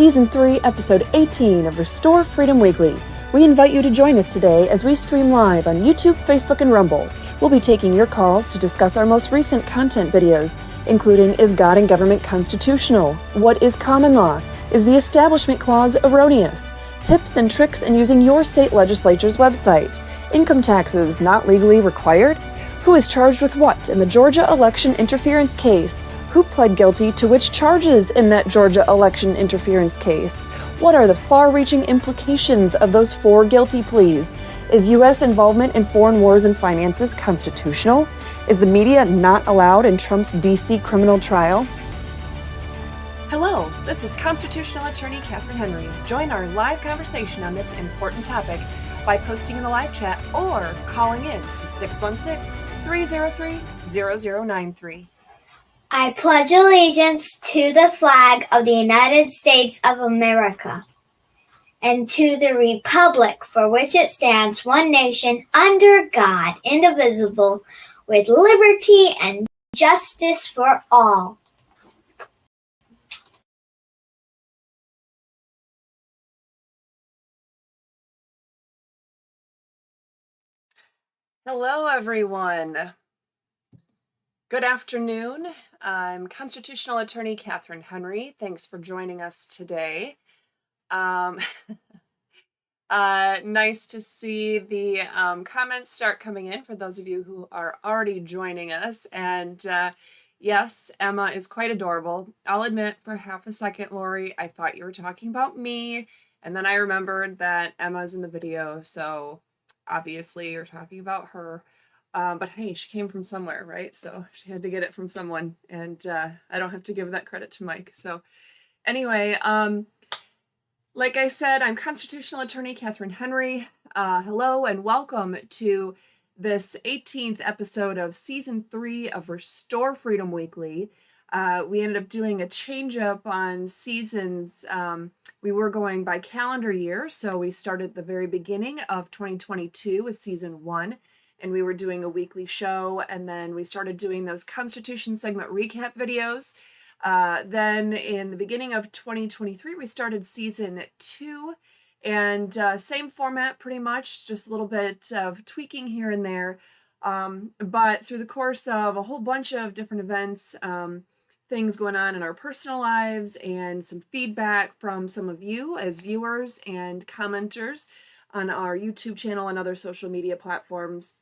Season 3, Episode 18 of Restore Freedom Weekly. We invite you to join us today as we stream live on YouTube, Facebook, and Rumble. We'll be taking your calls to discuss our most recent content videos, including Is God and Government Constitutional? What is Common Law? Is the Establishment Clause erroneous? Tips and tricks in using your state legislature's website. Income taxes not legally required? Who is charged with what in the Georgia election interference case? Who pled guilty to which charges in that Georgia election interference case? What are the far-reaching implications of those 4 guilty pleas? Is U.S. involvement in foreign wars and finances constitutional? Is the media not allowed in Trump's D.C. criminal trial? Hello, this is constitutional attorney Catherine Henry. Join our live conversation on this important topic by posting in the live chat or calling in to 616-303-0093. I pledge allegiance to the flag of the United States of America and to the republic for which it stands, one nation, under God, indivisible, with liberty and justice for all. Hello, everyone. Good afternoon. I'm constitutional attorney Catherine Henry. Thanks for joining us today. Nice to see the comments start coming in for those of you who are already joining us. And yes, Emma is quite adorable. I'll admit for half a second, Lori, I thought you were talking about me. And then I remembered that Emma's in the video. So obviously you're talking about her. But hey, she came from somewhere, right? So she had to get it from someone, and I don't have to give that credit to Mike. So anyway, like I said, I'm constitutional attorney Catherine Henry. Hello and welcome to this 18th episode of Season 3 of Restore Freedom Weekly. We ended up doing a change up on seasons. We were going by calendar year, so we started the very beginning of 2022 with Season 1. And we were doing a weekly show, and then we started doing those Constitution segment recap videos. Then in the beginning of 2023, we started Season 2, and same format pretty much, just a little bit of tweaking here and there. But through the course of a whole bunch of different events, things going on in our personal lives, and some feedback from some of you as viewers and commenters on our YouTube channel and other social media platforms,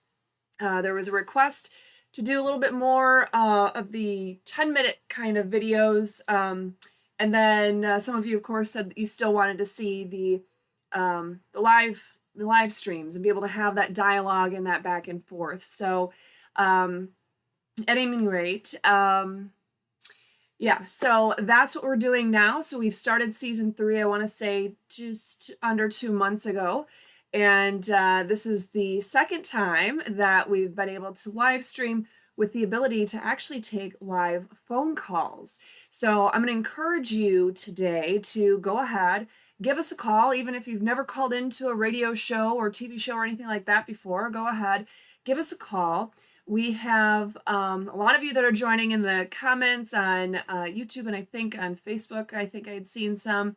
there was a request to do a little bit more of the 10-minute kind of videos. And then some of you, of course, said that you still wanted to see the live streams and be able to have that dialogue and that back and forth. So at any rate, yeah, so that's what we're doing now. So we've started Season 3, I want to say, just under 2 months ago. And this is the second time that we've been able to live stream with the ability to actually take live phone calls. So I'm going to encourage you today to go ahead, give us a call, even if you've never called into a radio show or TV show or anything like that before. Go ahead, give us a call. We have a lot of you that are joining in the comments on YouTube, and I think on Facebook. I think I had seen some.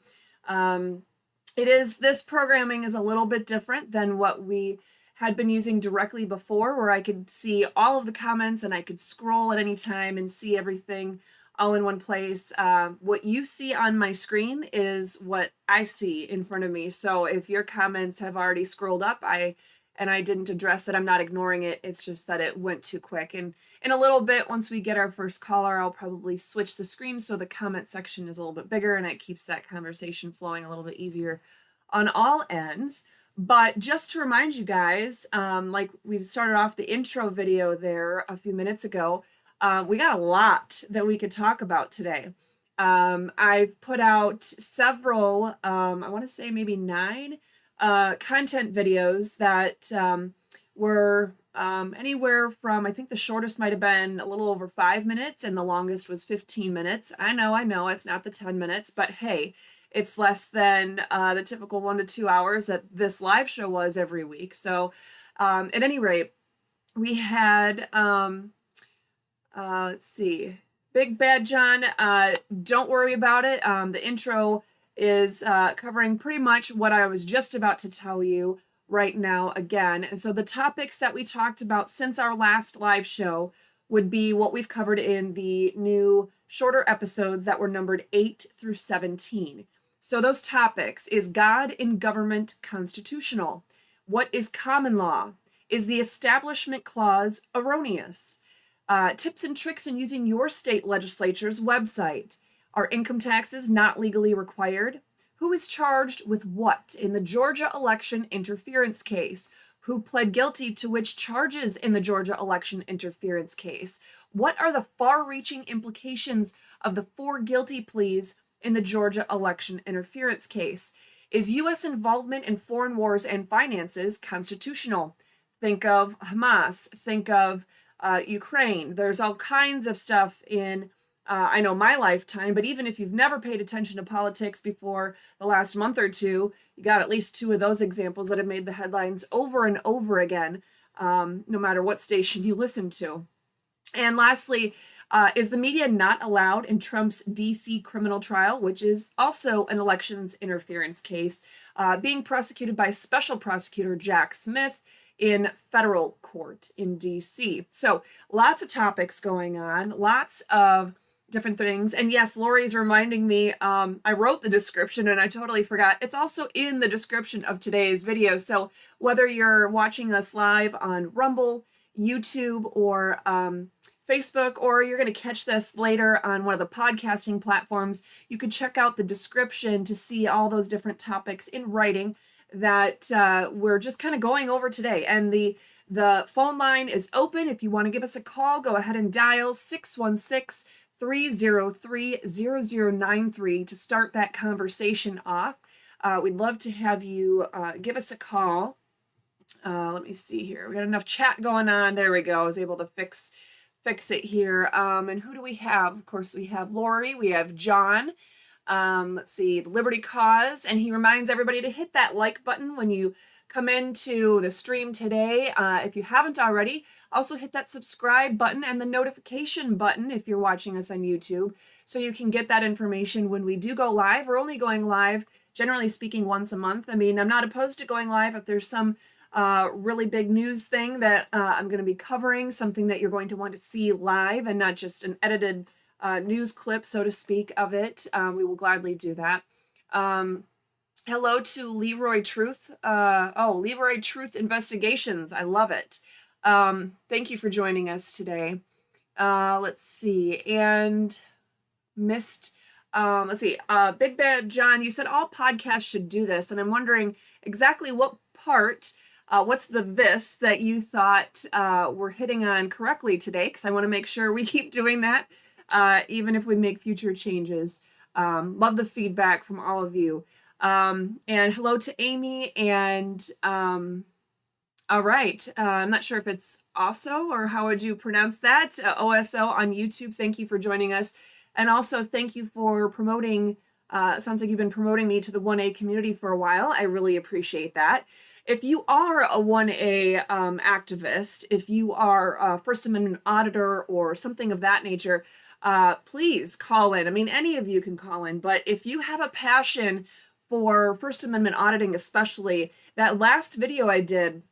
This programming is a little bit different than what we had been using directly before, where I could see all of the comments and I could scroll at any time and see everything all in one place. What you see on my screen is what I see in front of me. So if your comments have already scrolled up, and I didn't address it, I'm not ignoring it. It's just that it went too quick. And in a little bit, once we get our first caller, I'll probably switch the screen so the comment section is a little bit bigger and it keeps that conversation flowing a little bit easier on all ends. But just to remind you guys, like we started off the intro video there a few minutes ago, we got a lot that we could talk about today. I put out several, I want to say maybe 9 content videos that were anywhere from, I think the shortest might have been a little over 5 minutes and the longest was 15 minutes. I know, it's not the 10 minutes, but hey, it's less than the typical 1 to 2 hours that this live show was every week. So at any rate, we had, let's see, Big Bad John, don't worry about it. The intro is covering pretty much what I was just about to tell you right now again. And so the topics that we talked about since our last live show would be what we've covered in the new shorter episodes that were numbered 8 through 17. So those topics: is God in government constitutional? What is common law? Is the Establishment Clause erroneous? Tips and tricks in using your state legislature's website. Are income taxes not legally required? Who is charged with what in the Georgia election interference case? Who pled guilty to which charges in the Georgia election interference case? What are the far-reaching implications of the 4 guilty pleas in the Georgia election interference case? Is U.S. involvement in foreign wars and finances constitutional? Think of Hamas, think of Ukraine. There's all kinds of stuff in, I know, my lifetime, but even if you've never paid attention to politics before the last month or two, you got at least 2 of those examples that have made the headlines over and over again, no matter what station you listen to. And lastly, is the media not allowed in Trump's D.C. criminal trial, which is also an elections interference case, being prosecuted by Special Prosecutor Jack Smith in federal court in D.C. So lots of topics going on, lots of different things. And yes, Lori's reminding me, I wrote the description and I totally forgot. It's also in the description of today's video. So whether you're watching us live on Rumble, YouTube, or Facebook, or you're going to catch this later on one of the podcasting platforms, you could check out the description to see all those different topics in writing that we're just kind of going over today. And the phone line is open. If you want to give us a call, go ahead and dial 616-303-0093 to start that conversation off. We'd love to have you give us a call. Let me see here. We got enough chat going on. There we go. I was able to fix it here. And who do we have? Of course, we have Lori. We have John. Let's see, the Liberty Cause, and he reminds everybody to hit that like button when you come into the stream today. If you haven't already, also hit that subscribe button and the notification button if you're watching us on YouTube, so you can get that information when we do go live. We're only going live, generally speaking, once a month. I mean, I'm not opposed to going live if there's some really big news thing that I'm going to be covering, something that you're going to want to see live and not just an edited news clip, so to speak, of it. We will gladly do that. Hello to Leroy Truth. Leroy Truth Investigations. I love it. Thank you for joining us today. Let's see. And Big Bad John, you said all podcasts should do this, and I'm wondering exactly what part, what's the this that you thought we're hitting on correctly today, because I want to make sure we keep doing that. Even if we make future changes. Love the feedback from all of you. And hello to Amy. And all right, I'm not sure if it's OSO or how would you pronounce that? OSO on YouTube. Thank you for joining us. And also thank you for promoting, sounds like you've been promoting me to the 1A community for a while. I really appreciate that. If you are a 1A activist, if you are a First Amendment auditor or something of that nature, please call in. I mean, any of you can call in, but if you have a passion for First Amendment auditing, especially, that last video I did,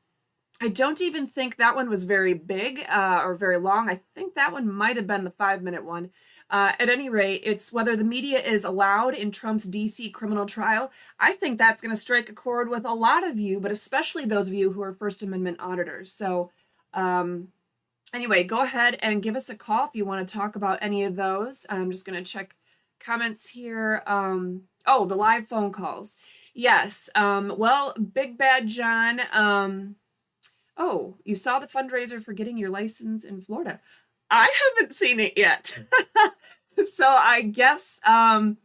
I don't even think that one was very big or very long. I think that one might have been the 5-minute one. At any rate, it's whether the media is allowed in Trump's D.C. criminal trial. I think that's going to strike a chord with a lot of you, but especially those of you who are First Amendment auditors. So anyway, go ahead and give us a call if you want to talk about any of those. I'm just going to check comments here. The live phone calls. Yes. Well, Big Bad John, you saw the fundraiser for getting your license in Florida. I haven't seen it yet. So I guess Foshin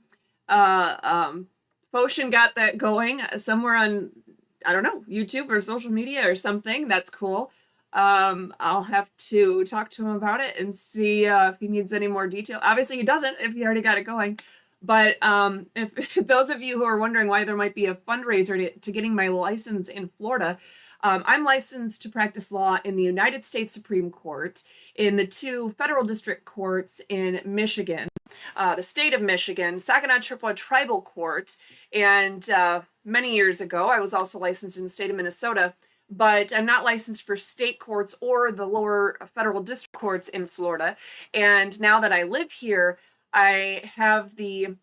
got that going somewhere on, I don't know, YouTube or social media or something. That's cool. I'll have to talk to him about it and see if he needs any more detail. Obviously he doesn't if he already got it going. But if those of you who are wondering why there might be a fundraiser to getting my license in Florida, I'm licensed to practice law in the United States Supreme Court, in the 2 federal district courts in Michigan, the state of Michigan, Saginaw Chippewa Tribal Court, and many years ago, I was also licensed in the state of Minnesota, but I'm not licensed for state courts or the lower federal district courts in Florida. And now that I live here, I have the,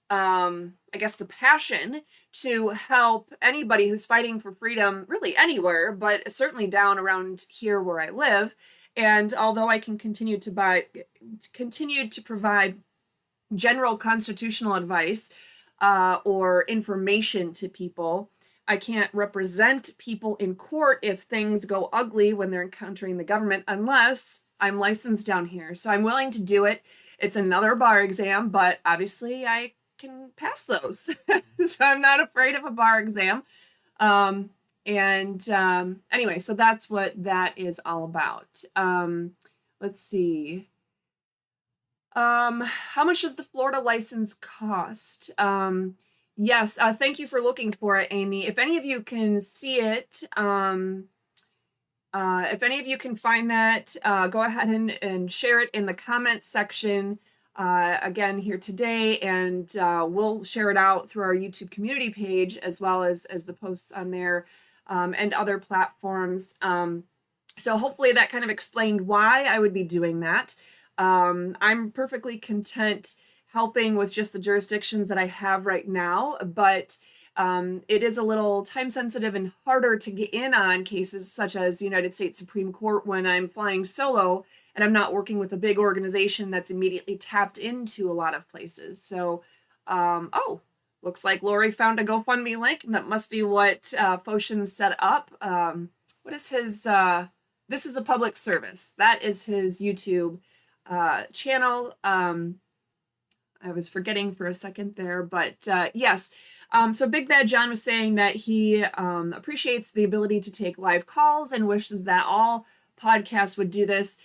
I guess, the passion to help anybody who's fighting for freedom, really anywhere, but certainly down around here where I live. And although I can continue to provide general constitutional advice or information to people, I can't represent people in court if things go ugly when they're encountering the government unless I'm licensed down here. So I'm willing to do it. It's another bar exam, but obviously I can pass those. So I'm not afraid of a bar exam. Anyway, so that's what that is all about. Let's see. How much does the Florida license cost? Yes, thank you for looking for it, Amy. If any of you can see it, if any of you can find that, go ahead and share it in the comments section again here today, and we'll share it out through our YouTube community page as well as the posts on there and other platforms. So hopefully that kind of explained why I would be doing that. I'm perfectly content helping with just the jurisdictions that I have right now, but it is a little time sensitive and harder to get in on cases such as the United States Supreme Court when I'm flying solo and I'm not working with a big organization that's immediately tapped into a lot of places. So, oh, looks like Lori found a GoFundMe link, and that must be what Foshin set up. What is his, this is a public service. That is his YouTube channel. I was forgetting for a second there, but yes. So Big Bad John was saying that he appreciates the ability to take live calls and wishes that all podcasts would do this.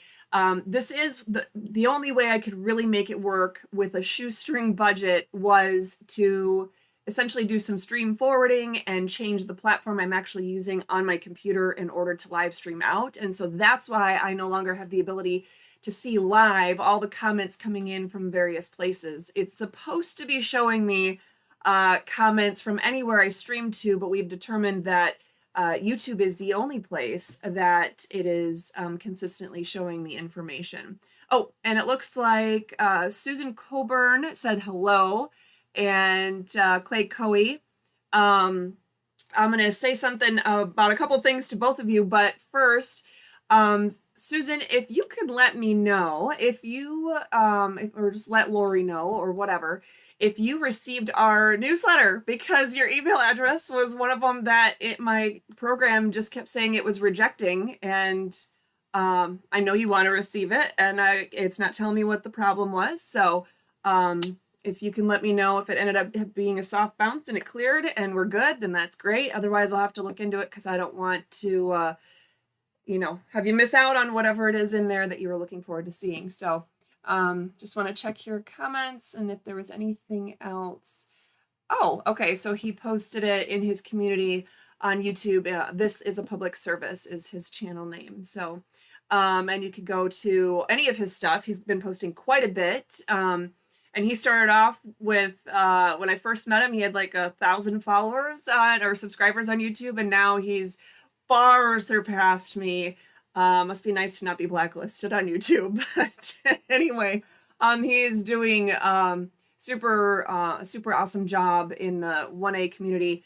This is the only way I could really make it work with a shoestring budget was to essentially do some stream forwarding and change the platform I'm actually using on my computer in order to live stream out. And so that's why I no longer have the ability to see live all the comments coming in from various places. It's supposed to be showing me comments from anywhere I stream to, but we've determined that YouTube is the only place that it is consistently showing me information. Oh, and it looks like Susan Coburn said hello, and Clay Coey. I'm going to say something about a couple things to both of you, but first, Susan, if you could let me know, if you, or just let Lori know, or whatever, if you received our newsletter, because your email address was one of them that my program just kept saying it was rejecting, and I know you want to receive it, and it's not telling me what the problem was. So if you can let me know if it ended up being a soft bounce and it cleared and we're good, then that's great. Otherwise, I'll have to look into it because I don't want to have you miss out on whatever it is in there that you were looking forward to seeing. So just want to check your comments and if there was anything else. Oh, okay. So he posted it in his community on YouTube. This is a public service is his channel name. So, and you could go to any of his stuff. He's been posting quite a bit. And he started off with, when I first met him, he had like 1,000 followers or subscribers on YouTube. And now he's far surpassed me. Must be nice to not be blacklisted on YouTube. But anyway, he's doing super awesome job in the 1A community,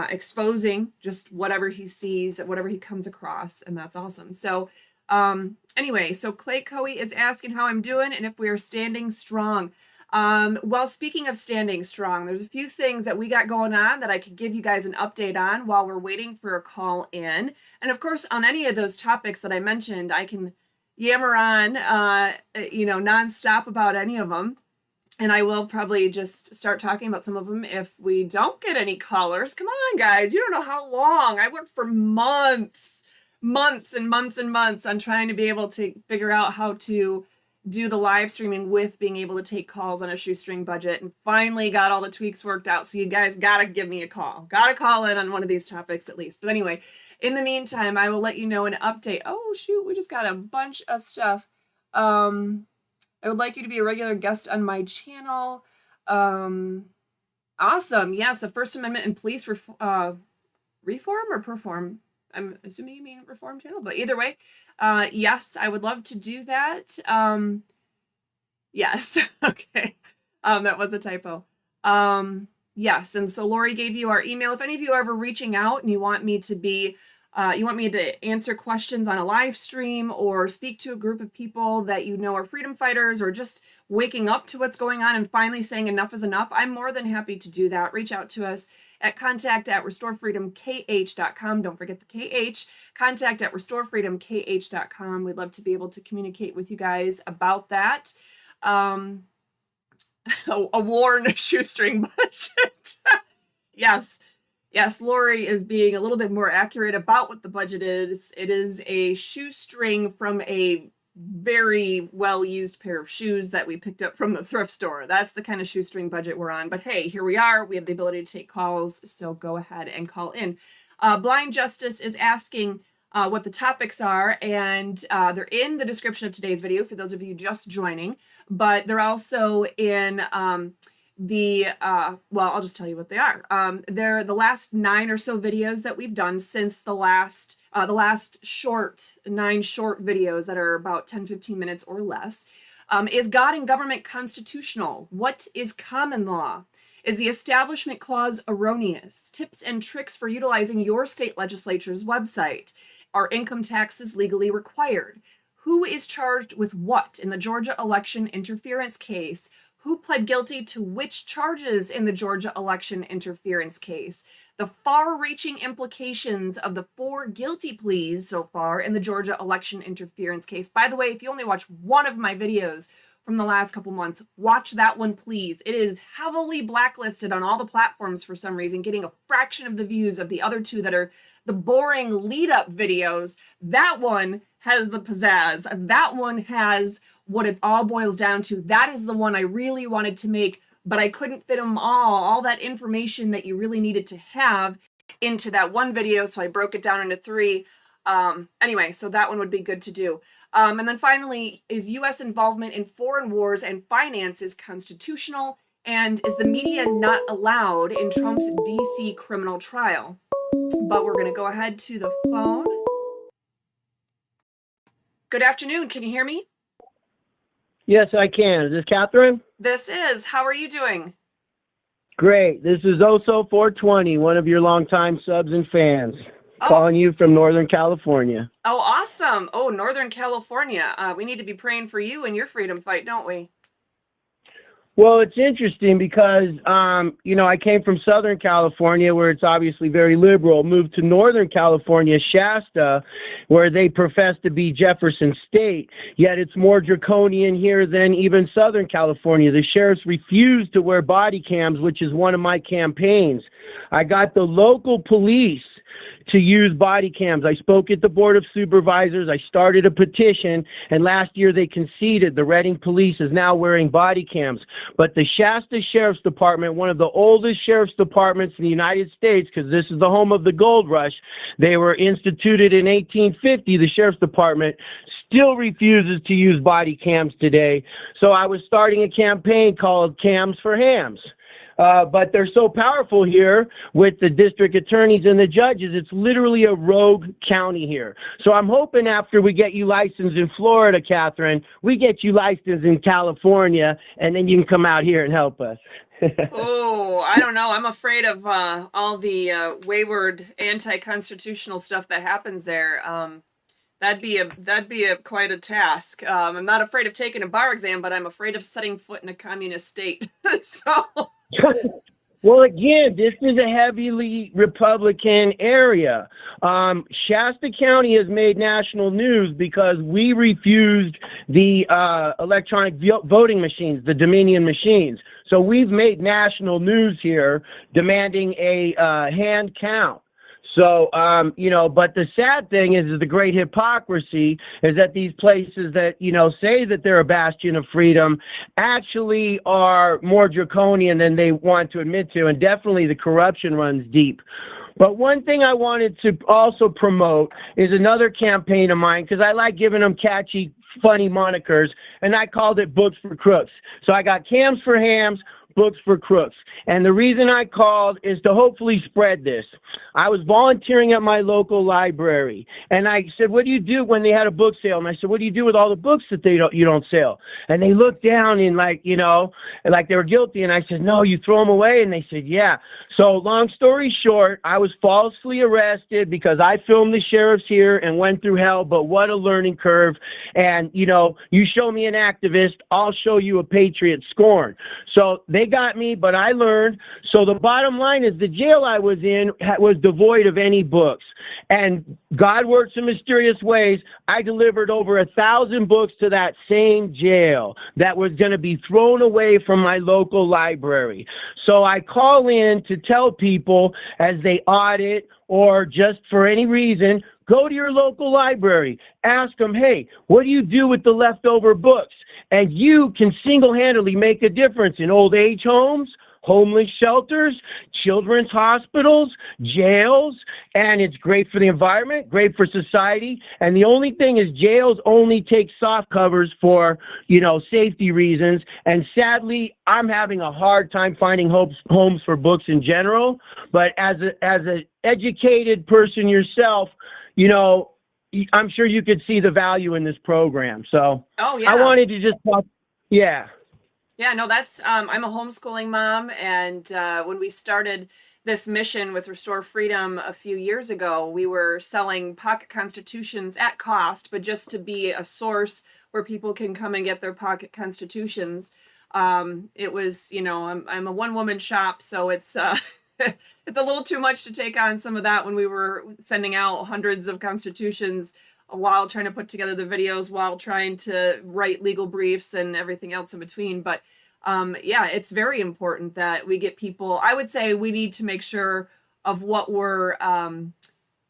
exposing just whatever he sees, whatever he comes across, and that's awesome. So anyway, so Clay Coey is asking how I'm doing and if we are standing strong. Well, speaking of standing strong, there's a few things that we got going on that I could give you guys an update on while we're waiting for a call in. And of course, on any of those topics that I mentioned, I can yammer on, nonstop about any of them. And I will probably just start talking about some of them if we don't get any callers. Come on, guys. You don't know how long. I worked for months and months on trying to be able to figure out how to do the live streaming with being able to take calls on a shoestring budget, and finally got all the tweaks worked out. So you guys gotta give me a call. Gotta call in on one of these topics at least. But anyway, in the meantime, I will let you know an update. Oh shoot, we just got a bunch of stuff. I would like you to be a regular guest on my channel. Awesome. Yes, the First Amendment and police reform or perform. I'm assuming you mean reform channel, but either way, yes, I would love to do that. Yes, okay. That was a typo. Yes, and so Lori gave you our email. If any of you are ever reaching out and you want me to answer questions on a live stream or speak to a group of people that you know are freedom fighters or just waking up to what's going on and finally saying enough is enough, I'm more than happy to do that. Reach out to us at contact@restorefreedomkh.com. Don't forget the KH. Contact@restorefreedomkh.com. We'd love to be able to communicate with you guys about that. A war and a shoestring budget. Yes. Yes, Lori is being a little bit more accurate about what the budget is. It is a shoestring from a very well-used pair of shoes that we picked up from the thrift store. That's the kind of shoestring budget we're on. But hey, here we are. We have the ability to take calls, so go ahead and call in. Blind Justice is asking what the topics are, and they're in the description of today's video for those of you just joining, but they're also in well, I'll just tell you what they are. They're the last 9 or so videos that we've done since the last 9 short videos that are about 10-15 minutes or less. Is God and government constitutional? What is common law? Is the Establishment Clause erroneous? Tips and tricks for utilizing your state legislature's website. Are income taxes legally required? Who is charged with what in the Georgia election interference case? Who pled guilty to which charges in the Georgia election interference case? The far-reaching implications of the 4 guilty pleas so far in the Georgia election interference case. By the way, if you only watch one of my videos from the last couple months, watch that one, please. It is heavily blacklisted on all the platforms for some reason, getting a fraction of the views of the other 2 that are the boring lead-up videos. That one has the pizzazz. That one has what it all boils down to. That is the one I really wanted to make, but I couldn't fit them all that information that you really needed to have into that one video, so I broke it down into 3. Anyway, so that one would be good to do. And then finally, is U.S. involvement in foreign wars and finances constitutional? And is the media not allowed in Trump's D.C. criminal trial? But we're going to go ahead to the phone. Good afternoon. Can you hear me? Yes, I can. Is this Catherine? This is. How are you doing? Great. This is Oso420, one of your longtime subs and fans, calling you from Northern California. Oh, awesome. Oh, Northern California. We need to be praying for you and your freedom fight, don't we? Well, it's interesting because, I came from Southern California, where it's obviously very liberal, moved to Northern California, Shasta, where they profess to be Jefferson State, yet it's more draconian here than even Southern California. The sheriffs refuse to wear body cams, which is one of my campaigns. I got the local police to use body cams. I spoke at the Board of Supervisors. I started a petition, and last year they conceded. The Reading Police is now wearing body cams. But the Shasta Sheriff's Department, one of the oldest sheriff's departments in the United States, because this is the home of the gold rush, they were instituted in 1850, the Sheriff's Department, still refuses to use body cams today. So I was starting a campaign called Cams for Hams. But they're so powerful here with the district attorneys and the judges, it's literally a rogue county here. So I'm hoping after we get you licensed in Florida, Catherine, we get you licensed in California, and then you can come out here and help us. Oh, I don't know. I'm afraid of all the wayward anti-constitutional stuff that happens there. That'd be quite a task. I'm not afraid of taking a bar exam, but I'm afraid of setting foot in a communist state. So. Well, again, this is a heavily Republican area. Shasta County has made national news because we refused the electronic voting machines, the Dominion machines. So we've made national news here demanding a hand count. So, but the sad thing is the great hypocrisy is that these places that, say that they're a bastion of freedom actually are more draconian than they want to admit to. And definitely the corruption runs deep. But one thing I wanted to also promote is another campaign of mine, because I like giving them catchy, funny monikers, and I called it Books for Crooks. So I got Cams for Hams, Books for Crooks. And the reason I called is to hopefully spread this. I was volunteering at my local library, and I said, what do you do when they had a book sale? And I said, what do you do with all the books that you don't sell? And they looked down and like they were guilty. And I said, no, you throw them away. And they said, yeah. So long story short, I was falsely arrested because I filmed the sheriffs here and went through hell, but what a learning curve. And, you show me an activist, I'll show you a patriot. Scorn. So they got me, but I learned. So the bottom line is the jail I was in was devoid of any books. And God works in mysterious ways. I delivered over 1,000 books to that same jail that was going to be thrown away from my local library. So I call in to tell people as they audit or just for any reason, go to your local library, ask them, hey, what do you do with the leftover books? And you can single-handedly make a difference in old age homes, homeless shelters, children's hospitals, jails, and it's great for the environment, great for society. And the only thing is jails only take soft covers for, safety reasons. And sadly, I'm having a hard time finding homes for books in general. But as an educated person yourself, I'm sure you could see the value in this program. So oh, yeah. I wanted to just talk. Yeah. Yeah, no, that's, I'm a homeschooling mom. And when we started this mission with Restore Freedom a few years ago, we were selling pocket constitutions at cost, but just to be a source where people can come and get their pocket constitutions. It was, I'm a one-woman shop, so it's it's a little too much to take on some of that when we were sending out hundreds of constitutions while trying to put together the videos, while trying to write legal briefs and everything else in between. But yeah, it's very important that we get people. I would say we need to make sure of what we're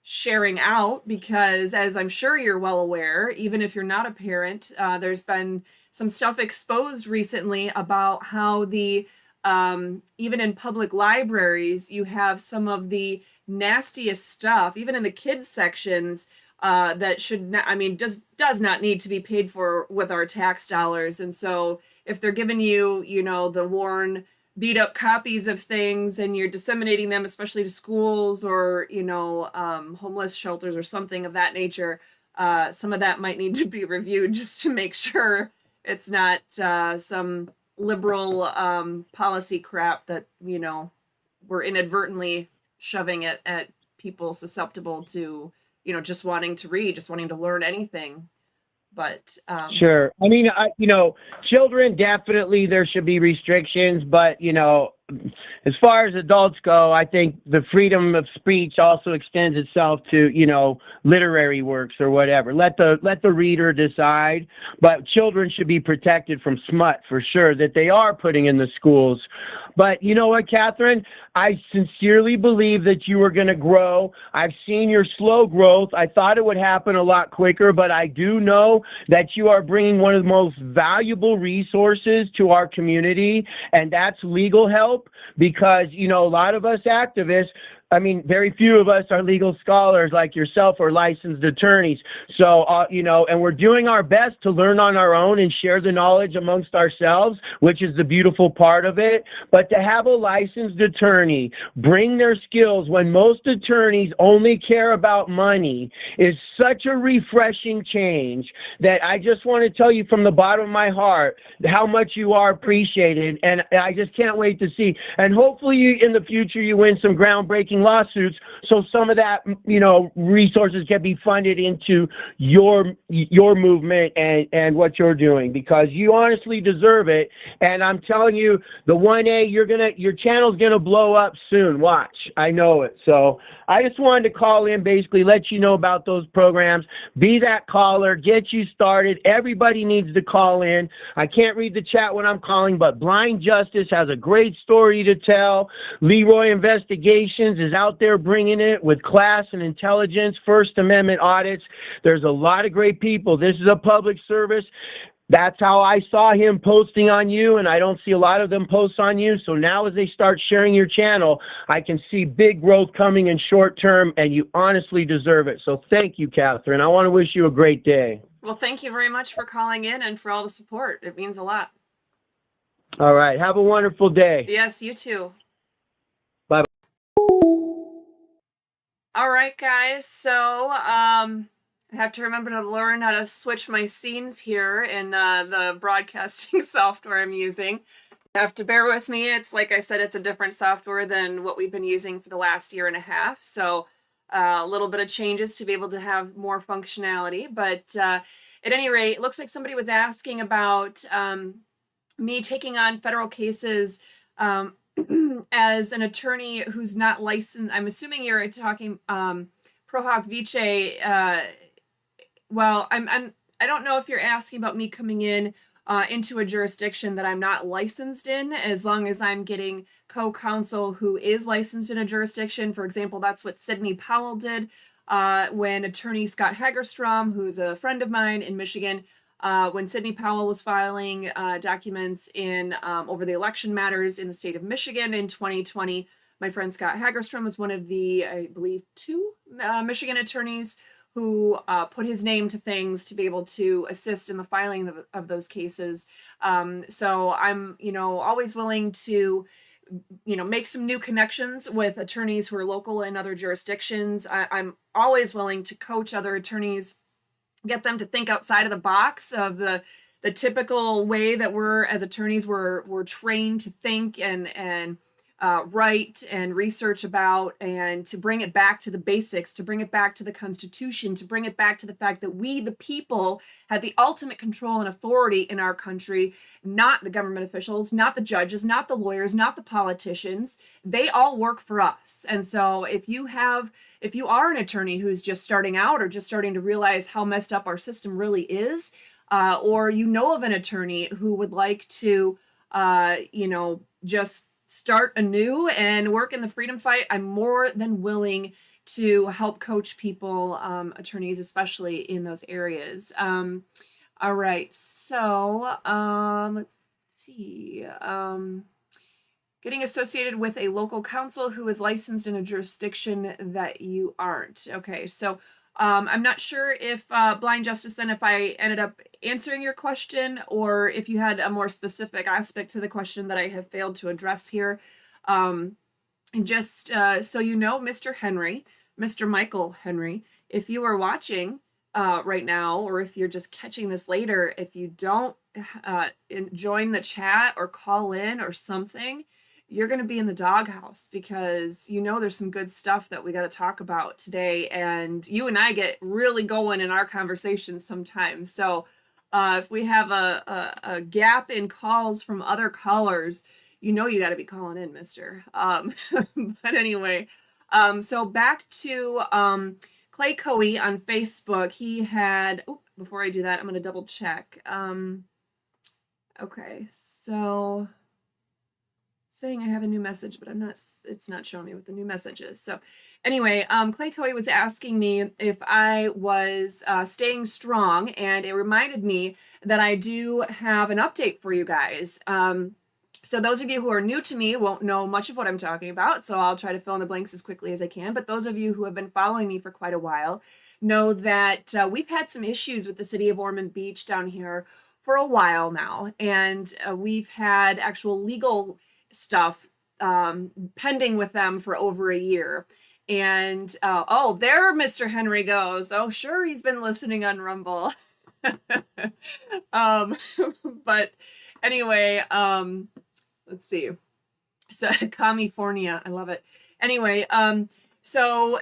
sharing out, because as I'm sure you're well aware, even if you're not a parent, there's been some stuff exposed recently about how the even in public libraries, you have some of the nastiest stuff, even in the kids sections, that should not, does not need to be paid for with our tax dollars. And so if they're giving you, the worn, beat up copies of things and you're disseminating them, especially to schools or, homeless shelters or something of that nature, some of that might need to be reviewed just to make sure it's not some liberal policy crap that, we're inadvertently shoving it at people susceptible to, just wanting to read, just wanting to learn anything. But sure. Children, definitely there should be restrictions, but as far as adults go, I think the freedom of speech also extends itself to, literary works or whatever. Let the reader decide, but children should be protected from smut for sure that they are putting in the schools. But you know what, Catherine? I sincerely believe that you are going to grow. I've seen your slow growth. I thought it would happen a lot quicker, but I do know that you are bringing one of the most valuable resources to our community, and that's legal help, because, a lot of us activists, very few of us are legal scholars like yourself or licensed attorneys. So, and we're doing our best to learn on our own and share the knowledge amongst ourselves, which is the beautiful part of it. But to have a licensed attorney bring their skills when most attorneys only care about money is such a refreshing change that I just want to tell you from the bottom of my heart how much you are appreciated. And I just can't wait to see. And hopefully in the future you win some groundbreaking lawsuits, so some of that, resources can be funded into your movement and what you're doing, because you honestly deserve it. And I'm telling you, the 1A, your channel's gonna blow up soon. Watch, I know it. So I just wanted to call in, basically let you know about those programs. Be that caller, get you started. Everybody needs to call in. I can't read the chat when I'm calling, but Blind Justice has a great story to tell. Leroy Investigations is out there bringing it with class and intelligence, First Amendment audits. There's a lot of great people. This is a public service. That's how I saw him posting on you, and I don't see a lot of them post on you. So now as they start sharing your channel, I can see big growth coming in short term, and you honestly deserve it. So thank you, Catherine. I want to wish you a great day. Well, thank you very much for calling in and for all the support. It means a lot. All right. Have a wonderful day. Yes, you too. Bye. All right, guys. So I have to remember to learn how to switch my scenes here in the broadcasting software I'm using. You have to bear with me. It's like I said, it's a different software than what we've been using for the last year and a half. So a little bit of changes to be able to have more functionality. But at any rate, it looks like somebody was asking about me taking on federal cases as an attorney who's not licensed. I'm assuming you're talking pro hoc vice. Well, I don't know if you're asking about me coming in into a jurisdiction that I'm not licensed in, as long as I'm getting co-counsel who is licensed in a jurisdiction. For example, that's what Sidney Powell did when attorney Scott Hagerstrom, who's a friend of mine in Michigan, when Sidney Powell was filing documents in over the election matters in the state of Michigan in 2020. My friend Scott Hagerstrom was one of the, I believe, 2 Michigan attorneys who put his name to things to be able to assist in the filing of those cases. So I'm, always willing to, make some new connections with attorneys who are local in other jurisdictions. I'm always willing to coach other attorneys, get them to think outside of the box of the typical way that we're, as attorneys, we're trained to think and write and research about, and to bring it back to the basics, to bring it back to the Constitution, to bring it back to the fact that we, the people, have the ultimate control and authority in our country, not the government officials, not the judges, not the lawyers, not the politicians. They all work for us. And so if you are an attorney who's just starting out or just starting to realize how messed up our system really is, or of an attorney who would like to, just start anew and work in the freedom fight, I'm more than willing to help coach people, attorneys, especially in those areas. All right, so let's see. Getting associated with a local counsel who is licensed in a jurisdiction that you aren't. Okay, so I'm not sure if Blind Justice, then, if I ended up answering your question, or if you had a more specific aspect to the question that I have failed to address here. And just so you know, Mr. Michael Henry, if you are watching right now, or if you're just catching this later, if you don't join the chat or call in or something, you're going to be in the doghouse, because there's some good stuff that we got to talk about today, and you and I get really going in our conversations sometimes. So if we have a gap in calls from other callers, you got to be calling in, mister. But anyway, so back to Clay Coey on Facebook. He had, before I do that, I'm going to double check. Okay, so saying I have a new message, but it's not showing me what the new message is. So anyway, Clay Coey was asking me if I was staying strong, and it reminded me that I do have an update for you guys. So those of you who are new to me won't know much of what I'm talking about, so I'll try to fill in the blanks as quickly as I can. But those of you who have been following me for quite a while know that we've had some issues with the city of Ormond Beach down here for a while now, and we've had actual legal stuff pending with them for over a year. And there Mr. Henry goes. Oh, sure, he's been listening on Rumble. But anyway, let's see. So California, I love it. Anyway, so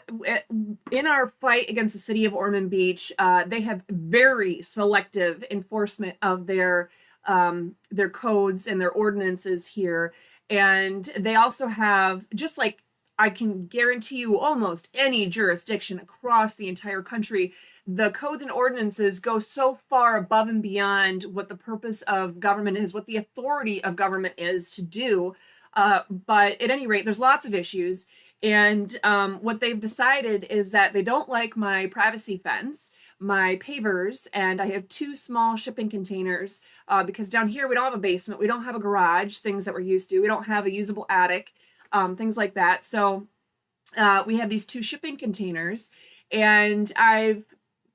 in our fight against the city of Ormond Beach, they have very selective enforcement of their codes and their ordinances here. And they also have, just like I can guarantee you almost any jurisdiction across the entire country, the codes and ordinances go so far above and beyond what the purpose of government is, what the authority of government is to do. But at any rate, there's lots of issues. And what they've decided is that they don't like my privacy fence, my pavers, and I have 2 small shipping containers because down here we don't have a basement, we don't have a garage, things that we're used to, we don't have a usable attic, things like that. So we have these 2 shipping containers, and I've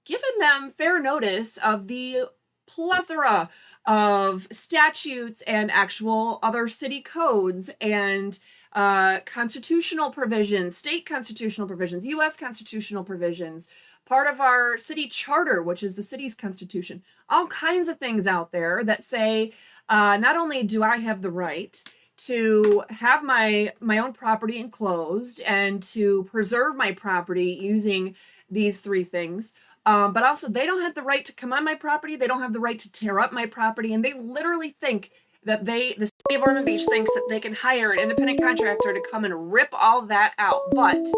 given them fair notice of the plethora of statutes and actual other city codes and constitutional provisions, state constitutional provisions, U.S. constitutional provisions, part of our city charter, which is the city's constitution, all kinds of things out there that say not only do I have the right to have my own property enclosed and to preserve my property using these 3 things, but also they don't have the right to come on my property, they don't have the right to tear up my property, and they literally think that the city of Ormond Beach thinks that they can hire an independent contractor to come and rip all that out. But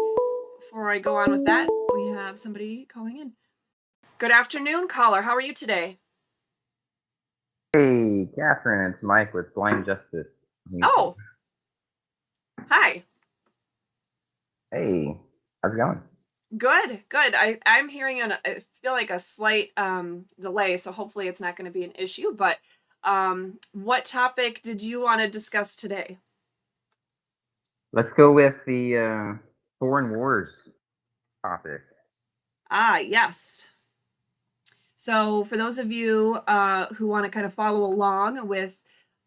before I go on with that, we have somebody calling in. Good afternoon, caller. How are you today? Hey, Catherine, it's Mike with Blind Justice. Oh, hi. Hey, how's it going? Good. I'm hearing I feel like a slight delay, so hopefully it's not going to be an issue. But what topic did you want to discuss today? Let's go with the foreign wars topic. Yes. So for those of you who want to kind of follow along with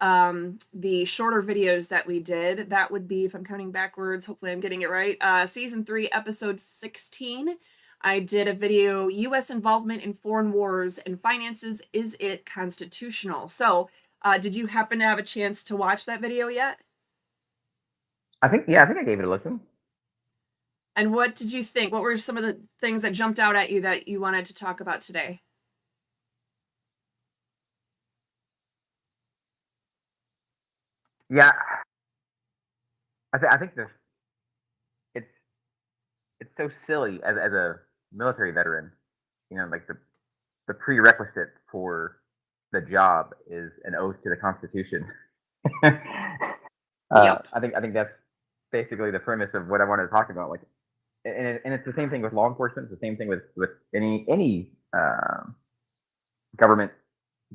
the shorter videos that we did, that would be, if I'm counting backwards, hopefully I'm getting it right, season 3, episode 16. I did a video, U.S. involvement in foreign wars and finances, is it constitutional? So did you happen to have a chance to watch that video yet? I think I gave it a listen. And what did you think? What were some of the things that jumped out at you that you wanted to talk about today? Yeah, I think it's so silly as a military veteran. You know, like the prerequisite for the job is an oath to the Constitution. Yep. I think that's basically the premise of what I wanted to talk about. Like, and it's the same thing with law enforcement. It's the same thing with any government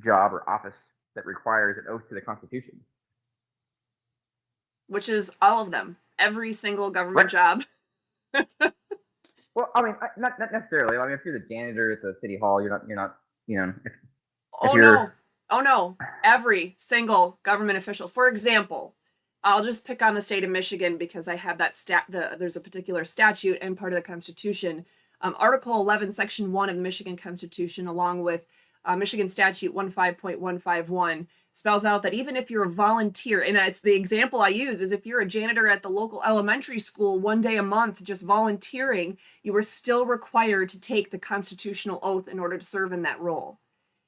job or office that requires an oath to the Constitution. Which is all of them, every single government job. Well, I mean, not necessarily. I mean, if you're the janitor at the city hall, you're not, you know. Oh no, every single government official. For example, I'll just pick on the state of Michigan because I have that there's a particular statute and part of the Constitution. Article 11, Section 1 of the Michigan Constitution, along with Michigan Statute 15.151, spells out that even if you're a volunteer, and it's the example I use, is if you're a janitor at the local elementary school 1 day a month just volunteering, you are still required to take the constitutional oath in order to serve in that role.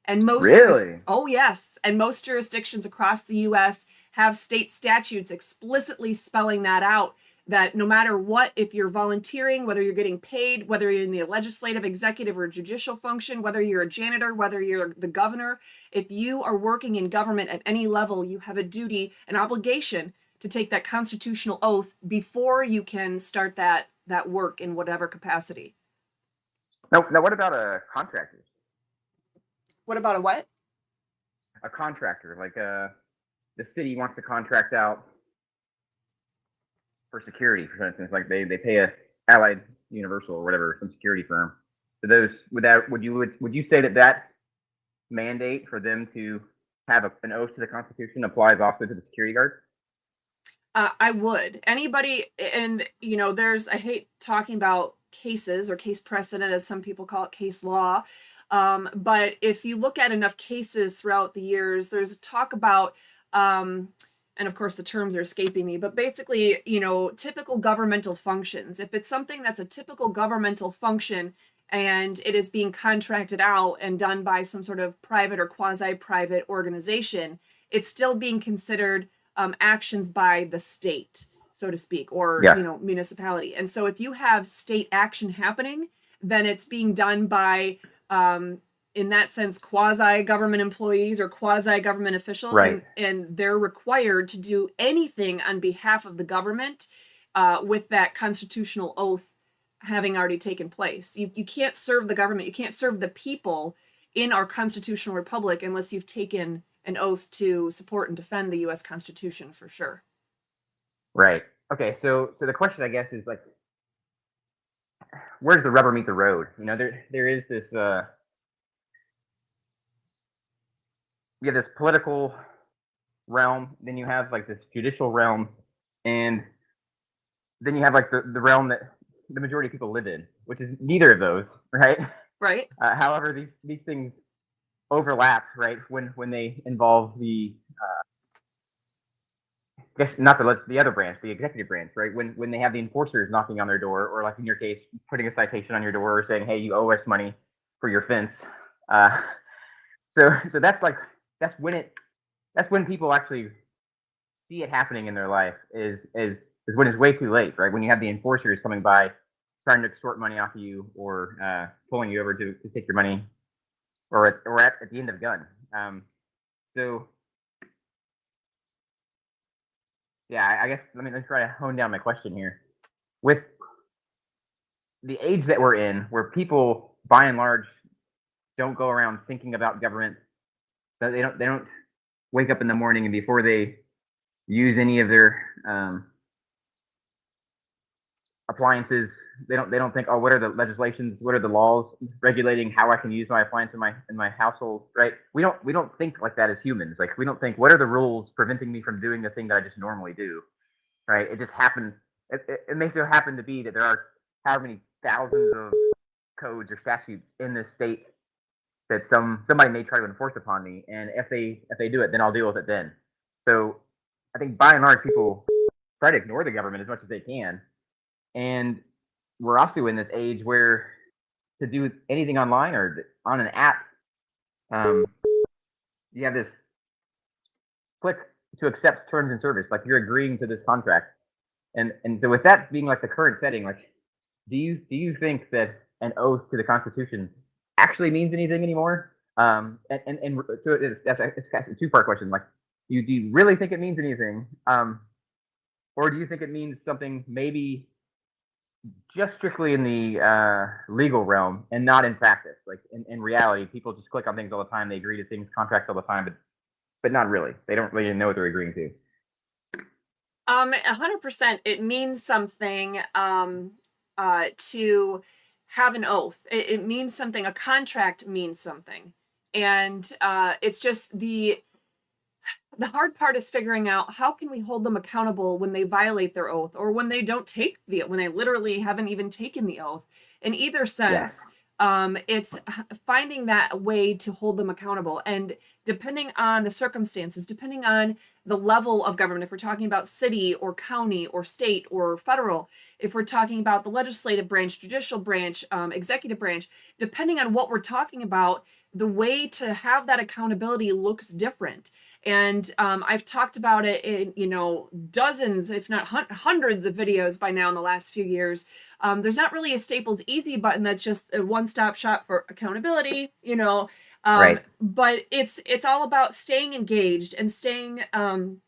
And most Really? Oh yes, and most jurisdictions across the U.S. have state statutes explicitly spelling that out, that no matter what, if you're volunteering, whether you're getting paid, whether you're in the legislative, executive, or judicial function, whether you're a janitor, whether you're the governor, if you are working in government at any level, you have a duty, an obligation to take that constitutional oath before you can start that work in whatever capacity. Now what about contractors? What about a what? A contractor, like the city wants to contract out for security, for instance, like they pay a Allied Universal or whatever, some security firm. So would you say that mandate for them to have an oath to the Constitution applies also to the security guards? I would. Anybody, and I hate talking about cases or case precedent, as some people call it, case law. But if you look at enough cases throughout the years, there's talk about, and of course the terms are escaping me, but basically, typical governmental functions. If it's something that's a typical governmental function and it is being contracted out and done by some sort of private or quasi-private organization, it's still being considered actions by the state, so to speak, or municipality. And so if you have state action happening, then it's being done by in that sense, quasi-government employees or quasi-government officials, right. and they're required to do anything on behalf of the government with that constitutional oath having already taken place. You can't serve the government, you can't serve the people in our constitutional republic unless you've taken an oath to support and defend the U.S. Constitution, for sure. Right. Okay. So the question, I guess, is like, where does the rubber meet the road? You know, there is this you have this political realm, then you have like this judicial realm, and then you have like the realm that the majority of people live in, which is neither of those, right? Right. However, these things overlap, right? When they involve the I guess not the other branch, the executive branch, right? When they have the enforcers knocking on their door, or like in your case, putting a citation on your door or saying, "Hey, you owe us money for your fence." So that's when people actually see it happening in their life is when it's way too late, right? When you have the enforcers coming by trying to extort money off of you, or pulling you over to take your money, or at the end of the gun. So yeah, I guess let me try to hone down my question here. With the age that we're in, where people by and large don't go around thinking about government, so they don't wake up in the morning and before they use any of their appliances, they don't think, oh, what are the legislations, what are the laws regulating how I can use my appliance in my household, right? We don't think like that as humans. Like, we don't think, what are the rules preventing me from doing the thing that I just normally do, right? It just happens. It may so happen to be that there are how many thousands of codes or statutes in this state that somebody may try to enforce upon me, and if they do it, then I'll deal with it then. So I think by and large people try to ignore the government as much as they can, and we're also in this age where to do anything online or on an app, you have this click to accept terms and service, like you're agreeing to this contract, and so with that being like the current setting, like do you think that an oath to the Constitution actually means anything anymore? And so it's a two-part question. Like, do you really think it means anything, or do you think it means something maybe just strictly in the legal realm and not in practice? Like in reality, people just click on things all the time. They agree to things, contracts all the time, but not really. They don't really know what they're agreeing to. 100%. It means something to have an oath. It means something. A contract means something, and it's just the hard part is figuring out how can we hold them accountable when they violate their oath, or when they don't take when they literally haven't even taken the oath. In either sense, it's finding that way to hold them accountable. And depending on the circumstances, depending on the level of government, if we're talking about city or county or state or federal, if we're talking about the legislative branch, judicial branch, executive branch, depending on what we're talking about, the way to have that accountability looks different. And I've talked about it in, dozens, if not hundreds of videos by now in the last few years. There's not really a Staples Easy button that's just a one-stop shop for accountability, Right. But it's all about staying engaged and staying on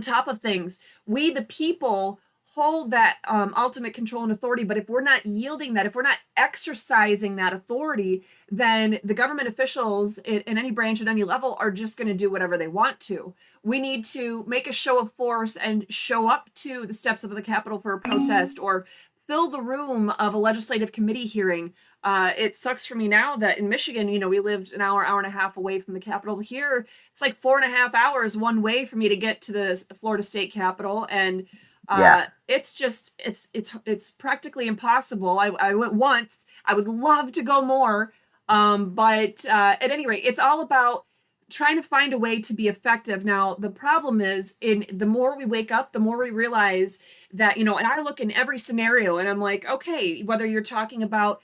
top of things. We, the people, hold that ultimate control and authority, but if we're not yielding that, if we're not exercising that authority, then the government officials in any branch at any level are just going to do whatever they want to. We need to make a show of force and show up to the steps of the Capitol for a protest, or fill the room of a legislative committee hearing. It sucks for me now that in Michigan, we lived an hour and a half away from the Capitol. Here, it's like 4.5 hours one way for me to get to the Florida State Capitol, and it's just it's practically impossible. I went once. I would love to go more, but at any rate, it's all about trying to find a way to be effective. Now, the problem is, the more we wake up, the more we realize that, and I look in every scenario and I'm like, okay, whether you're talking about,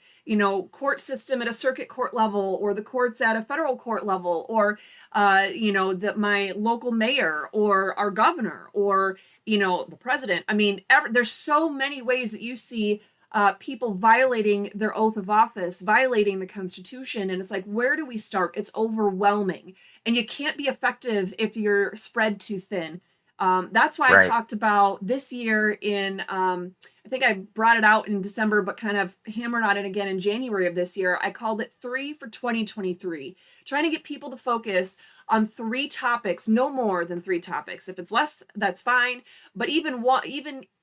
court system at a circuit court level, or the courts at a federal court level, or, my local mayor, or our governor, or, the president. I mean, there's so many ways that you see people violating their oath of office, violating the Constitution. And it's like, where do we start? It's overwhelming. And you can't be effective if you're spread too thin. That's why I Right. talked about this year in, I think I brought it out in December, but kind of hammered on it again in January of this year. I called it 3 for 2023, trying to get people to focus on 3 topics, no more than 3 topics. If it's less, that's fine. But even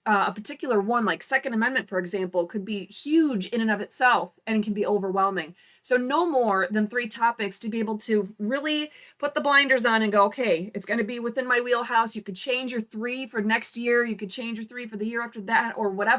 a particular one, like Second Amendment, for example, could be huge in and of itself and can be overwhelming. So no more than 3 topics to be able to really put the blinders on and go, okay, it's going to be within my wheelhouse. You could change your 3 for next year. You could change your 3 for the year after that or whatever.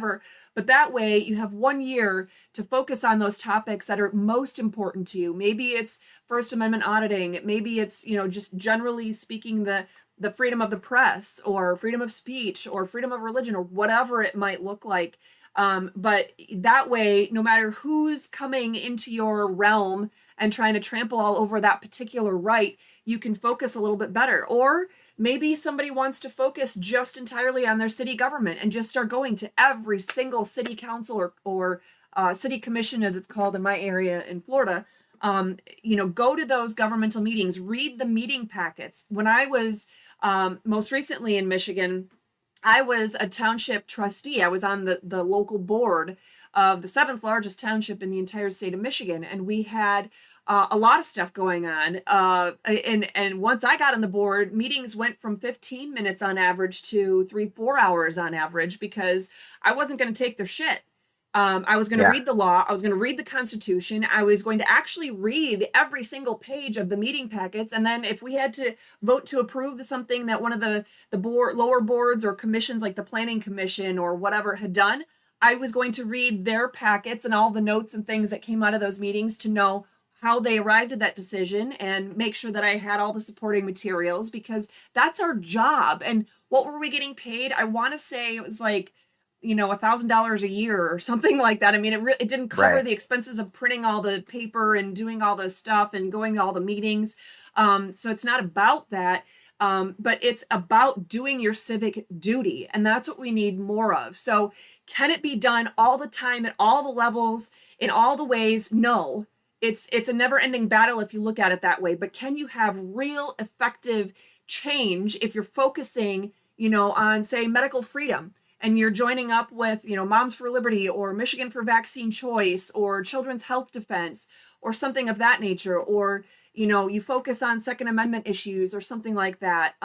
But that way you have 1 year to focus on those topics that are most important to you. Maybe it's First Amendment auditing. Maybe it's, just generally speaking, the freedom of the press or freedom of speech or freedom of religion or whatever it might look like. But that way, no matter who's coming into your realm and trying to trample all over that particular right, you can focus a little bit better. Or maybe somebody wants to focus just entirely on their city government and just start going to every single city council or city commission, as it's called in my area in Florida. Go to those governmental meetings, read the meeting packets. When I was most recently in Michigan, I was a township trustee. I was on the local board of the 7th largest township in the entire state of Michigan, and we had a lot of stuff going on. And once I got on the board, meetings went from 15 minutes on average to 3-4 hours on average because I wasn't going to take their shit. I was going to read the law. I was going to read the Constitution. I was going to actually read every single page of the meeting packets. And then if we had to vote to approve something that one of the lower boards or commissions like the Planning Commission or whatever had done, I was going to read their packets and all the notes and things that came out of those meetings to know how they arrived at that decision and make sure that I had all the supporting materials, because that's our job. And what were we getting paid? I want to say it was like, $1,000 a year or something like that. I mean, it didn't cover the expenses of printing all the paper and doing all the stuff and going to all the meetings. So it's not about that. But it's about doing your civic duty. And that's what we need more of. So can it be done all the time at all the levels, in all the ways? No. It's a never-ending battle if you look at it that way. But can you have real effective change if you're focusing, on, say, medical freedom? And you're joining up with, Moms for Liberty or Michigan for Vaccine Choice or Children's Health Defense or something of that nature, or, you focus on Second Amendment issues or something like that.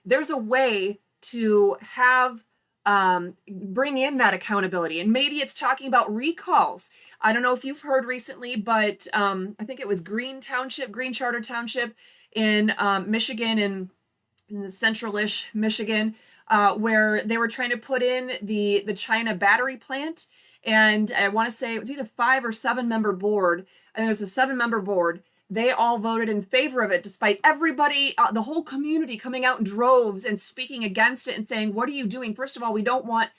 There's a way to have, bring in that accountability. And maybe it's talking about recalls. I don't know if you've heard recently, but I think it was Green Charter Township in Michigan, in the central-ish Michigan, where they were trying to put in the China battery plant. And I want to say it was either 5 or 7 member board. And it was a 7-member board. They all voted in favor of it, despite everybody, the whole community coming out in droves and speaking against it and saying, what are you doing? First of all, we don't want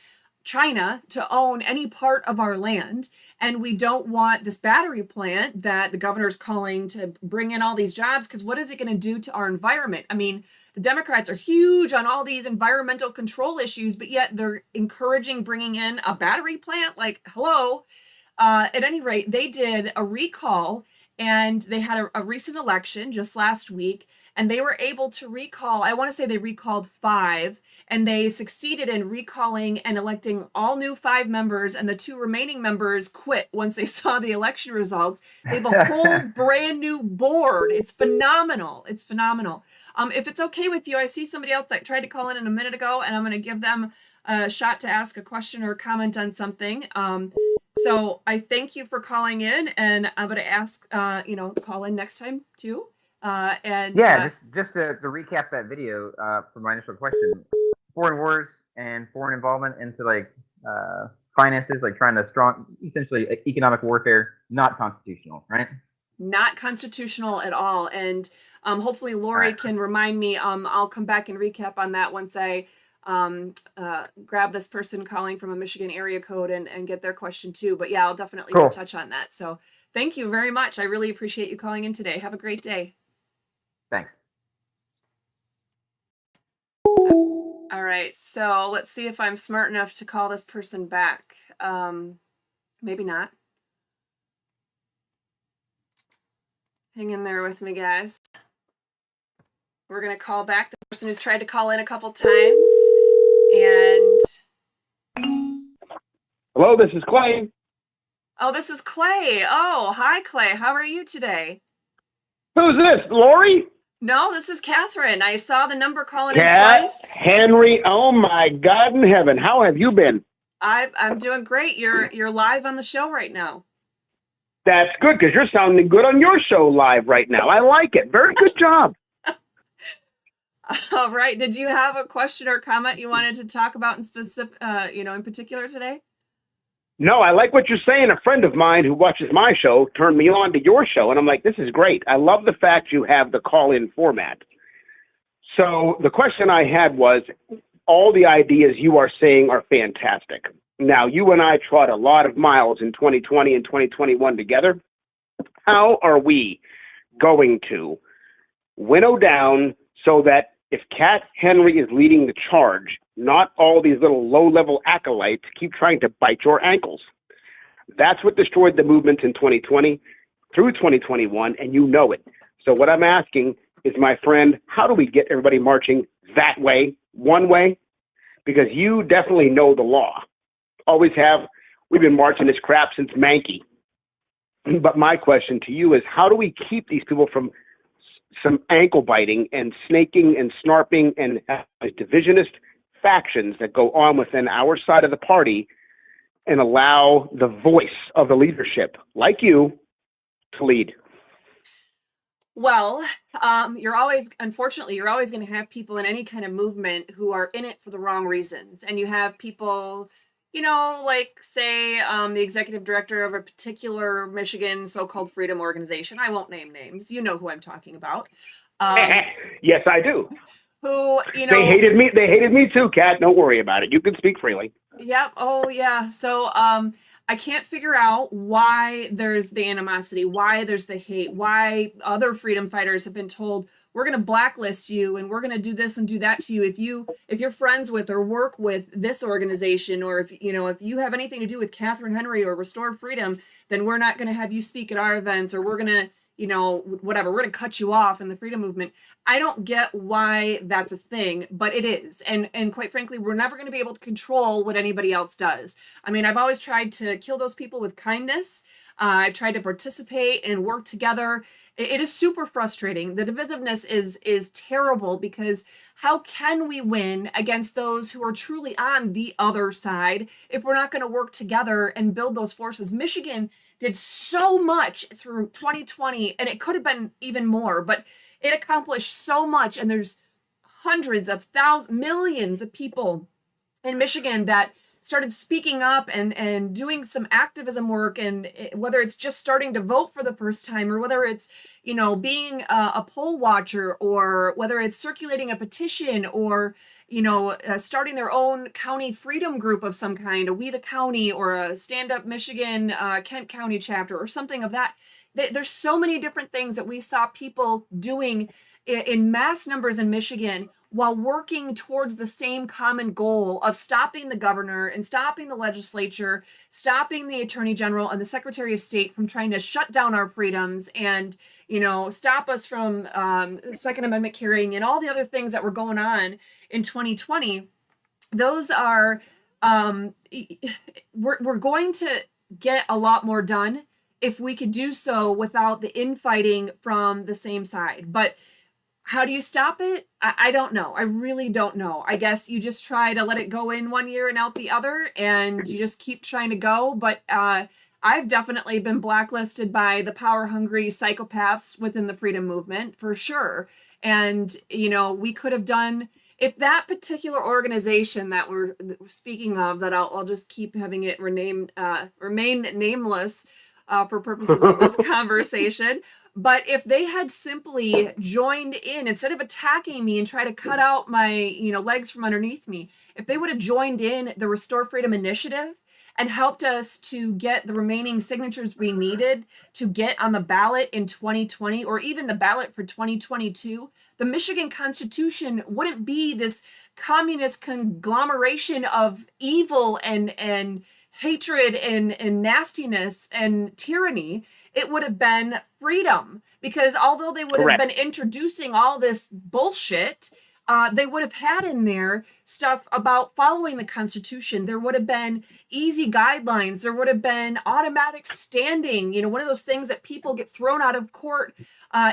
China to own any part of our land. And we don't want this battery plant that the governor's calling to bring in all these jobs, because what is it going to do to our environment? I mean, the Democrats are huge on all these environmental control issues, but yet they're encouraging bringing in a battery plant. Like, hello. At any rate, they did a recall, and they had a recent election just last week, and they were able to recall, I want to say they recalled 5, and they succeeded in recalling and electing all new 5 members, and the 2 remaining members quit once they saw the election results. They have a whole brand new board. It's phenomenal. It's phenomenal. If it's okay with you, I see somebody else that tried to call in a minute ago, and I'm going to give them a shot to ask a question or comment on something. So I thank you for calling in, and I'm going to ask, call in next time too. Just to recap that video for my initial question, foreign wars and foreign involvement into finances, like trying to essentially economic warfare, not constitutional, right? Not constitutional at all. And hopefully Lori can remind me. I'll come back and recap on that once I grab this person calling from a Michigan area code and get their question too. But yeah, I'll definitely touch on that. So thank you very much. I really appreciate you calling in today. Have a great day. Thanks. All right, so let's see if I'm smart enough to call this person back. Maybe not. Hang in there with me, guys. We're going to call back the person who's tried to call in a couple times. And Hello, this is Clay. oh, this is Clay. Oh, hi, Clay. How are you today? Who's this, Lori? No, this is Catherine. I saw the number calling in Cat twice. Henry, oh my God in heaven, how have you been? I'm doing great. You're live on the show right now. That's good, because you're sounding good on your show live right now. I like it. Very good job. All right. Did you have a question or comment you wanted to talk about in specific, in particular today? No, I like what you're saying. A friend of mine who watches my show turned me on to your show, and I'm like, this is great. I love the fact you have the call-in format. So the question I had was, all the ideas you are saying are fantastic. Now, you and I trod a lot of miles in 2020 and 2021 together. How are we going to winnow down so that if Cat Henry is leading the charge, not all these little low-level acolytes keep trying to bite your ankles? That's what destroyed the movement in 2020 through 2021, and you know it. So what I'm asking is, my friend, how do we get everybody marching that way, one way? Because you definitely know the law. Always have. We've been marching this crap since Mankey. But my question to you is, how do we keep these people from some ankle biting and snaking and snarping and divisionist factions that go on within our side of the party, and allow the voice of the leadership, like you, to lead? Well, unfortunately, you're always going to have people in any kind of movement who are in it for the wrong reasons. And you have people, like, say, the executive director of a particular Michigan so-called freedom organization. I won't name names. You know who I'm talking about. Yes, I do. Who, They hated me. They hated me too, Kat. Don't worry about it. You can speak freely. Yep. Oh, yeah. So, I can't figure out why there's the animosity, why there's the hate, why other freedom fighters have been told, we're going to blacklist you and we're going to do this and do that to you if you're friends with or work with this organization, or if you have anything to do with Catherine Henry or Restore Freedom, then we're not going to have you speak at our events, or we're going to whatever, we're going to cut you off in the freedom movement. I don't get why that's a thing, but it is. And quite frankly, we're never going to be able to control what anybody else does. I mean, I've always tried to kill those people with kindness. I've tried to participate and work together. It is super frustrating. The divisiveness is terrible, because how can we win against those who are truly on the other side if we're not going to work together and build those forces? Michigan did so much through 2020, and it could have been even more, but it accomplished so much. And there's hundreds of thousands, millions of people in Michigan that started speaking up and doing some activism work, and whether it's just starting to vote for the first time, or whether it's being a poll watcher, or whether it's circulating a petition, or starting their own county freedom group of some kind, a We the County, or a Stand Up Michigan Kent County chapter, or something of that. There's so many different things that we saw people doing in mass numbers in Michigan, while working towards the same common goal of stopping the governor and stopping the legislature, stopping the attorney general and the secretary of state from trying to shut down our freedoms, and stop us from Second Amendment carrying and all the other things that were going on in 2020. Those are we're going to get a lot more done if we could do so without the infighting from the same side. But how do you stop it? I don't know. I really don't know. I guess you just try to let it go in one year and out the other, and you just keep trying to go. But I've definitely been blacklisted by the power-hungry psychopaths within the freedom movement, for sure. And, we could have done, if that particular organization that we're speaking of, that I'll just keep having it remain nameless for purposes of this conversation. But if they had simply joined in, instead of attacking me and try to cut out my, legs from underneath me, if they would have joined in the Restore Freedom Initiative and helped us to get the remaining signatures we needed to get on the ballot in 2020, or even the ballot for 2022, the Michigan Constitution wouldn't be this communist conglomeration of evil and hatred and nastiness and tyranny. It would have been freedom, because although they would have Correct. been introducing all this bullshit, they would have had in there stuff about following the Constitution. There would have been easy guidelines. There would have been automatic standing. One of those things that people get thrown out of court.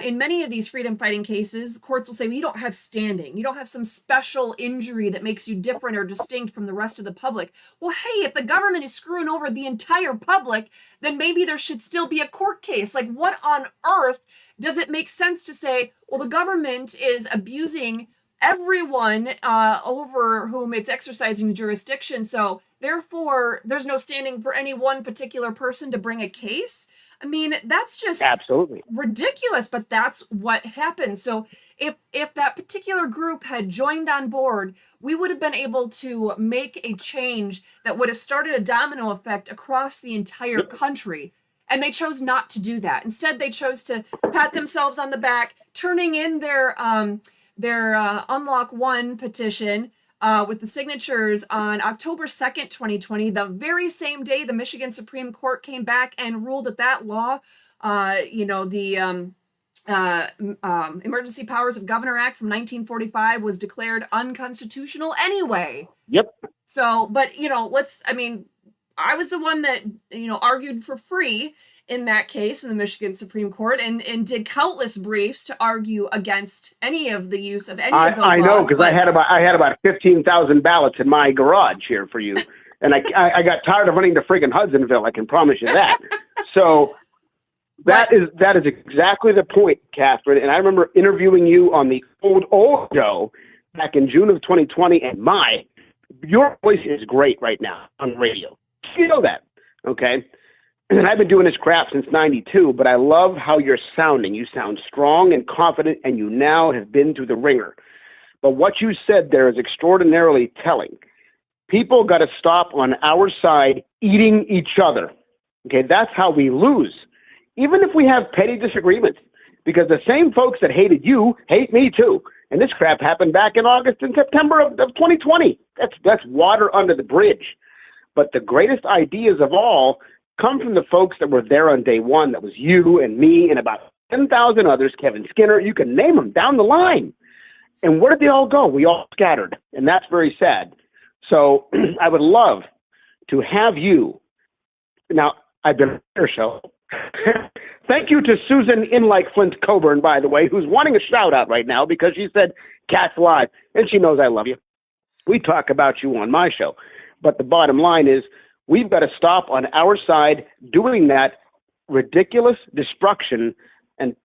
In many of these freedom fighting cases, the courts will say, well, you don't have standing. You don't have some special injury that makes you different or distinct from the rest of the public. Well, hey, if the government is screwing over the entire public, then maybe there should still be a court case. Like, what on earth does it make sense to say, well, the government is abusing everyone over whom it's exercising jurisdiction, so therefore there's no standing for any one particular person to bring a case? I mean, that's just Absolutely ridiculous, but that's what happened. So if that particular group had joined on board, we would have been able to make a change that would have started a domino effect across the entire country. And they chose not to do that. Instead, they chose to pat themselves on the back, turning in their Unlock One petition with the signatures on October 2nd, 2020, the very same day the Michigan Supreme Court came back and ruled that law, the Emergency Powers of Governor Act from 1945 was declared unconstitutional anyway. Yep. So, but, I was the one that, argued for free in that case in the Michigan Supreme Court and did countless briefs to argue against any of the use of any of those laws. I know, because I had about 15,000 ballots in my garage here for you, and I got tired of running to friggin' Hudsonville. I can promise you that. So that is exactly the point, Catherine. And I remember interviewing you on the old show back in June of 2020, and your voice is great right now on radio. You know that, okay? And I've been doing this crap since 92, but I love how you're sounding. You sound strong and confident, and you now have been through the ringer. But what you said there is extraordinarily telling. People got to stop on our side eating each other. Okay, that's how we lose. Even if we have petty disagreements, because the same folks that hated you hate me too. And this crap happened back in August and September of 2020. That's water under the bridge. But the greatest ideas of all come from the folks that were there on day one. That was you and me and about 10,000 others, Kevin Skinner, you can name them down the line. And where did they all go? We all scattered. And that's very sad. So I would love to have you. Now, I've been on your show. Thank you to Susan Flint Coburn, by the way, who's wanting a shout out right now because she said Cat's live. And she knows I love you. We talk about you on my show. But the bottom line is, we've got to stop on our side doing that ridiculous destruction and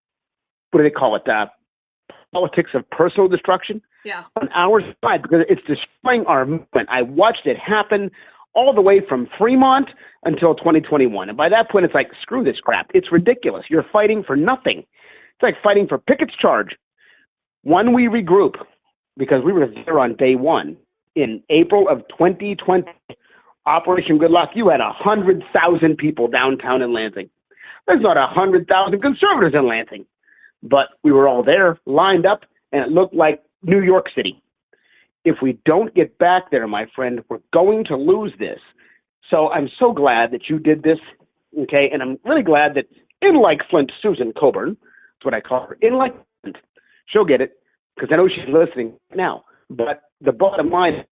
what do they call it? Politics of personal destruction. Yeah. On our side, because it's destroying our movement. I watched it happen all the way from Fremont until 2021. And by that point, it's like, screw this crap. It's ridiculous. You're fighting for nothing. It's like fighting for Pickett's charge. When we regroup, because we were there on day one, in April of 2020, Operation Good Luck, you had 100,000 people downtown in Lansing. There's not 100,000 conservatives in Lansing, but we were all there, lined up, and it looked like New York City. If we don't get back there, my friend, we're going to lose this. So I'm so glad that you did this, okay? And I'm really glad that Flint Susan Coburn, that's what I call her, Flint, she'll get it, because I know she's listening now. But the bottom line,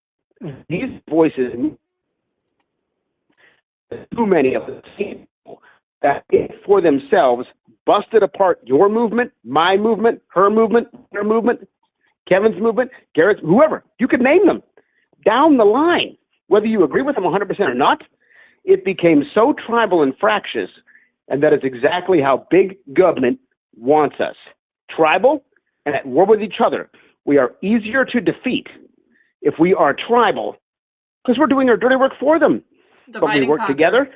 these voices, too many of the people that for themselves busted apart your movement, my movement, her movement, their movement, Kevin's movement, Garrett's, whoever. You could name them down the line, whether you agree with them 100% or not. It became so tribal and fractious, and that is exactly how big government wants us. Tribal and at war with each other. We are easier to defeat if we are tribal because we're doing our dirty work for them. But we work together,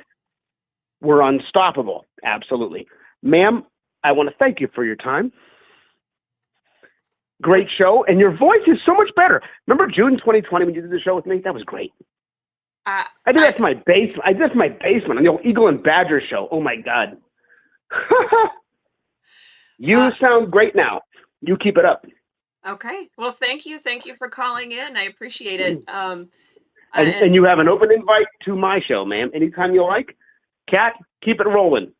we're unstoppable. Absolutely. Ma'am, I want to thank you for your time. Great show. And your voice is so much better. Remember June 2020 when you did the show with me? That was great. I did that to my basement. I did that to my basement on the old Eagle and Badger show. Oh, my God. You sound great now. You keep it up. Okay. Well, thank you. Thank you for calling in. I appreciate it. And you have an open invite to my show, ma'am. Anytime you like. Kat, keep it rolling.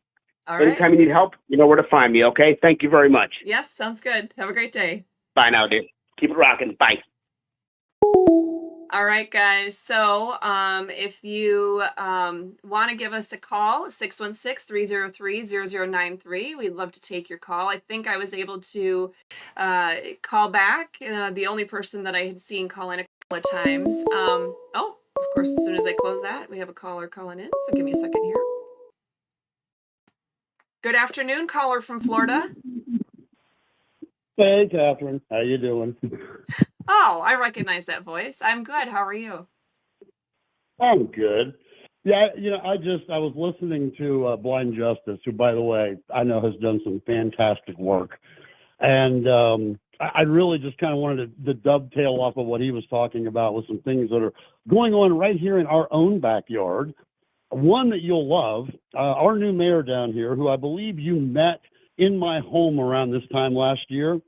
All right. Anytime you need help, you know where to find me, okay? Thank you very much. Yes, sounds good. Have a great day. Bye now, dude. Keep it rocking. Bye. All right, guys. So if you want to give us a call, 616-303-0093. We'd love to take your call. I think I was able to call back. The only person that I had seen call in a couple of times. Oh, of course, as soon as I close that, we have a caller calling in. So give me a second here. Good afternoon, caller from Florida. Hey, Catherine. How you doing? Oh, I recognize that voice. I'm good. How are you? I'm good. Yeah, I was listening to Blind Justice, who, by the way, I know has done some fantastic work. And I really just kind of wanted to dovetail off of what he was talking about with some things that are going on right here in our own backyard. One that you'll love, our new mayor down here, who I believe you met in my home around this time last year,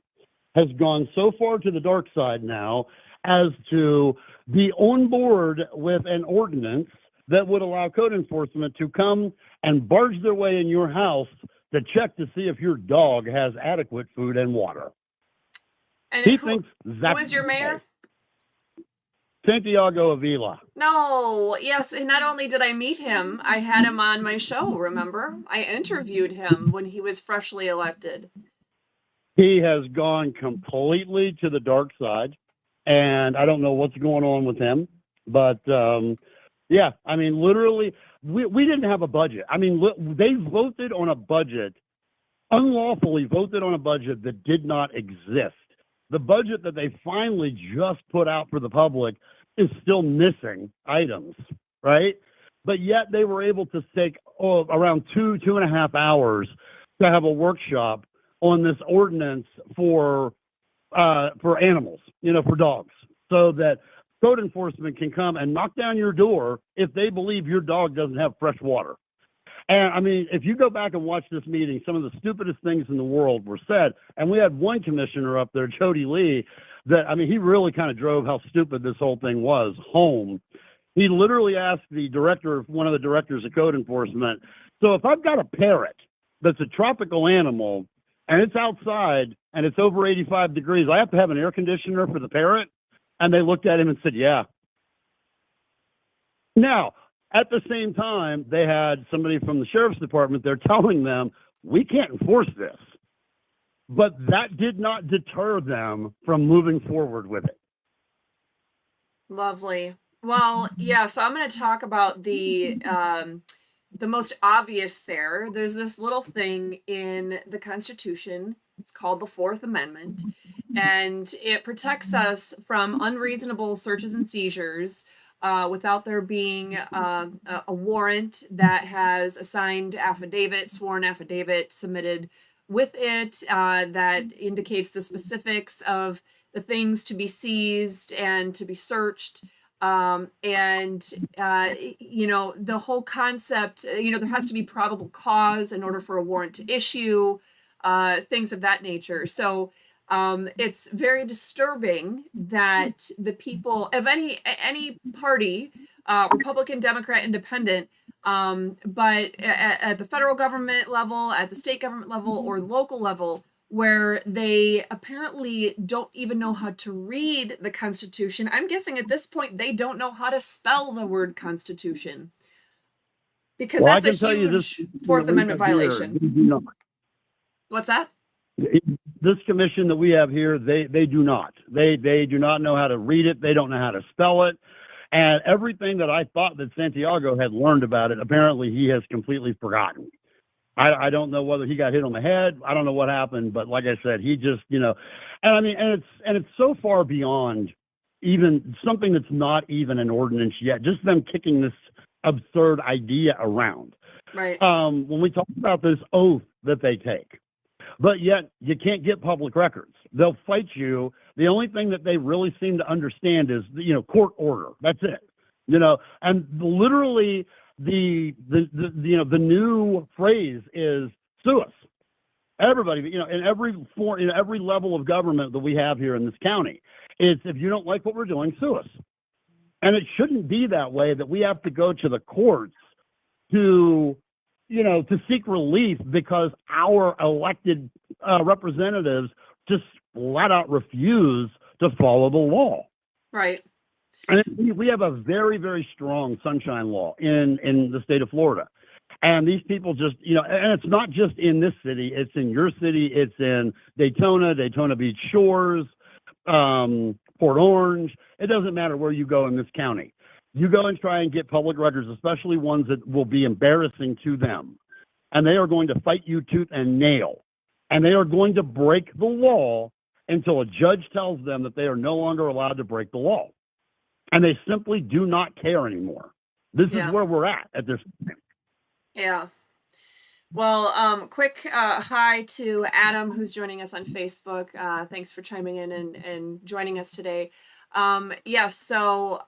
has gone so far to the dark side now as to be on board with an ordinance that would allow code enforcement to come and barge their way in your house to check to see if your dog has adequate food and water. And He who thinks that's is your mayor? Santiago Avila. No, yes. And not only did I meet him, I had him on my show, remember? I interviewed him when he was freshly elected. He has gone completely to the dark side, and I don't know what's going on with him. But, yeah, I mean, literally, we didn't have a budget. I mean, they voted on a budget, unlawfully voted on a budget that did not exist. The budget that they finally just put out for the public is still missing items, right? But yet they were able to take around 2.5 hours to have a workshop on this ordinance for animals, for dogs, so that code enforcement can come and knock down your door if they believe your dog doesn't have fresh water. And I mean, if you go back and watch this meeting, some of the stupidest things in the world were said. And we had one commissioner up there, Jody Lee, that, I mean, he really kind of drove how stupid this whole thing was home. He literally asked one of the directors of code enforcement, so if I've got a parrot that's a tropical animal and it's outside and it's over 85 degrees, I have to have an air conditioner for the parrot? And they looked at him and said, yeah. Now, at the same time, they had somebody from the sheriff's department there telling them, we can't enforce this. But that did not deter them from moving forward with it. Lovely. Well, yeah, so I'm going to talk about the most obvious there. There's this little thing in the Constitution. It's called the Fourth Amendment, and it protects us from unreasonable searches and seizures without there being a warrant that has a signed affidavit, sworn affidavit submitted with it that indicates the specifics of the things to be seized and to be searched. The whole concept, there has to be probable cause in order for a warrant to issue, things of that nature. So it's very disturbing that the people of any party, Republican, Democrat, Independent, but at the federal government level, at the state government level, or local level, where they apparently don't even know how to read the Constitution. I'm guessing at this point they don't know how to spell the word Constitution, because that's a huge Fourth Amendment violation. What's that? This commission that we have here, they do not. They do not know how to read it. They don't know how to spell it. And everything that I thought that Santiago had learned about it, apparently he has completely forgotten. I don't know whether he got hit on the head. I don't know what happened, but like I said, he just, and I mean, and it's so far beyond even something that's not even an ordinance yet, just them kicking this absurd idea around. Right. When we talk about this oath that they take, but yet you can't get public records. They'll fight you. The only thing that they really seem to understand is, court order. That's it. And literally the new phrase is sue us. Everybody, in every level of government that we have here in this county, it's if you don't like what we're doing, sue us. And it shouldn't be that way, that we have to go to the courts to, to seek relief because our elected representatives just flat out refuse to follow the law. Right. And we have a very, very strong sunshine law in the state of Florida. And these people just, and it's not just in this city, it's in your city, it's in Daytona Beach Shores, Port Orange. It doesn't matter where you go in this county. You go and try and get public records, especially ones that will be embarrassing to them. And they are going to fight you tooth and nail. And they are going to break the law until a judge tells them that they are no longer allowed to break the law. And they simply do not care anymore. This is where we're at this time. Yeah. Well, quick hi to Adam, who's joining us on Facebook. Thanks for chiming in and joining us today. So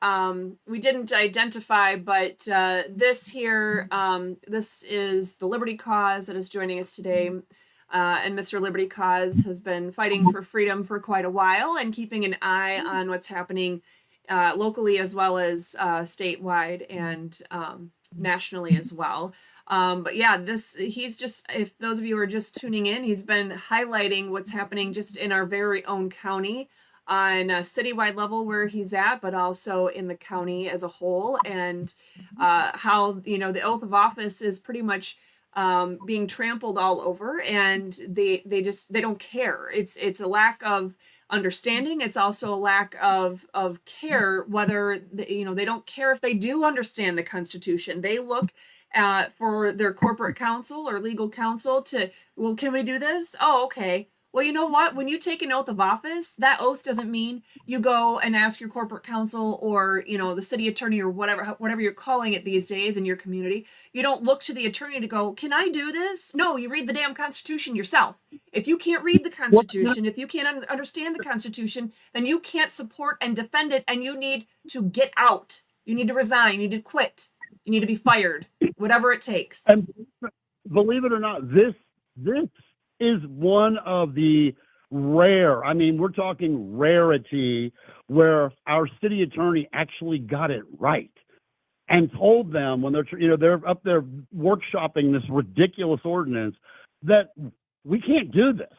we didn't identify, but this here, this is the Liberty Cause that is joining us today. And Mr. Liberty Cause has been fighting for freedom for quite a while and keeping an eye on what's happening locally as well as statewide and nationally as well. But yeah, he's just, if those of you are just tuning in, he's been highlighting what's happening just in our very own county on a citywide level where he's at, but also in the county as a whole, and how, the oath of office is pretty much being trampled all over, and they don't care. It's a lack of understanding. It's also a lack of care, whether they don't care if they do understand the Constitution. They look for their corporate counsel or legal counsel to, well, can we do this? Oh, okay. Well, you know what? When you take an oath of office, that oath doesn't mean you go and ask your corporate counsel or, the city attorney or whatever you're calling it these days in your community. You don't look to the attorney to go, can I do this? No, you read the damn Constitution yourself. If you can't read the Constitution, if you can't understand the Constitution, then you can't support and defend it, and you need to get out. You need to resign. You need to quit. You need to be fired, whatever it takes. And believe it or not, this is one of the rare, we're talking rarity, where our city attorney actually got it right and told them when they're up there workshopping this ridiculous ordinance that we can't do this.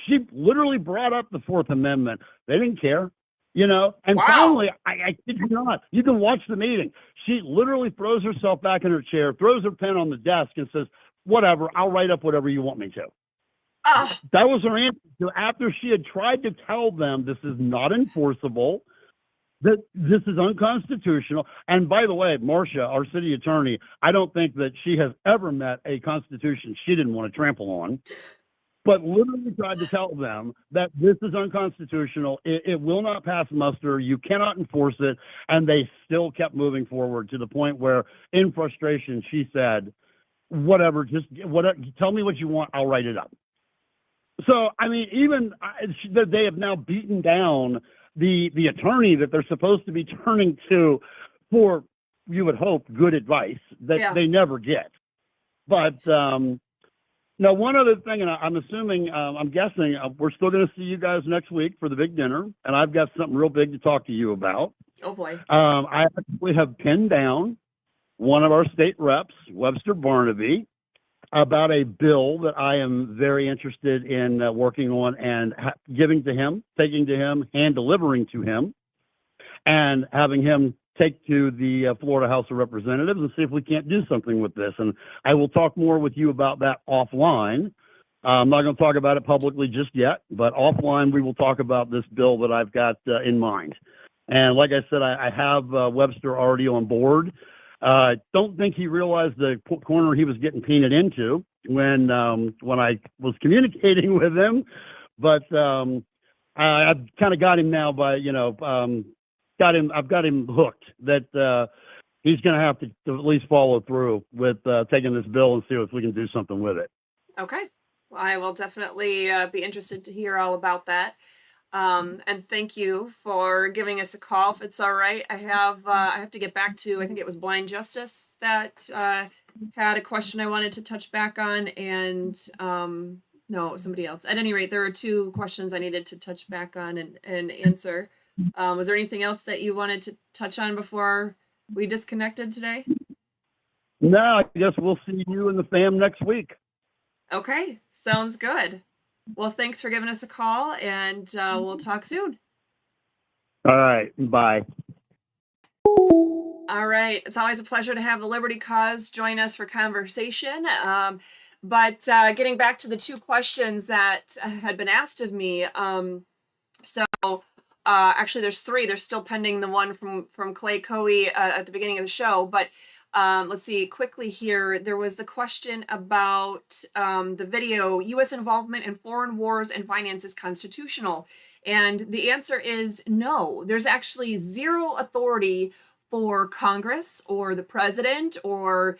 She literally brought up the Fourth Amendment. They didn't care. And wow. Finally, I kid you not, you can watch the meeting. She literally throws herself back in her chair, throws her pen on the desk, and says, whatever, I'll write up whatever you want me to. That was her answer. So after she had tried to tell them this is not enforceable, that this is unconstitutional. And by the way, Marcia, our city attorney, I don't think that she has ever met a constitution she didn't want to trample on. But literally tried to tell them that this is unconstitutional. It will not pass muster. You cannot enforce it. And they still kept moving forward to the point where, in frustration, she said, whatever, tell me what you want. I'll write it up. So, they have now beaten down the attorney that they're supposed to be turning to for, you would hope, good advice that they never get. But, now, one other thing, and I'm assuming, I'm guessing, we're still going to see you guys next week for the big dinner, and I've got something real big to talk to you about. Oh, boy. I actually have pinned down one of our state reps, Webster Barnaby, about a bill that I am very interested in working on and giving to him, taking to him, hand delivering to him, and having him take to the Florida House of Representatives and see if we can't do something with this. And I will talk more with you about that offline. I'm not going to talk about it publicly just yet, but offline we will talk about this bill that I've got in mind. And like I said, I have Webster already on board. Don't think he realized the corner he was getting painted into when I was communicating with him, but I've kind of got him now by, I've got him hooked that he's going to have to at least follow through with taking this bill and see if we can do something with it. Okay. Well, I will definitely be interested to hear all about that. And thank you for giving us a call. If it's all right, I have to get back to, I think it was Blind Justice that had a question I wanted to touch back on, and no, it was somebody else. At any rate, there are two questions I needed to touch back on and answer. Was there anything else that you wanted to touch on before we disconnected today? No, I guess we'll see you and the fam next week. Okay, sounds good. Well, thanks for giving us a call, and we'll talk soon. All right, bye. All right, it's always a pleasure to have the Liberty Cause join us for conversation. But getting back to the two questions that had been asked of me, actually there's three. They're still pending the one from Clay Coey at the beginning of the show, but let's see quickly here. There was the question about the video, U.S. involvement in foreign wars and finance is constitutional. And the answer is no. There's actually zero authority for Congress or the president, or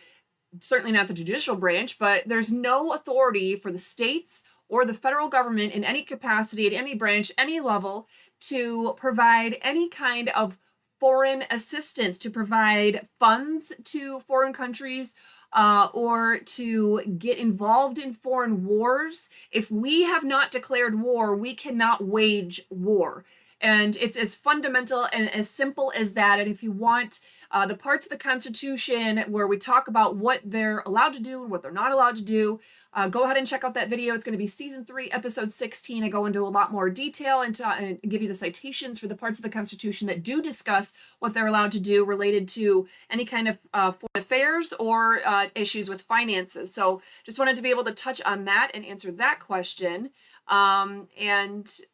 certainly not the judicial branch, but there's no authority for the states or the federal government in any capacity, at any branch, any level, to provide any kind of foreign assistance, to provide funds to foreign countries, or to get involved in foreign wars. If we have not declared war, we cannot wage war. And it's as fundamental and as simple as that. And if you want the parts of the Constitution where we talk about what they're allowed to do and what they're not allowed to do, go ahead and check out that video. It's going to be season 3, episode 16. I go into a lot more detail and give you the citations for the parts of the Constitution that do discuss what they're allowed to do related to any kind of foreign affairs or issues with finances. So just wanted to be able to touch on that and answer that question. I'm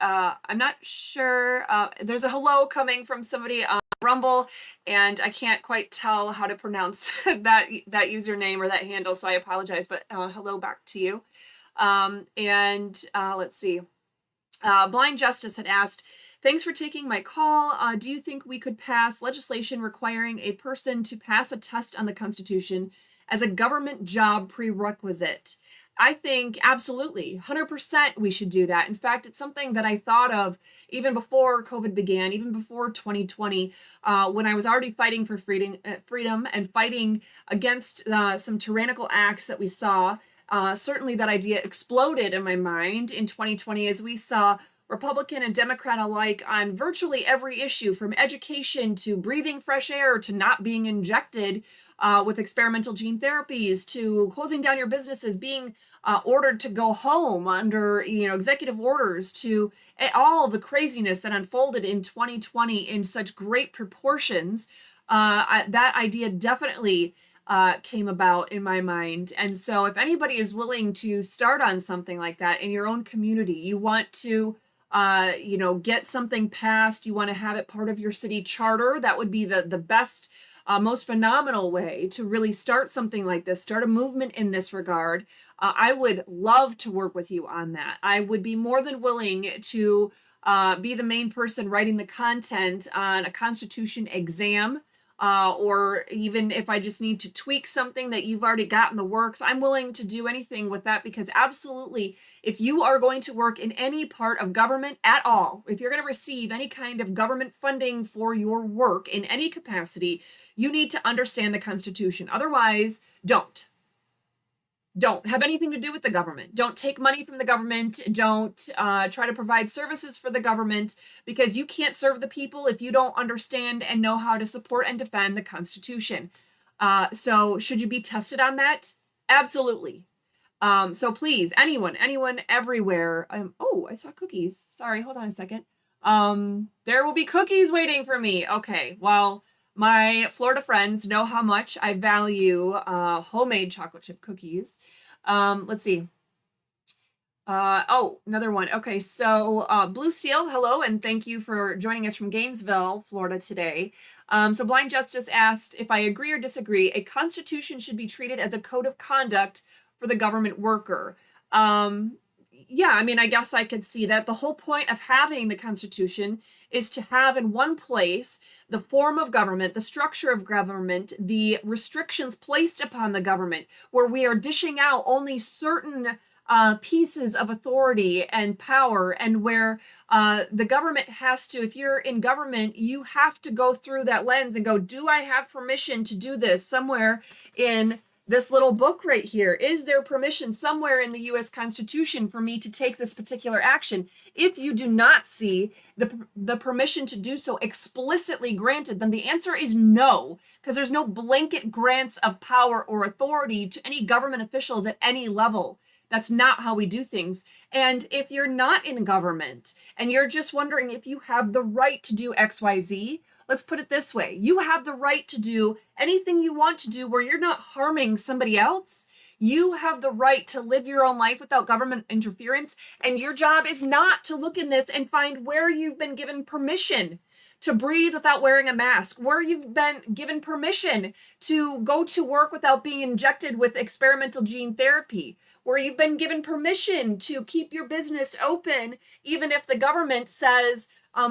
not sure, there's a hello coming from somebody on Rumble, and I can't quite tell how to pronounce that username or that handle, so I apologize, but hello back to you. Let's see. Blind Justice had asked, thanks for taking my call. Do you think we could pass legislation requiring a person to pass a test on the Constitution as a government job prerequisite? I think absolutely, 100% we should do that. In fact, it's something that I thought of even before COVID began, even before 2020, when I was already fighting for freedom and fighting against some tyrannical acts that we saw. Certainly that idea exploded in my mind in 2020 as we saw Republican and Democrat alike on virtually every issue, from education to breathing fresh air to not being injected with experimental gene therapies, to closing down your businesses, being ordered to go home under executive orders, to all the craziness that unfolded in 2020 in such great proportions. That idea definitely came about in my mind. And so if anybody is willing to start on something like that in your own community, you want to get something passed, you want to have it part of your city charter, that would be the best, most phenomenal way to really start something like this, start a movement in this regard. I would love to work with you on that. I would be more than willing to be the main person writing the content on a Constitution exam, or even if I just need to tweak something that you've already got in the works. I'm willing to do anything with that, because absolutely, if you are going to work in any part of government at all, if you're going to receive any kind of government funding for your work in any capacity, you need to understand the Constitution. Otherwise, don't have anything to do with the government. Don't take money from the government. Don't try to provide services for the government, because you can't serve the people if you don't understand and know how to support and defend the Constitution. So should you be tested on that? Absolutely. So please, anyone everywhere. Oh, I saw cookies. Sorry, hold on a second. There will be cookies waiting for me. Okay, well, my Florida friends know how much I value homemade chocolate chip cookies. Let's see. Another one. Okay, so Blue Steel, hello, and thank you for joining us from Gainesville, Florida today. So Blind Justice asked if I agree or disagree, a constitution should be treated as a code of conduct for the government worker. Yeah, I mean, I guess I could see that. The whole point of having the Constitution is to have in one place the form of government, the structure of government, the restrictions placed upon the government, where we are dishing out only certain pieces of authority and power, and where the government has to, if you're in government, you have to go through that lens and go, do I have permission to do this somewhere in this little book right here. Is there permission somewhere in the U.S. Constitution for me to take this particular action? If you do not see the permission to do so explicitly granted, then the answer is no, because there's no blanket grants of power or authority to any government officials at any level. That's not how we do things. And if you're not in government and you're just wondering if you have the right to do XYZ, let's put it this way. You have the right to do anything you want to do where you're not harming somebody else. You have the right to live your own life without government interference. And your job is not to look in this and find where you've been given permission to breathe without wearing a mask, where you've been given permission to go to work without being injected with experimental gene therapy, where you've been given permission to keep your business open, even if the government says,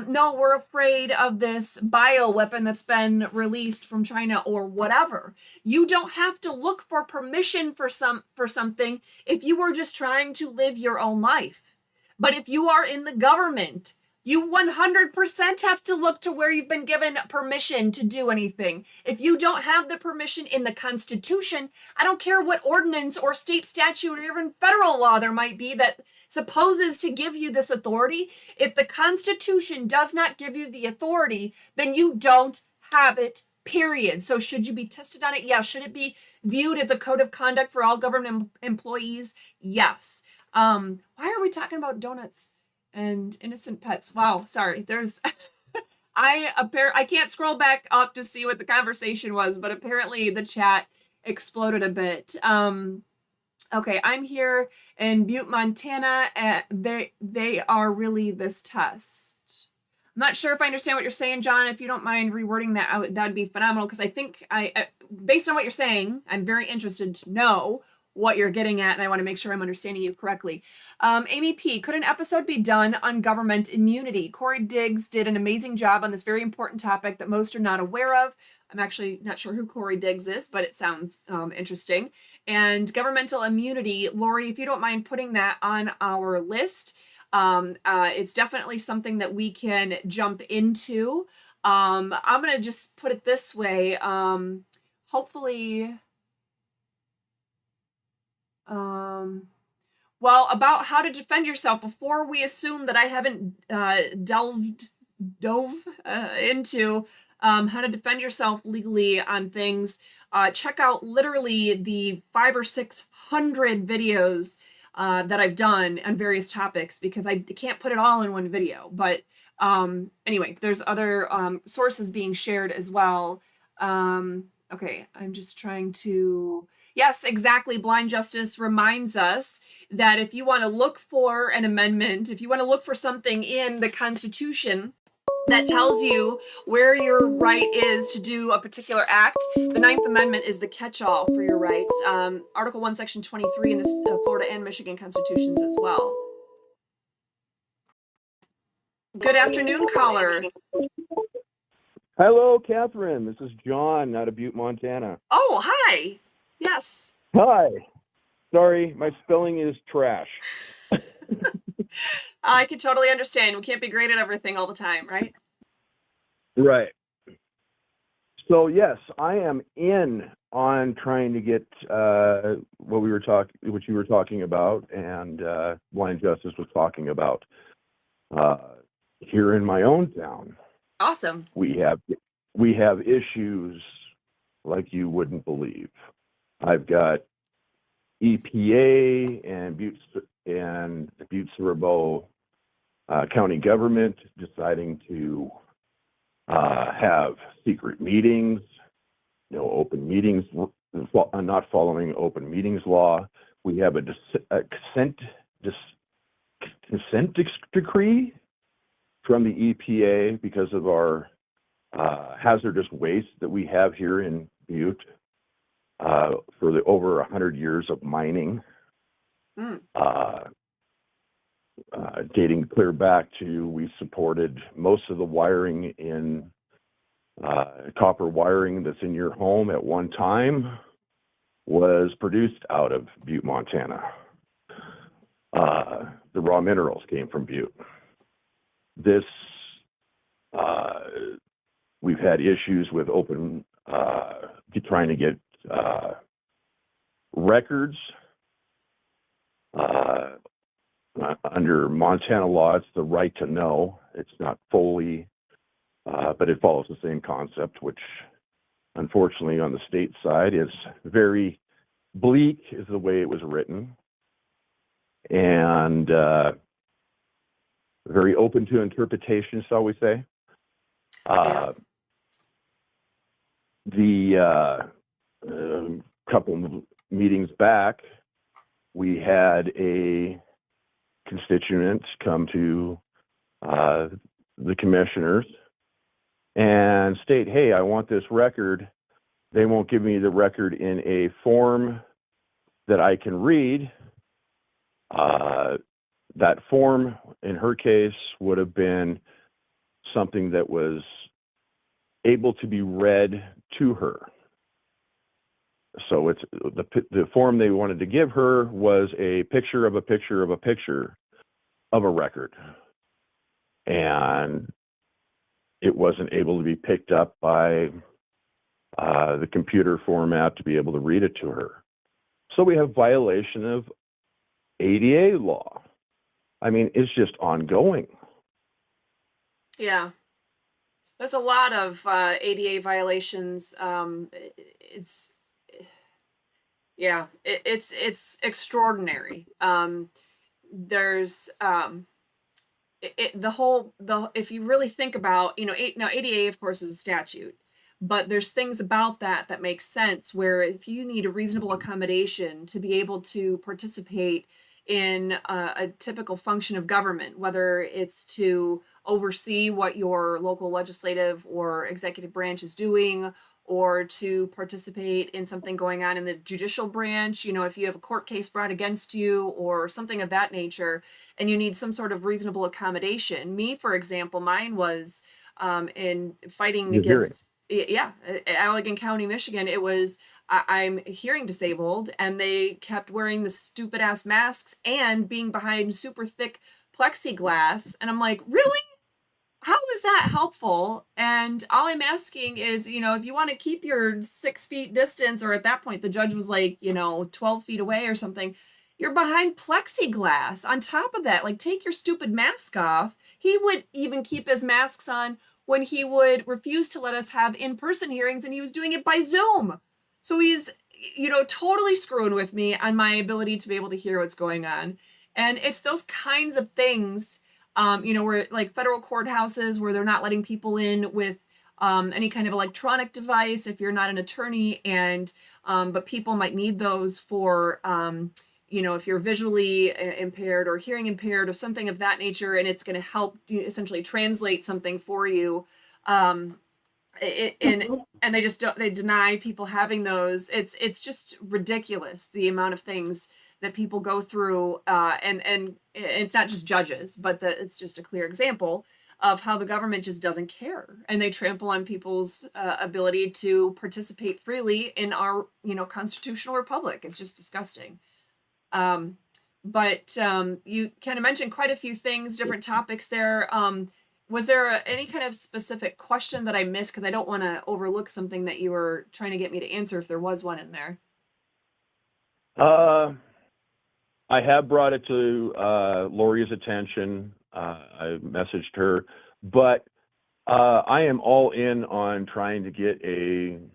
no, we're afraid of this bioweapon that's been released from China or whatever. You don't have to look for permission for something if you are just trying to live your own life. But if you are in the government, you 100% have to look to where you've been given permission to do anything. If you don't have the permission in the Constitution, I don't care what ordinance or state statute or even federal law there might be that supposes to give you this authority. If the Constitution does not give you the authority, then you don't have it, period. So should you be tested on it? Yeah. Should it be viewed as a code of conduct for all government employees? Yes. Why are we talking about donuts and innocent pets? Wow, sorry. There's I can't scroll back up to see what the conversation was, but apparently the chat exploded a bit. Okay, I'm here in Butte, Montana. They are really this test. I'm not sure if I understand what you're saying, John. If you don't mind rewording that out, that'd be phenomenal, because I think based on what you're saying, I'm very interested to know what you're getting at, and I want to make sure I'm understanding you correctly. Amy P., could an episode be done on government immunity? Corey Diggs did an amazing job on this very important topic that most are not aware of. I'm actually not sure who Corey Diggs is, but it sounds interesting. And governmental immunity, Lori, if you don't mind putting that on our list, it's definitely something that we can jump into. I'm going to just put it this way. Hopefully... well, about how to defend yourself, before we assume that I haven't dove into how to defend yourself legally on things, check out literally the 500 or 600 videos that I've done on various topics, because I can't put it all in one video. But anyway, there's other sources being shared as well. Okay, I'm just trying to... Yes, exactly. Blind Justice reminds us that if you want to look for an amendment, if you want to look for something in the Constitution that tells you where your right is to do a particular act, the Ninth Amendment is the catch-all for your rights. Article 1, Section 23 in the Florida and Michigan Constitutions as well. Good afternoon, caller. Hello, Catherine. This is John out of Butte, Montana. Oh, hi. Yes. Hi. Sorry, my spelling is trash. I can totally understand. We can't be great at everything all the time, right? Right. So yes, I am in on trying to get what you were talking about, and Blind Justice was talking about here in my own town. Awesome. We have issues like you wouldn't believe. I've got EPA and Butte-Cerebral County government deciding to have secret meetings, open meetings, not following open meetings law. We have a consent decree from the EPA because of our hazardous waste that we have here in Butte. For the over 100 years of mining, dating clear back to, we supported most of the wiring in copper wiring that's in your home at one time was produced out of Butte, Montana. The raw minerals came from Butte. We've had issues with trying to get records. Under Montana law, it's the right to know. It's not fully, but it follows the same concept, which unfortunately on the state side is very bleak, is the way it was written, and very open to interpretation, shall we say. The couple of meetings back, we had a constituent come to the commissioners and state, hey, I want this record. They won't give me the record in a form that I can read. That form, in her case, would have been something that was able to be read to her. So it's the form they wanted to give her was a picture of a picture of a picture of a record, and it wasn't able to be picked up by the computer format to be able to read it to her. So we have violation of ADA law. I mean, it's just ongoing. Yeah. There's a lot of ADA violations. It's extraordinary. There's if you really think about, now ADA of course is a statute, but there's things about that make sense, where if you need a reasonable accommodation to be able to participate in a typical function of government, whether it's to oversee what your local legislative or executive branch is doing, or to participate in something going on in the judicial branch, if you have a court case brought against you or something of that nature, and you need some sort of reasonable accommodation. Me, for example, mine was in fighting against, Allegan County, Michigan. It was, I'm hearing disabled, and they kept wearing the stupid ass masks and being behind super thick plexiglass. And I'm like, really? How is that helpful? And all I'm asking is, if you want to keep your 6 feet distance, or at that point, the judge was like, 12 feet away or something, you're behind plexiglass. On top of that, like, take your stupid mask off. He would even keep his masks on when he would refuse to let us have in-person hearings, and he was doing it by Zoom. So he's, totally screwing with me on my ability to be able to hear what's going on. And it's those kinds of things, where like federal courthouses where they're not letting people in with any kind of electronic device if you're not an attorney, and but people might need those for if you're visually impaired or hearing impaired or something of that nature, and it's going to help essentially translate something for you. And they just don't, they deny people having those. It's just ridiculous, the amount of things that people go through, and it's not just judges, but it's just a clear example of how the government just doesn't care, and they trample on people's ability to participate freely in our constitutional republic. It's just disgusting. But you kind of mentioned quite a few things, different topics there. Was there any kind of specific question that I missed? Because I don't want to overlook something that you were trying to get me to answer, if there was one in there. I have brought it to Lori's attention. I messaged her, but I am all in on trying to get in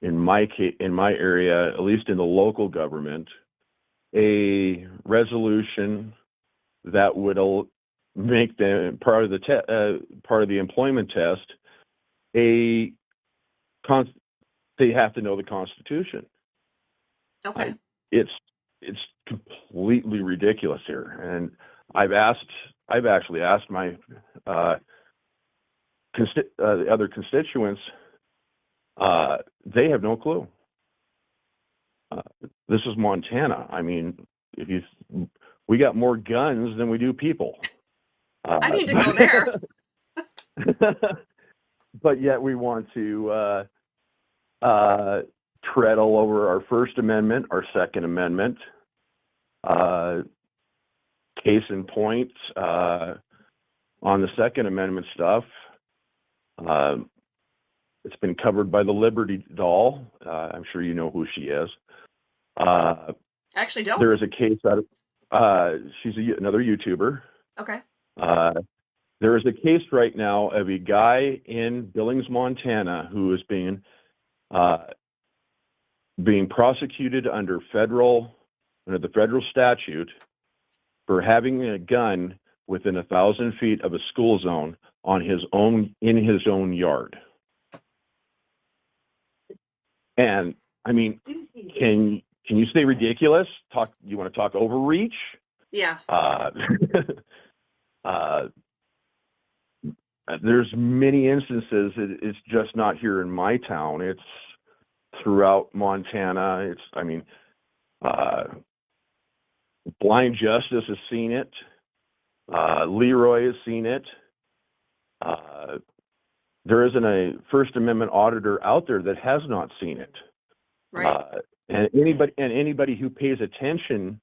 my area, at least in the local government, a resolution that would make them part of the employment test. They have to know the Constitution. Okay. It's completely ridiculous here, and I've actually asked my the other constituents. They have no clue. This is Montana. I mean, we got more guns than we do people. I need to go there. But yet we want to tread all over our First Amendment, our Second Amendment. Case in point, on the Second Amendment stuff, It's been covered by the Liberty Doll. I'm sure you know who she is. Actually, don't. There is a case out of, she's another YouTuber. Okay. There is a case right now of a guy in Billings, Montana, who is being prosecuted under the federal statute for having a gun within 1,000 feet of a school zone in his own yard. And I mean, can you say ridiculous? You want to talk overreach? Yeah. There's many instances. It's just not here in my town. It's throughout Montana. Blind Justice has seen it. Leroy has seen it. There isn't a First Amendment auditor out there that has not seen it. Right. And anybody who pays attention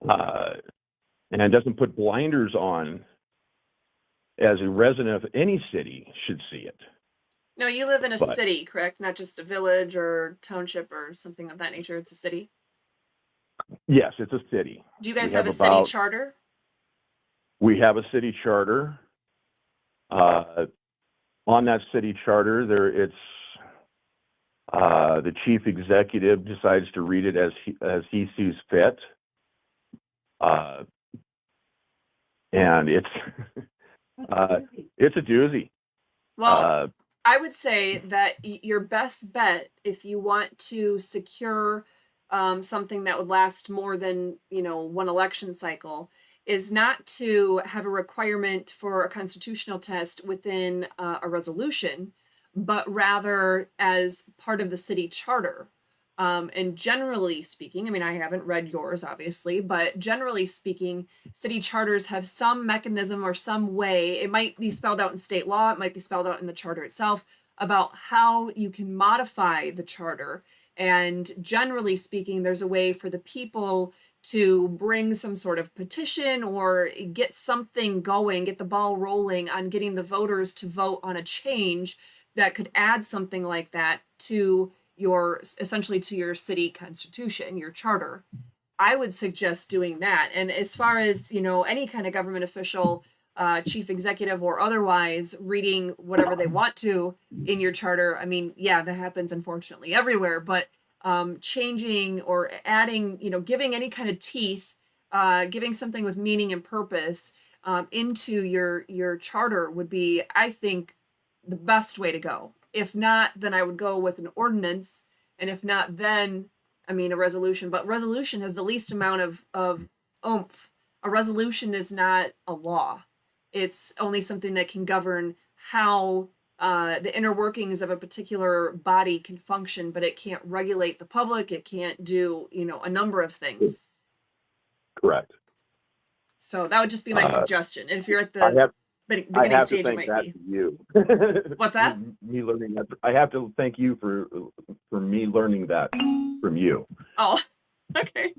and doesn't put blinders on as a resident of any city should see it. No, you live in a city, correct? Not just a village or township or something of that nature. It's a city. Yes, it's a city. Do you guys have a city charter? We have a city charter. On that city charter, the chief executive decides to read it as he sees fit, and it's it's a doozy. Well, I would say that your best bet, if you want to secure something that would last more than one election cycle, is not to have a requirement for a constitutional test within a resolution, but rather as part of the city charter. And generally speaking, I mean, I haven't read yours, obviously, but generally speaking, city charters have some mechanism or some way, it might be spelled out in state law, it might be spelled out in the charter itself, about how you can modify the charter. And generally speaking, there's a way for the people to bring some sort of petition or get something going, get the ball rolling on getting the voters to vote on a change that could add something like that to essentially to your city constitution, your charter. I would suggest doing that. And as far as, any kind of government official, chief executive or otherwise, reading whatever they want to in your charter, I mean, yeah, that happens unfortunately everywhere, but changing or adding, giving any kind of teeth, giving something with meaning and purpose into your charter would be, I think, the best way to go. If not, then I would go with an ordinance, and if not, then a resolution. But resolution has the least amount of oomph. A resolution is not a law. It's only something that can govern how the inner workings of a particular body can function, but it can't regulate the public. It can't do, a number of things. Correct. So that would just be my suggestion. And if you're at the beginning stage, it might be. You. What's that? Me learning that. I have to thank you for me learning that from you. Oh, okay.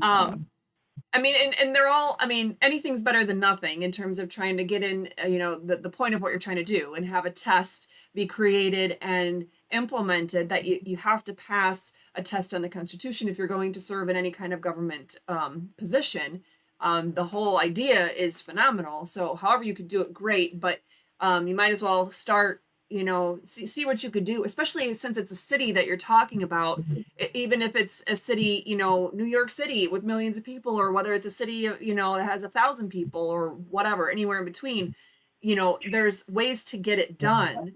And they're all, anything's better than nothing in terms of trying to get in, the point of what you're trying to do and have a test be created and implemented, that you have to pass a test on the Constitution if you're going to serve in any kind of government position. The whole idea is phenomenal. So however you could do it, great, but you might as well start, see what you could do, especially since it's a city that you're talking about. Even if it's a city, New York City with millions of people, or whether it's a city, that has 1,000 people or whatever, anywhere in between, there's ways to get it done.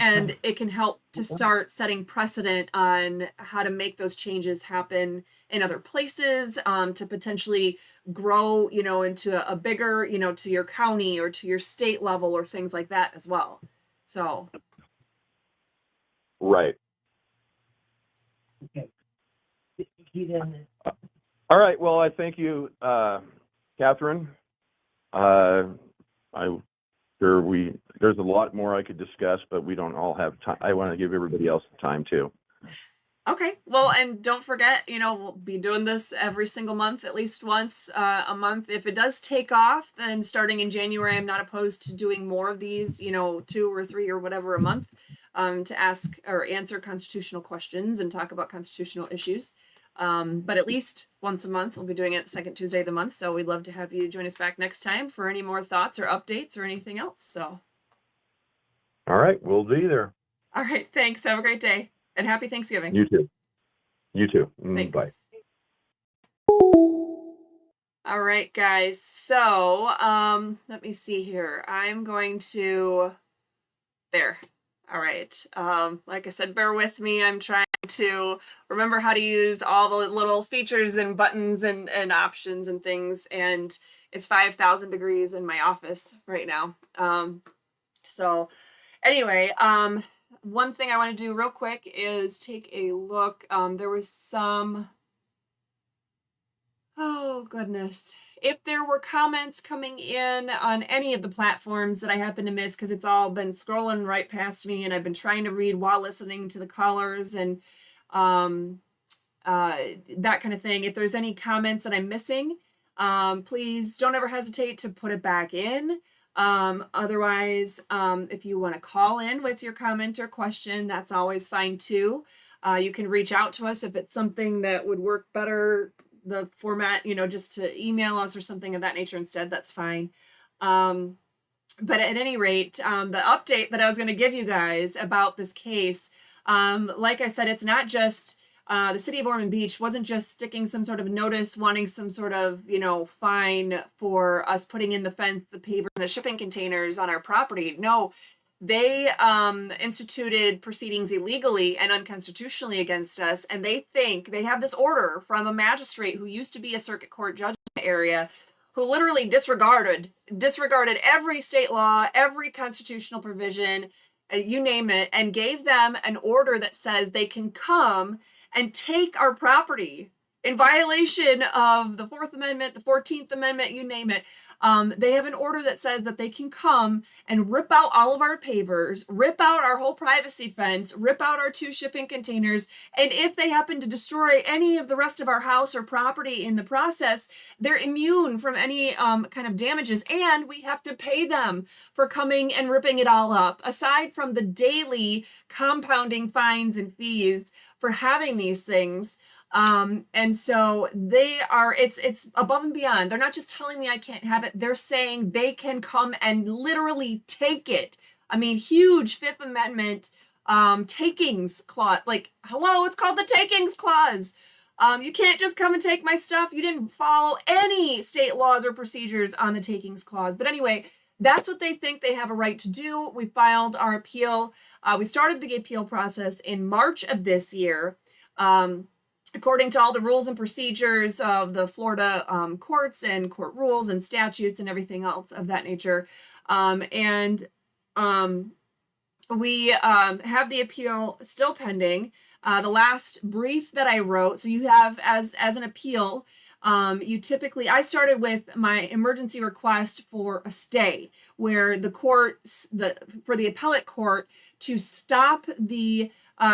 And it can help to start setting precedent on how to make those changes happen in other places, to potentially grow, into a bigger, to your county or to your state level or things like that as well. So. Right. All right. Well, I thank you, Catherine. There's a lot more I could discuss, but we don't all have time. I want to give everybody else time too. Okay. Well, and don't forget, we'll be doing this every single month, at least once a month. If it does take off, then starting in January, I'm not opposed to doing more of these, 2 or 3 or whatever a month, to ask or answer constitutional questions and talk about constitutional issues. But at least once a month, we'll be doing it the second Tuesday of the month. So we'd love to have you join us back next time for any more thoughts or updates or anything else. So. All right, we'll be there. All right. Thanks. Have a great day. And happy Thanksgiving. You too. You too. Thanks. Bye. All right, guys. So, let me see here. I'm going to, there. All right. Like I said, bear with me. I'm trying to remember how to use all the little features and buttons and options and things. And it's 5,000 degrees in my office right now. So anyway, one thing I want to do real quick is take a look. There was some, oh goodness. If there were comments coming in on any of the platforms that I happen to miss, because it's all been scrolling right past me and I've been trying to read while listening to the callers and that kind of thing. If there's any comments that I'm missing, please don't ever hesitate to put it back in. Otherwise, if you want to call in with your comment or question, that's always fine too. You can reach out to us if it's something that would work better, the format, just to email us or something of that nature instead, that's fine. But at any rate, the update that I was going to give you guys about this case, like I said, it's not just the city of Ormond Beach wasn't just sticking some sort of notice wanting some sort of, fine for us putting in the fence, the pavers, and the shipping containers on our property. No, they instituted proceedings illegally and unconstitutionally against us. And they have this order from a magistrate who used to be a circuit court judge in the area, who literally disregarded every state law, every constitutional provision, you name it, and gave them an order that says they can come and take our property in violation of the 4th Amendment, the 14th Amendment, you name it. They have an order that says that they can come and rip out all of our pavers, rip out our whole privacy fence, rip out our 2 shipping containers, and if they happen to destroy any of the rest of our house or property in the process, they're immune from any kind of damages, and we have to pay them for coming and ripping it all up, aside from the daily compounding fines and fees for having these things. And so it's above and beyond. They're not just telling me I can't have it. They're saying they can come and literally take it. I mean, huge 5th Amendment, takings clause, like, hello, it's called the takings clause. You can't just come and take my stuff. You didn't follow any state laws or procedures on the takings clause. But anyway, that's what they think they have a right to do. We filed our appeal. We started the appeal process in March of this year. According to all the rules and procedures of the Florida courts and court rules and statutes and everything else of that nature. We have the appeal still pending. The last brief that I wrote, so you have as an appeal, you typically, I started with my emergency request for a stay, where the court, for the appellate court to stop the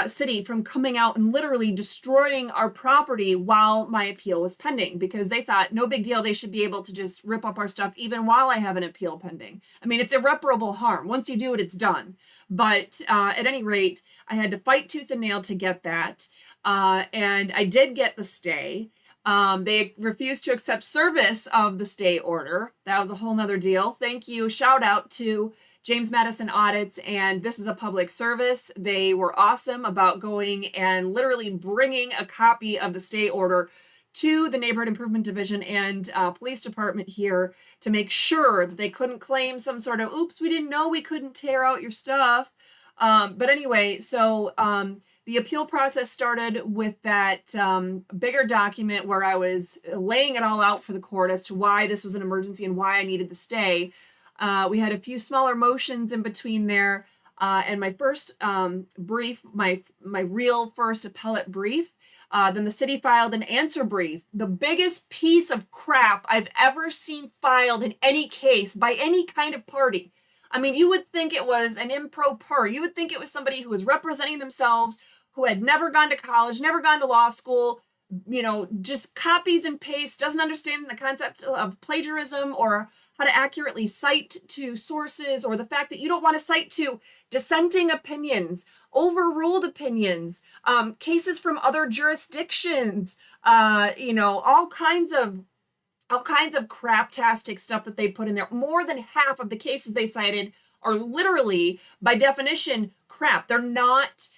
city from coming out and literally destroying our property while my appeal was pending, because they thought no big deal, they should be able to just rip up our stuff even while I have an appeal pending. I mean, it's irreparable harm. Once you do it, it's done. But at any rate, I had to fight tooth and nail to get that. And I did get the stay. They refused to accept service of the stay order. That was a whole nother deal. Thank you. Shout out to James Madison Audits, and This Is a Public Service. They were awesome about going and literally bringing a copy of the stay order to the Neighborhood Improvement Division and Police Department here to make sure that they couldn't claim some sort of, oops, we didn't know we couldn't tear out your stuff. But anyway, so the appeal process started with that bigger document where I was laying it all out for the court as to why this was an emergency and why I needed the stay. We had a few smaller motions in between there. And my first brief, my real first appellate brief, then the city filed an answer brief, the biggest piece of crap I've ever seen filed in any case by any kind of party. I mean, you would think it was an improper. You would think it was somebody who was representing themselves, who had never gone to college, never gone to law school, just copies and pastes, doesn't understand the concept of plagiarism or how to accurately cite to sources, or the fact that you don't want to cite to dissenting opinions, overruled opinions, cases from other jurisdictions, all kinds of craptastic stuff that they put in there. More than half of the cases they cited are literally, by definition, crap. They're not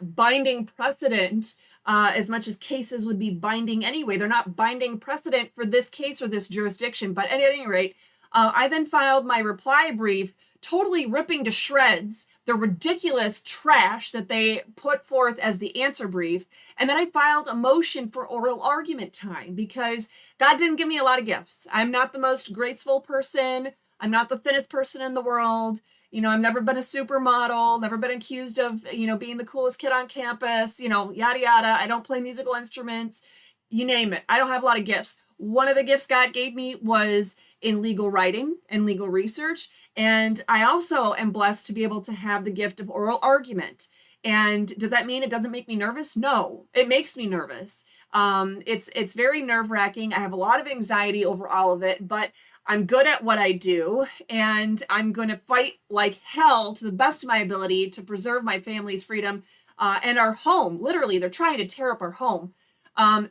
binding precedent as much as cases would be binding anyway. They're not binding precedent for this case or this jurisdiction. But at any rate, I then filed my reply brief, totally ripping to shreds the ridiculous trash that they put forth as the answer brief. And then I filed a motion for oral argument time, because God didn't give me a lot of gifts. I'm not the most graceful person. I'm not the thinnest person in the world. I've never been a supermodel, never been accused of, being the coolest kid on campus, yada, yada. I don't play musical instruments, you name it. I don't have a lot of gifts. One of the gifts God gave me was in legal writing and legal research. And I also am blessed to be able to have the gift of oral argument. And does that mean it doesn't make me nervous? No, it makes me nervous. It's very nerve-wracking. I have a lot of anxiety over all of it, but I'm good at what I do, and I'm going to fight like hell to the best of my ability to preserve my family's freedom and our home. Literally, they're trying to tear up our home.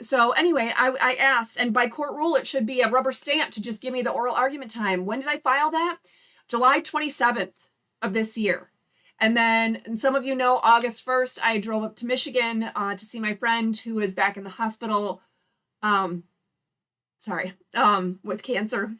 So anyway, I asked, and by court rule, it should be a rubber stamp to just give me the oral argument time. When did I file that? July 27th of this year. And then, and some of you know, August 1st, I drove up to Michigan to see my friend who is back in the hospital, with cancer.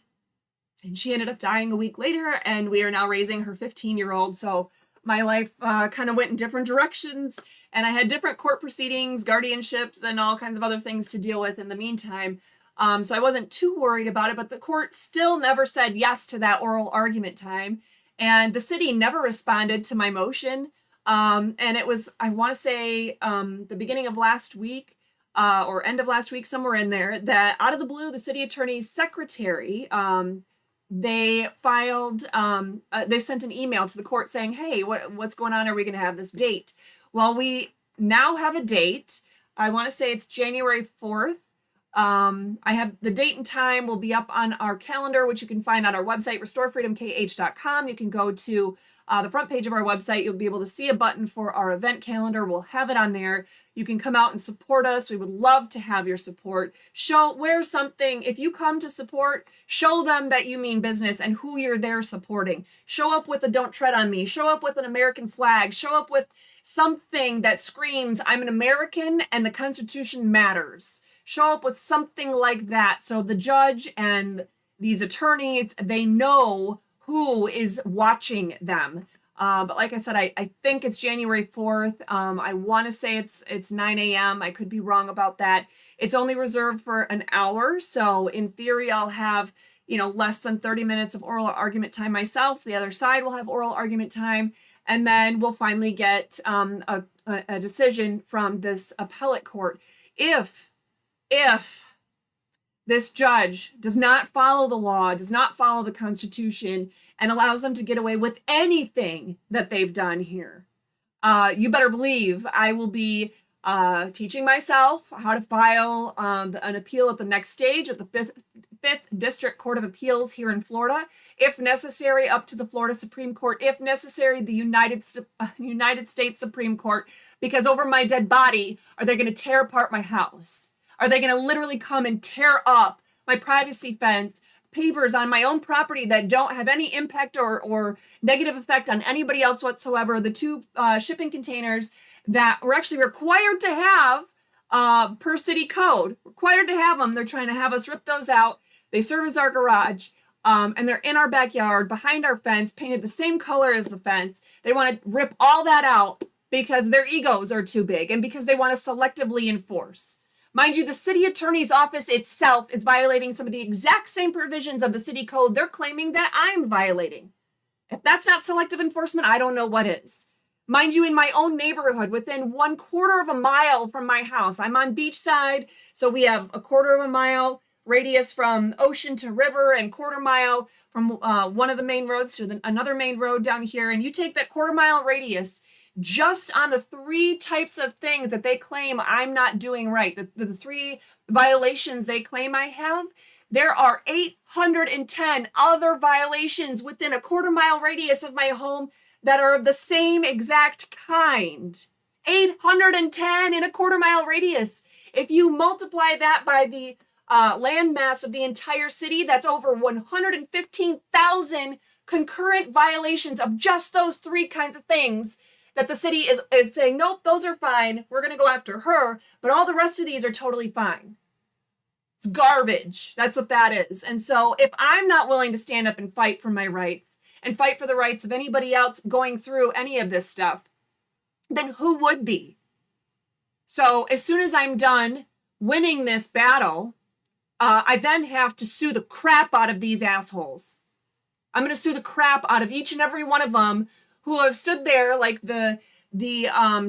And she ended up dying a week later, and we are now raising her 15-year-old. So my life kind of went in different directions, and I had different court proceedings, guardianships, and all kinds of other things to deal with in the meantime. So I wasn't too worried about it, but the court still never said yes to that oral argument time. And the city never responded to my motion. And it was, I want to say, the beginning of last week or end of last week, somewhere in there, that out of the blue, the city attorney's secretary, they filed, they sent an email to the court saying, hey, what's going on? Are we going to have this date? Well, we now have a date. I want to say it's January 4th. I have the date and time will be up on our calendar, which you can find on our website, restorefreedomkh.com. You can go to the front page of our website. You'll be able to see a button for our event calendar. We'll have it on there. You can come out and support us. We would love to have your support. Wear something. If you come to support, show them that you mean business and who you're there supporting. Show up with a "Don't Tread on Me." Show up with an American flag. Show up with something that screams, I'm an American and the Constitution matters. Show up with something like that, so the judge and these attorneys, they know who is watching them. But like I said, I think it's January 4th. I want to say it's 9 a.m. I could be wrong about that. It's only reserved for an hour, so in theory, I'll have less than 30 minutes of oral argument time myself. The other side will have oral argument time, and then we'll finally get a decision from this appellate court. If this judge does not follow the law, does not follow the Constitution, and allows them to get away with anything that they've done here, you better believe I will be teaching myself how to file an appeal at the next stage at the Fifth District Court of Appeals here in Florida, if necessary, up to the Florida Supreme Court, if necessary, the United States Supreme Court, because over my dead body, are they going to tear apart my house? Are they going to literally come and tear up my privacy fence, pavers on my own property that don't have any impact or negative effect on anybody else whatsoever? The two shipping containers that we're actually required to have per city code, required to have them. They're trying to have us rip those out. They serve as our garage, and they're in our backyard behind our fence, painted the same color as the fence. They want to rip all that out because their egos are too big and because they want to selectively enforce. Mind you, the city attorney's office itself is violating some of the exact same provisions of the city code they're claiming that I'm violating. If that's not selective enforcement, I don't know what is. Mind you, in my own neighborhood, within 1/4 of a mile from my house, I'm on beachside, so we have a 1/4 of a mile radius from ocean to river and 1/4 mile from one of the main roads to another main road down here. And you take that 1/4 mile radius, just on the 3 types of things that they claim I'm not doing right, the 3 violations they claim I have, there are 810 other violations within a quarter-mile radius of my home that are of the same exact kind. 810 in a quarter-mile radius. If you multiply that by the land mass of the entire city, that's over 115,000 concurrent violations of just those 3 kinds of things that the city is saying, nope, those are fine. We're going to go after her. But all the rest of these are totally fine. It's garbage. That's what that is. And so if I'm not willing to stand up and fight for my rights and fight for the rights of anybody else going through any of this stuff, then who would be? So as soon as I'm done winning this battle, I then have to sue the crap out of these assholes. I'm going to sue the crap out of each and every one of them who have stood there, like the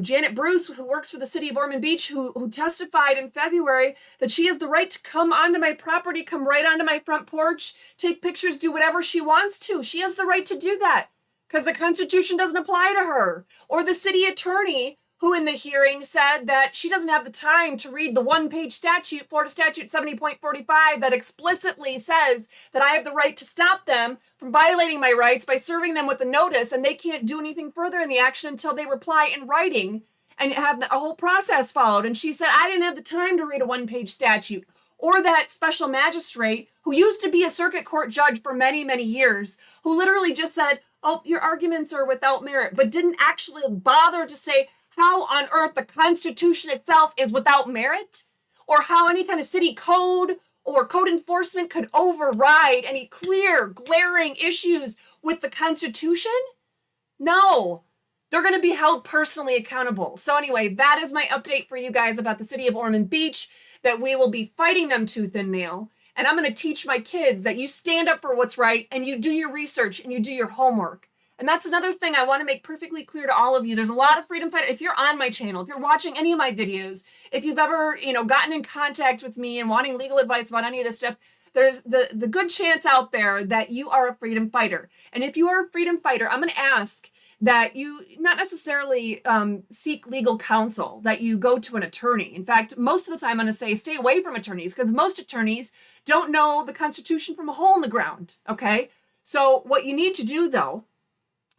Janet Bruce, who works for the city of Ormond Beach, who testified in February that she has the right to come onto my property, come right onto my front porch, take pictures, do whatever she wants to. She has the right to do that because the Constitution doesn't apply to her. Or the city attorney, who in the hearing said that she doesn't have the time to read the 1-page statute, Florida Statute 70.45, that explicitly says that I have the right to stop them from violating my rights by serving them with a notice, and they can't do anything further in the action until they reply in writing and have a whole process followed. And she said, I didn't have the time to read a 1-page statute. Or that special magistrate who used to be a circuit court judge for many, many years, who literally just said, oh, your arguments are without merit, but didn't actually bother to say how on earth the Constitution itself is without merit, or how any kind of city code or code enforcement could override any clear, glaring issues with the Constitution? No, they're going to be held personally accountable. So anyway, that is my update for you guys about the city of Ormond Beach, that we will be fighting them tooth and nail. And I'm going to teach my kids that you stand up for what's right and you do your research and you do your homework. And that's another thing I want to make perfectly clear to all of you. There's a lot of freedom fighters. If you're on my channel, if you're watching any of my videos, if you've ever, gotten in contact with me and wanting legal advice about any of this stuff, there's the good chance out there that you are a freedom fighter. And if you are a freedom fighter, I'm going to ask that you not necessarily seek legal counsel, that you go to an attorney. In fact, most of the time I'm going to say stay away from attorneys because most attorneys don't know the Constitution from a hole in the ground, okay? So what you need to do, though,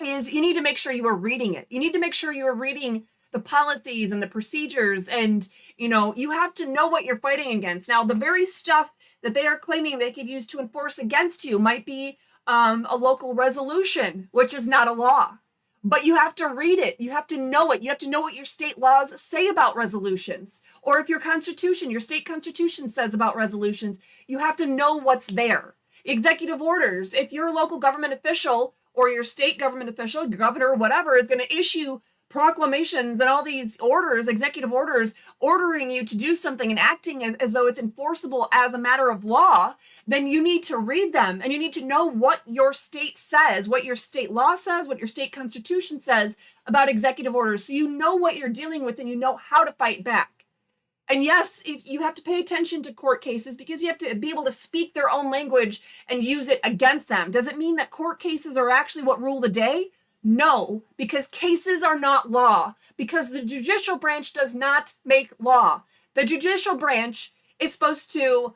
is you need to make sure you are reading it. You need to make sure you are reading the policies and the procedures, and you have to know what you're fighting against. Now, the very stuff that they are claiming they could use to enforce against you might be a local resolution, which is not a law. But you have to read it. You have to know it. You have to know what your state laws say about resolutions. Or if your constitution, your state constitution says about resolutions, you have to know what's there. Executive orders. If your local government official or your state government official, your governor, whatever, is going to issue proclamations and all these orders, executive orders, ordering you to do something and acting as though it's enforceable as a matter of law, then you need to read them and you need to know what your state says, what your state law says, what your state constitution says about executive orders, so you know what you're dealing with and you know how to fight back. And yes, if you have to pay attention to court cases because you have to be able to speak their own language and use it against them. Does it mean that court cases are actually what rule the day? No, because cases are not law, because the judicial branch does not make law. The judicial branch is supposed to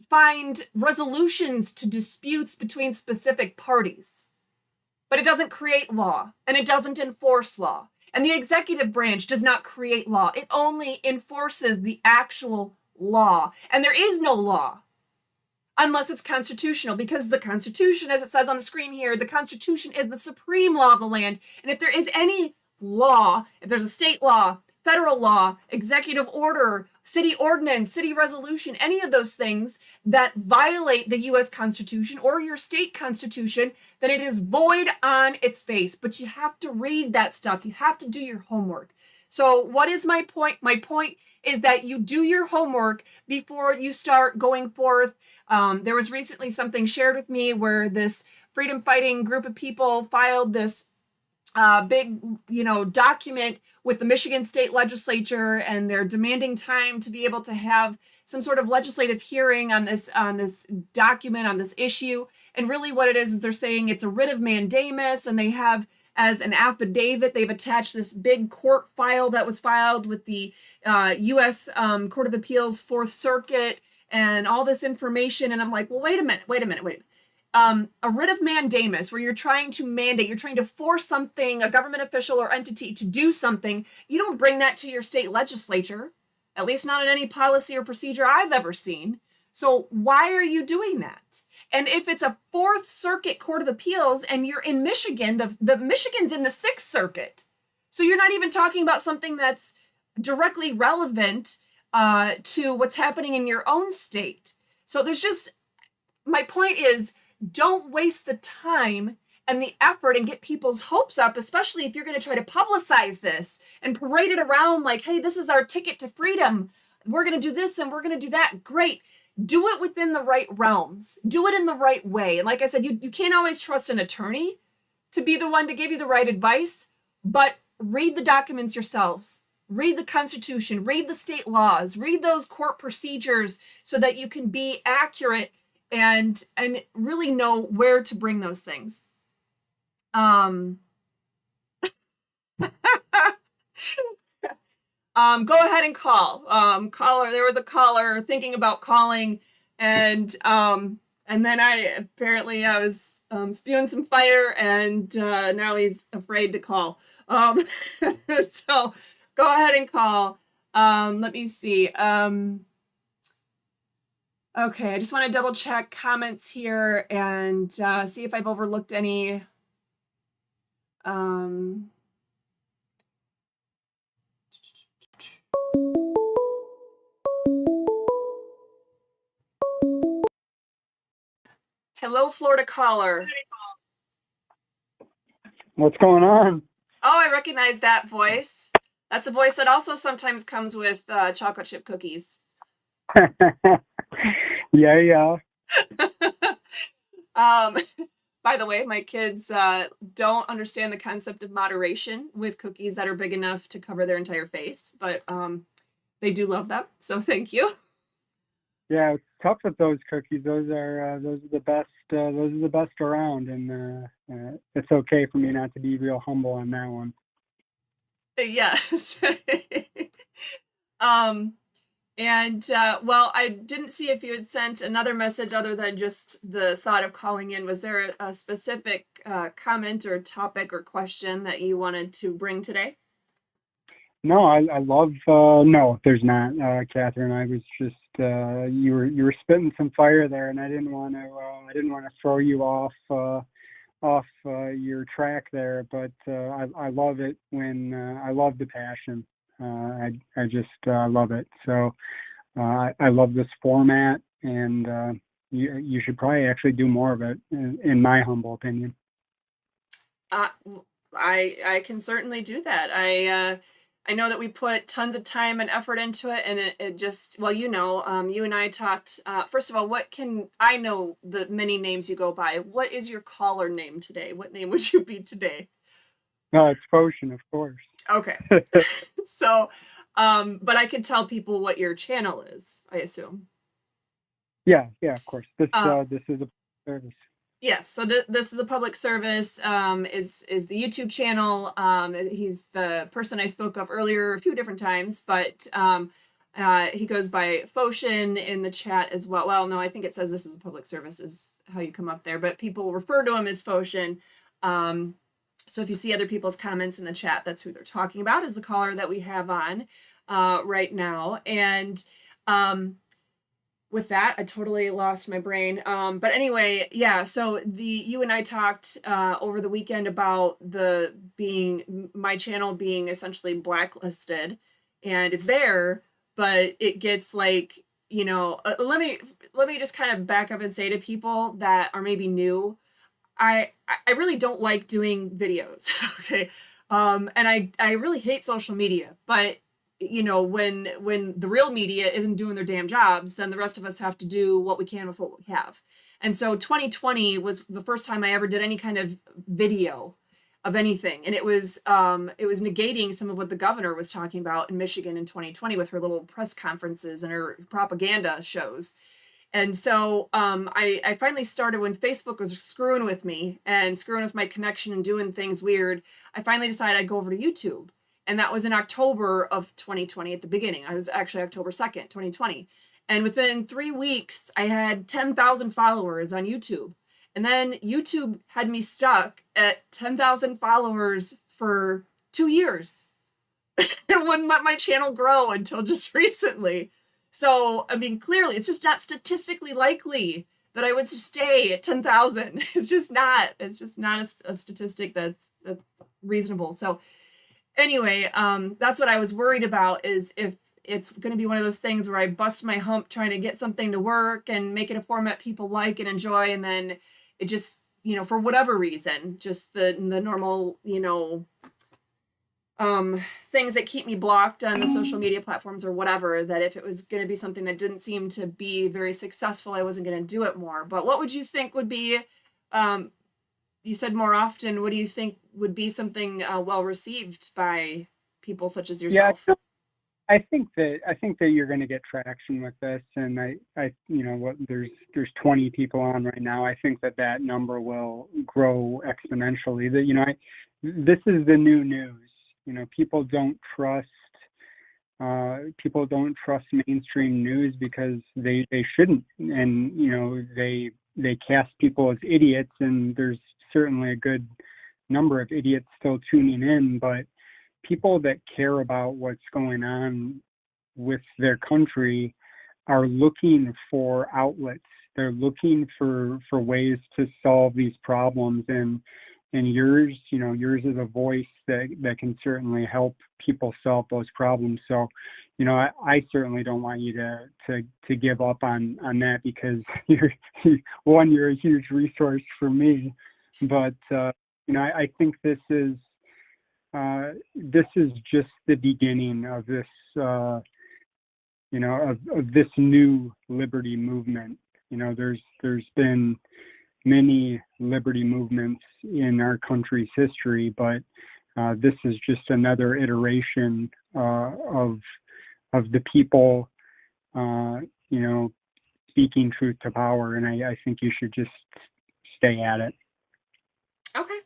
find resolutions to disputes between specific parties, but it doesn't create law and it doesn't enforce law. And the executive branch does not create law. It only enforces the actual law. And there is no law unless it's constitutional, because the Constitution, as it says on the screen here, the Constitution is the supreme law of the land. And if there is any law, if there's a state law, federal law, executive order, city ordinance, city resolution, any of those things that violate the U.S. Constitution or your state constitution, then it is void on its face. But you have to read that stuff. You have to do your homework. So what is my point? My point is that you do your homework before you start going forth. There was recently something shared with me where this freedom fighting group of people filed this big, document with the Michigan State Legislature, and they're demanding time to be able to have some sort of legislative hearing on this document, on this issue. And really what it is they're saying it's a writ of mandamus, and they have as an affidavit. They've attached this big court file that was filed with the U.S. Court of Appeals, Fourth Circuit, and all this information. And I'm like, well, wait a minute. A writ of mandamus, where you're trying to mandate, you're trying to force something, a government official or entity to do something, you don't bring that to your state legislature, at least not in any policy or procedure I've ever seen. So why are you doing that? And if it's a Fourth Circuit Court of Appeals and you're in Michigan, the Michigan's in the Sixth Circuit. So you're not even talking about something that's directly relevant to what's happening in your own state. So there's just, my point is, don't waste the time and the effort and get people's hopes up, especially if you're going to try to publicize this and parade it around like, hey, this is our ticket to freedom. We're going to do this and we're going to do that. Great. Do it within the right realms. Do it in the right way. And like I said, you can't always trust an attorney to be the one to give you the right advice, but read the documents yourselves. Read the Constitution, read the state laws, read those court procedures so that you can be accurate and really know where to bring those things. Go ahead and call. Caller, there was a caller thinking about calling, and then I was spewing some fire, and now he's afraid to call. So go ahead and call. Let me see. Okay, I just want to double check comments here and see if I've overlooked any. Hello, Florida caller. What's going on? Oh, I recognize that voice. That's a voice that also sometimes comes with chocolate chip cookies. Yeah. By the way, my kids don't understand the concept of moderation with cookies that are big enough to cover their entire face, but they do love them. So thank you. Yeah, it's tough with those cookies. Those are the best. Those are the best around, and it's okay for me not to be real humble on that one. Yes. Well, I didn't see if you had sent another message other than just the thought of calling in. Was there a specific comment or topic or question that you wanted to bring today? No, I love. No, there's not, Catherine. I was just you were spitting some fire there, and I didn't want to throw you off your track there. But I love it when I love the passion. I just love it. So I love this format, and you should probably actually do more of it, in my humble opinion. I can certainly do that. I know that we put tons of time and effort into it, and it just, well, you and I talked, first of all, I know the many names you go by. What is your caller name today? What name would you be today? It's Potion, of course. Okay. So, but I can tell people what your channel is, I assume. Yeah, of course. This is a service. Yes, so this is a public service, is the YouTube channel. He's the person I spoke of earlier a few different times, but he goes by Foshin in the chat as well. Well, no, I think it says this is a public service is how you come up there, but people refer to him as Foshin. So if you see other people's comments in the chat, that's who they're talking about, is the caller that we have on right now. And with that, I totally lost my brain. But anyway, yeah, so you and I talked over the weekend about my channel being essentially blacklisted, and it's there, but it gets like, let me just kind of back up and say to people that are maybe new, I really don't like doing videos. Okay. And I really hate social media, but when the real media isn't doing their damn jobs, then the rest of us have to do what we can with what we have. And so 2020 was the first time I ever did any kind of video of anything. And it was negating some of what the governor was talking about in Michigan in 2020 with her little press conferences and her propaganda shows. And so I finally started, when Facebook was screwing with me and screwing with my connection and doing things weird, I finally decided I'd go over to YouTube. And that was in October of 2020 at the beginning. I was actually October 2nd, 2020. And within 3 weeks, I had 10,000 followers on YouTube. And then YouTube had me stuck at 10,000 followers for 2 years. It wouldn't let my channel grow until just recently. So, I mean, clearly, it's just not statistically likely that I would stay at 10,000. It's just not. It's just not a statistic that's reasonable. So, anyway, that's what I was worried about, is if it's going to be one of those things where I bust my hump trying to get something to work and make it a format people like and enjoy, and then it just, for whatever reason, just the normal, things that keep me blocked on the social media platforms or whatever, that if it was going to be something that didn't seem to be very successful, I wasn't going to do it more. But what would you think would be, you said more often, what do you think would be something well received by people such as yourself? Yeah, I think that you're going to get traction with this, and there's 20 people on right now. I think that number will grow exponentially. This is the new news. People don't trust mainstream news because they shouldn't, and they cast people as idiots, and there's certainly a good number of idiots still tuning in, but people that care about what's going on with their country are looking for outlets. They're looking for ways to solve these problems, and yours is a voice that can certainly help people solve those problems. So, I certainly don't want you to give up on that, because you're a huge resource for me. But I think this is just the beginning of this of this new liberty movement. There's been many liberty movements in our country's history, but this is just another iteration of the people, speaking truth to power, and I think you should just stay at it. Okay.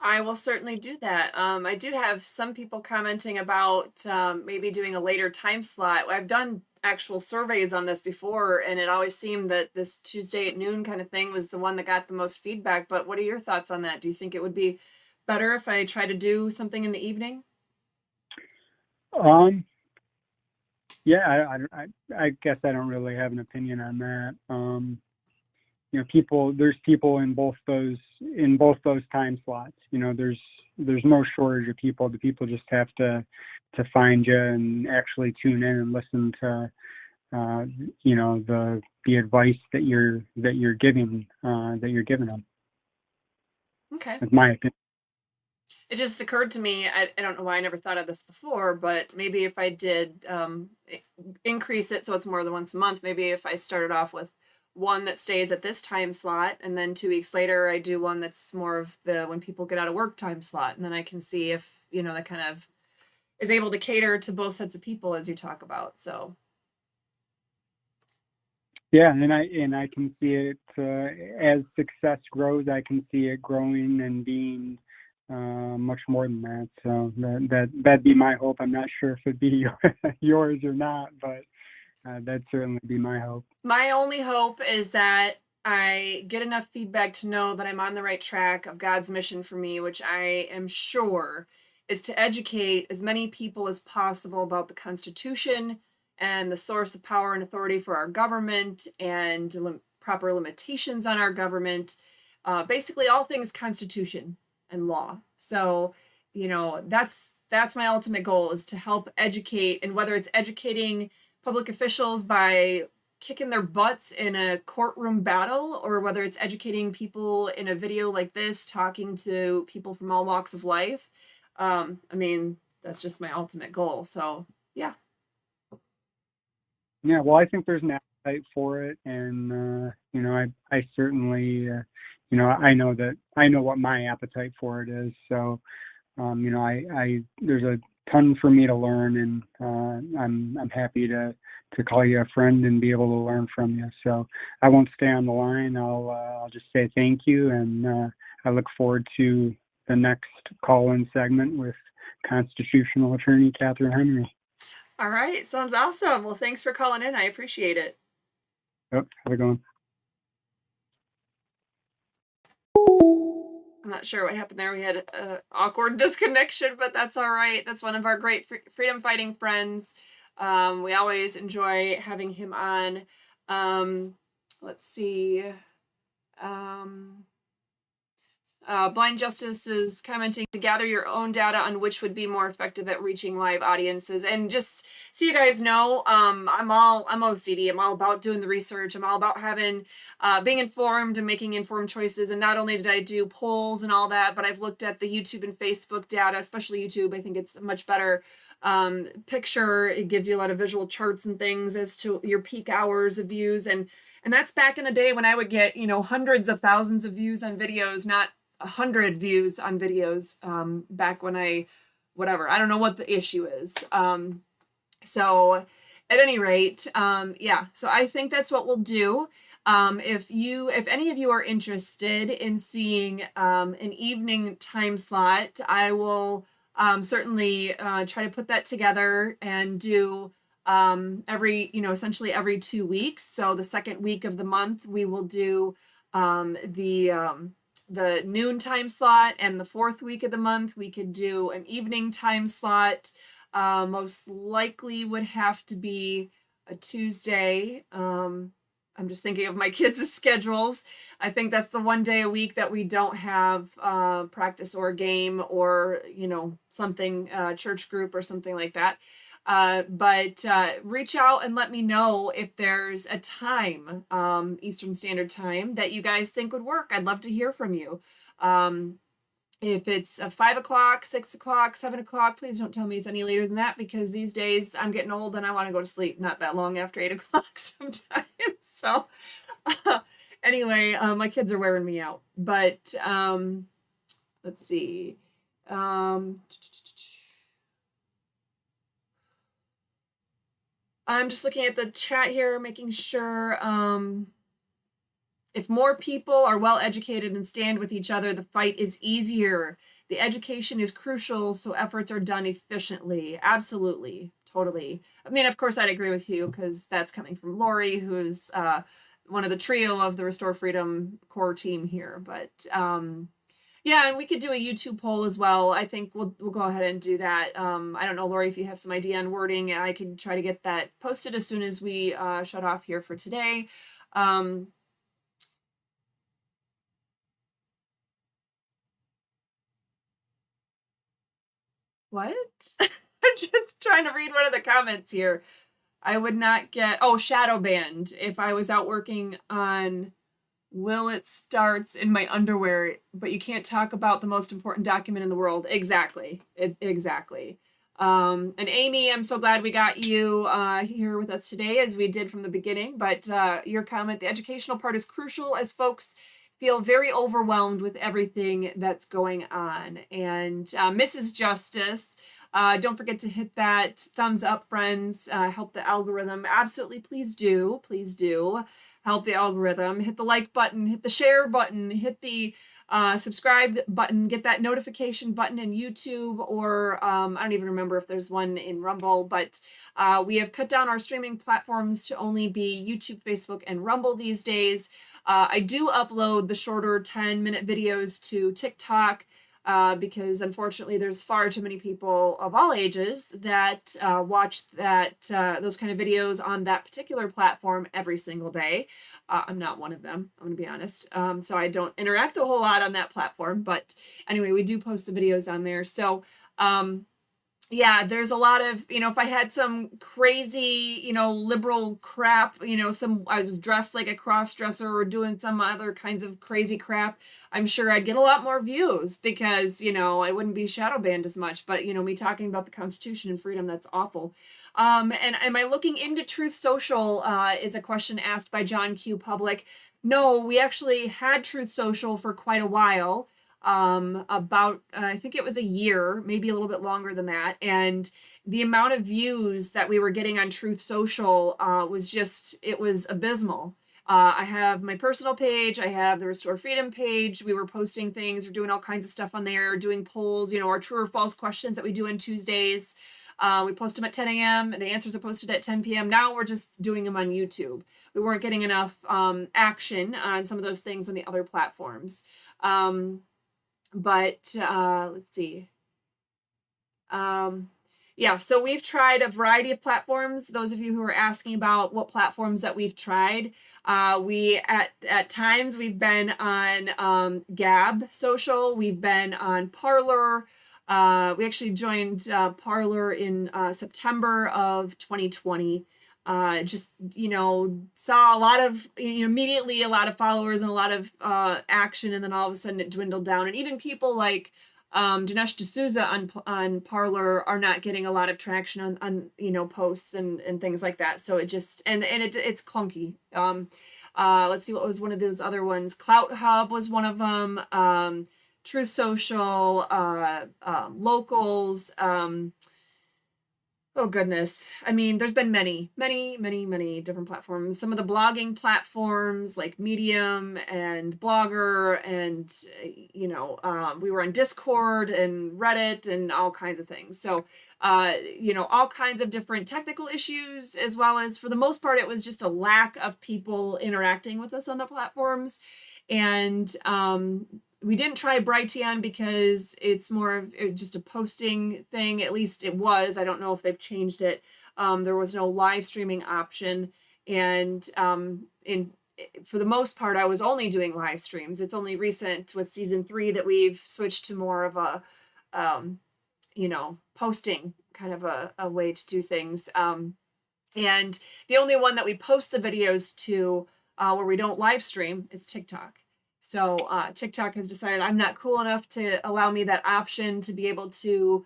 I will certainly do that. I do have some people commenting about maybe doing a later time slot. I've done actual surveys on this before, and it always seemed that this Tuesday at noon kind of thing was the one that got the most feedback. But what are your thoughts on that? Do you think it would be better if I try to do something in the evening? Yeah, I guess I don't really have an opinion on that. There's people in both those time slots. There's no shortage of people. The people just have to find you and actually tune in and listen to the advice that you're giving them. Okay. That's my opinion. It just occurred to me, I don't know why I never thought of this before, but maybe if I did increase it so it's more than once a month, maybe if I started off with one that stays at this time slot, and then 2 weeks later I do one that's more of the when people get out of work time slot, and then I can see if that kind of is able to cater to both sets of people as you talk about. So yeah, and I can see it as success grows. I can see it growing and being much more than that. So that'd be my hope. I'm not sure if it'd be yours or not, but that'd certainly be my hope. My only hope is that I get enough feedback to know that I'm on the right track of God's mission for me, which I am sure is to educate as many people as possible about the Constitution and the source of power and authority for our government, and proper limitations on our government, basically all things Constitution and law. So, that's my ultimate goal, is to help educate, and whether it's educating public officials by kicking their butts in a courtroom battle, or whether it's educating people in a video like this, talking to people from all walks of life. That's just my ultimate goal. So, yeah. Yeah, well, I think there's an appetite for it, and I certainly, I know what my appetite for it is. So, there's ton for me to learn, and I'm happy to call you a friend and be able to learn from you. So I won't stay on the line. I'll just say thank you, and I look forward to the next call-in segment with constitutional attorney Catherine Henry. All right, sounds awesome. Well, thanks for calling in. I appreciate it. Yep, have a good one. I'm not sure what happened there. We had an awkward disconnection, but that's all right. That's one of our great freedom fighting friends. We always enjoy having him on. Let's see. Blind Justice is commenting to gather your own data on which would be more effective at reaching live audiences. And just so you guys know, I'm OCD. I'm all about doing the research. I'm all about being informed and making informed choices. And not only did I do polls and all that, but I've looked at the YouTube and Facebook data, especially YouTube. I think it's a much better picture. It gives you a lot of visual charts and things as to your peak hours of views. And that's back in the day when I would get, hundreds of thousands of views on videos, not 100 views on videos, back when I don't know what the issue is. So at any rate, yeah, so I think that's what we'll do. If any of you are interested in seeing an evening time slot, I will certainly try to put that together and do essentially every 2 weeks. So the second week of the month, we will do the noon time slot, and the fourth week of the month we could do an evening time slot. Most likely would have to be a Tuesday. I'm just thinking of my kids' schedules. I think that's the one day a week that we don't have practice or game or something, church group or something like that. But reach out and let me know if there's a time, Eastern Standard Time, that you guys think would work. I'd love to hear from you. If it's 5 o'clock, 6 o'clock, 7 o'clock, please don't tell me it's any later than that, because these days I'm getting old and I want to go to sleep not that long after 8 o'clock sometimes. So anyway, my kids are wearing me out. But let's see. I'm just looking at the chat here, making sure if more people are well educated and stand with each other, the fight is easier. The education is crucial, so efforts are done efficiently. Absolutely, totally. I mean, of course, I'd agree with you, because that's coming from Lori, who's one of the trio of the Restore Freedom core team here. But yeah, and we could do a YouTube poll as well. I think we'll go ahead and do that. I don't know, Lori, if you have some idea on wording, I can try to get that posted as soon as we shut off here for today. What? I'm just trying to read one of the comments here. I would not get, shadow banned if I was out working on Will It Starts in my underwear, but you can't talk about the most important document in the world. Exactly. Exactly. And Amy, I'm so glad we got you here with us today, as we did from the beginning. But your comment, the educational part is crucial, as folks feel very overwhelmed with everything that's going on. And Mrs. Justice, don't forget to hit that thumbs up, friends. Help the algorithm. Absolutely, please do. Please do. Help the algorithm. Hit the like button, hit the share button, hit the subscribe button, get that notification button in YouTube, or I don't even remember if there's one in Rumble, but we have cut down our streaming platforms to only be YouTube, Facebook, and Rumble these days. I do upload the shorter 10-minute videos to TikTok, because unfortunately there's far too many people of all ages that watch those kind of videos on that particular platform every single day. I'm not one of them, I'm gonna be honest. So I don't interact a whole lot on that platform, but anyway, we do post the videos on there. So yeah, there's a lot of, if I had some crazy, liberal crap, I was dressed like a cross-dresser or doing some other kinds of crazy crap, I'm sure I'd get a lot more views, because, I wouldn't be shadow banned as much. But, me talking about the Constitution and freedom, that's awful. And am I looking into Truth Social, is a question asked by John Q. Public. No, we actually had Truth Social for quite a while. about, I think it was a year, maybe a little bit longer than that. And the amount of views that we were getting on Truth Social was just, it was abysmal. I have my personal page, I have the Restore Freedom page. We were posting things, we're doing all kinds of stuff on there, doing polls, you know, our true or false questions that we do on Tuesdays. We post them at 10 a.m. The answers are posted at 10 p.m. Now we're just doing them on YouTube. We weren't getting enough action on some of those things on the other platforms. But let's see. Yeah, so we've tried a variety of platforms. Those of you who are asking about what platforms that we've tried, we at times we've been on Gab Social, we've been on Parler. We actually joined Parler in September of 2020. Just, you know, saw a lot of, immediately a lot of followers and a lot of action, and then all of a sudden it dwindled down. And even people like Dinesh D'Souza on Parler are not getting a lot of traction on posts and things like that. So it just, it's clunky. Let's see, what was one of those other ones? Clout Hub was one of them. Truth Social, Locals, oh goodness. I mean, there's been many different platforms. Some of the blogging platforms like Medium and Blogger, and we were on Discord and Reddit and all kinds of things. So all kinds of different technical issues, as well as, for the most part, it was just a lack of people interacting with us on the platforms. And we didn't try Brighteon because it's more of just a posting thing. At least it was. I don't know if they've changed it. There was no live streaming option. And for the most part, I was only doing live streams. It's only recent with season 3 that we've switched to more of a, posting kind of a way to do things. And the only one that we post the videos to where we don't live stream is TikTok. So TikTok has decided I'm not cool enough to allow me that option to be able to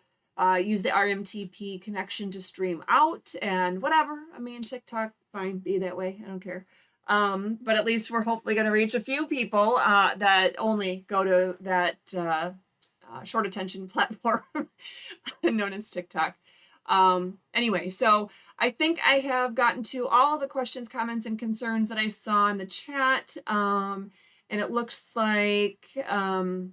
use the RMTP connection to stream out, and whatever. I mean, TikTok, fine, be that way. I don't care. But at least we're hopefully going to reach a few people that only go to that short attention platform known as TikTok. Anyway, so I think I have gotten to all the questions, comments, and concerns that I saw in the chat. And it looks like I've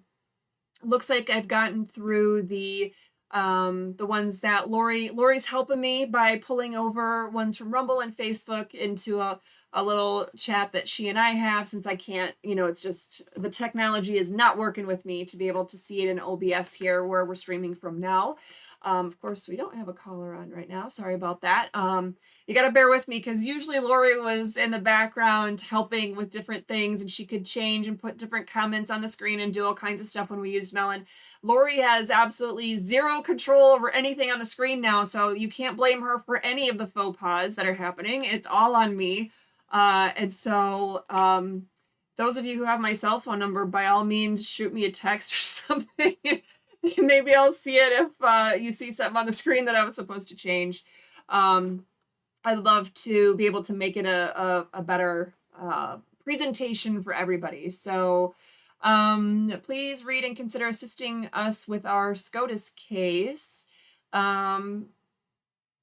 gotten through the ones that Lori's helping me by pulling over ones from Rumble and Facebook into a little chat that she and I have, since I can't, it's just the technology is not working with me to be able to see it in OBS here where we're streaming from now. Of course, we don't have a caller on right now. Sorry about that. You got to bear with me, because usually Lori was in the background helping with different things, and she could change and put different comments on the screen and do all kinds of stuff when we used Melon. Lori has absolutely zero control over anything on the screen now, so you can't blame her for any of the faux pas that are happening. It's all on me. And so those of you who have my cell phone number, by all means, shoot me a text or something. Maybe I'll see it if you see something on the screen that I was supposed to change. I'd love to be able to make it a better presentation for everybody. So please read and consider assisting us with our SCOTUS case.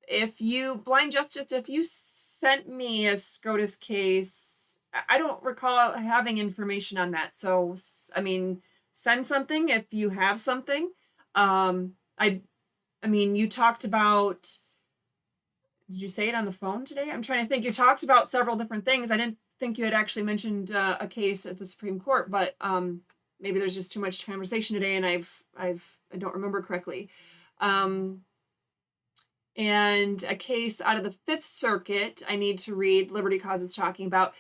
If you, Blind Justice, if you sent me a SCOTUS case, I don't recall having information on that. So, I mean, send something if you have something. I mean, you talked about, did you say it on the phone today? I'm trying to think. You talked about several different things. I didn't think you had actually mentioned a case at the Supreme Court, but maybe there's just too much conversation today, and I don't remember correctly. And a case out of the Fifth Circuit I need to read. Liberty Cause is talking about.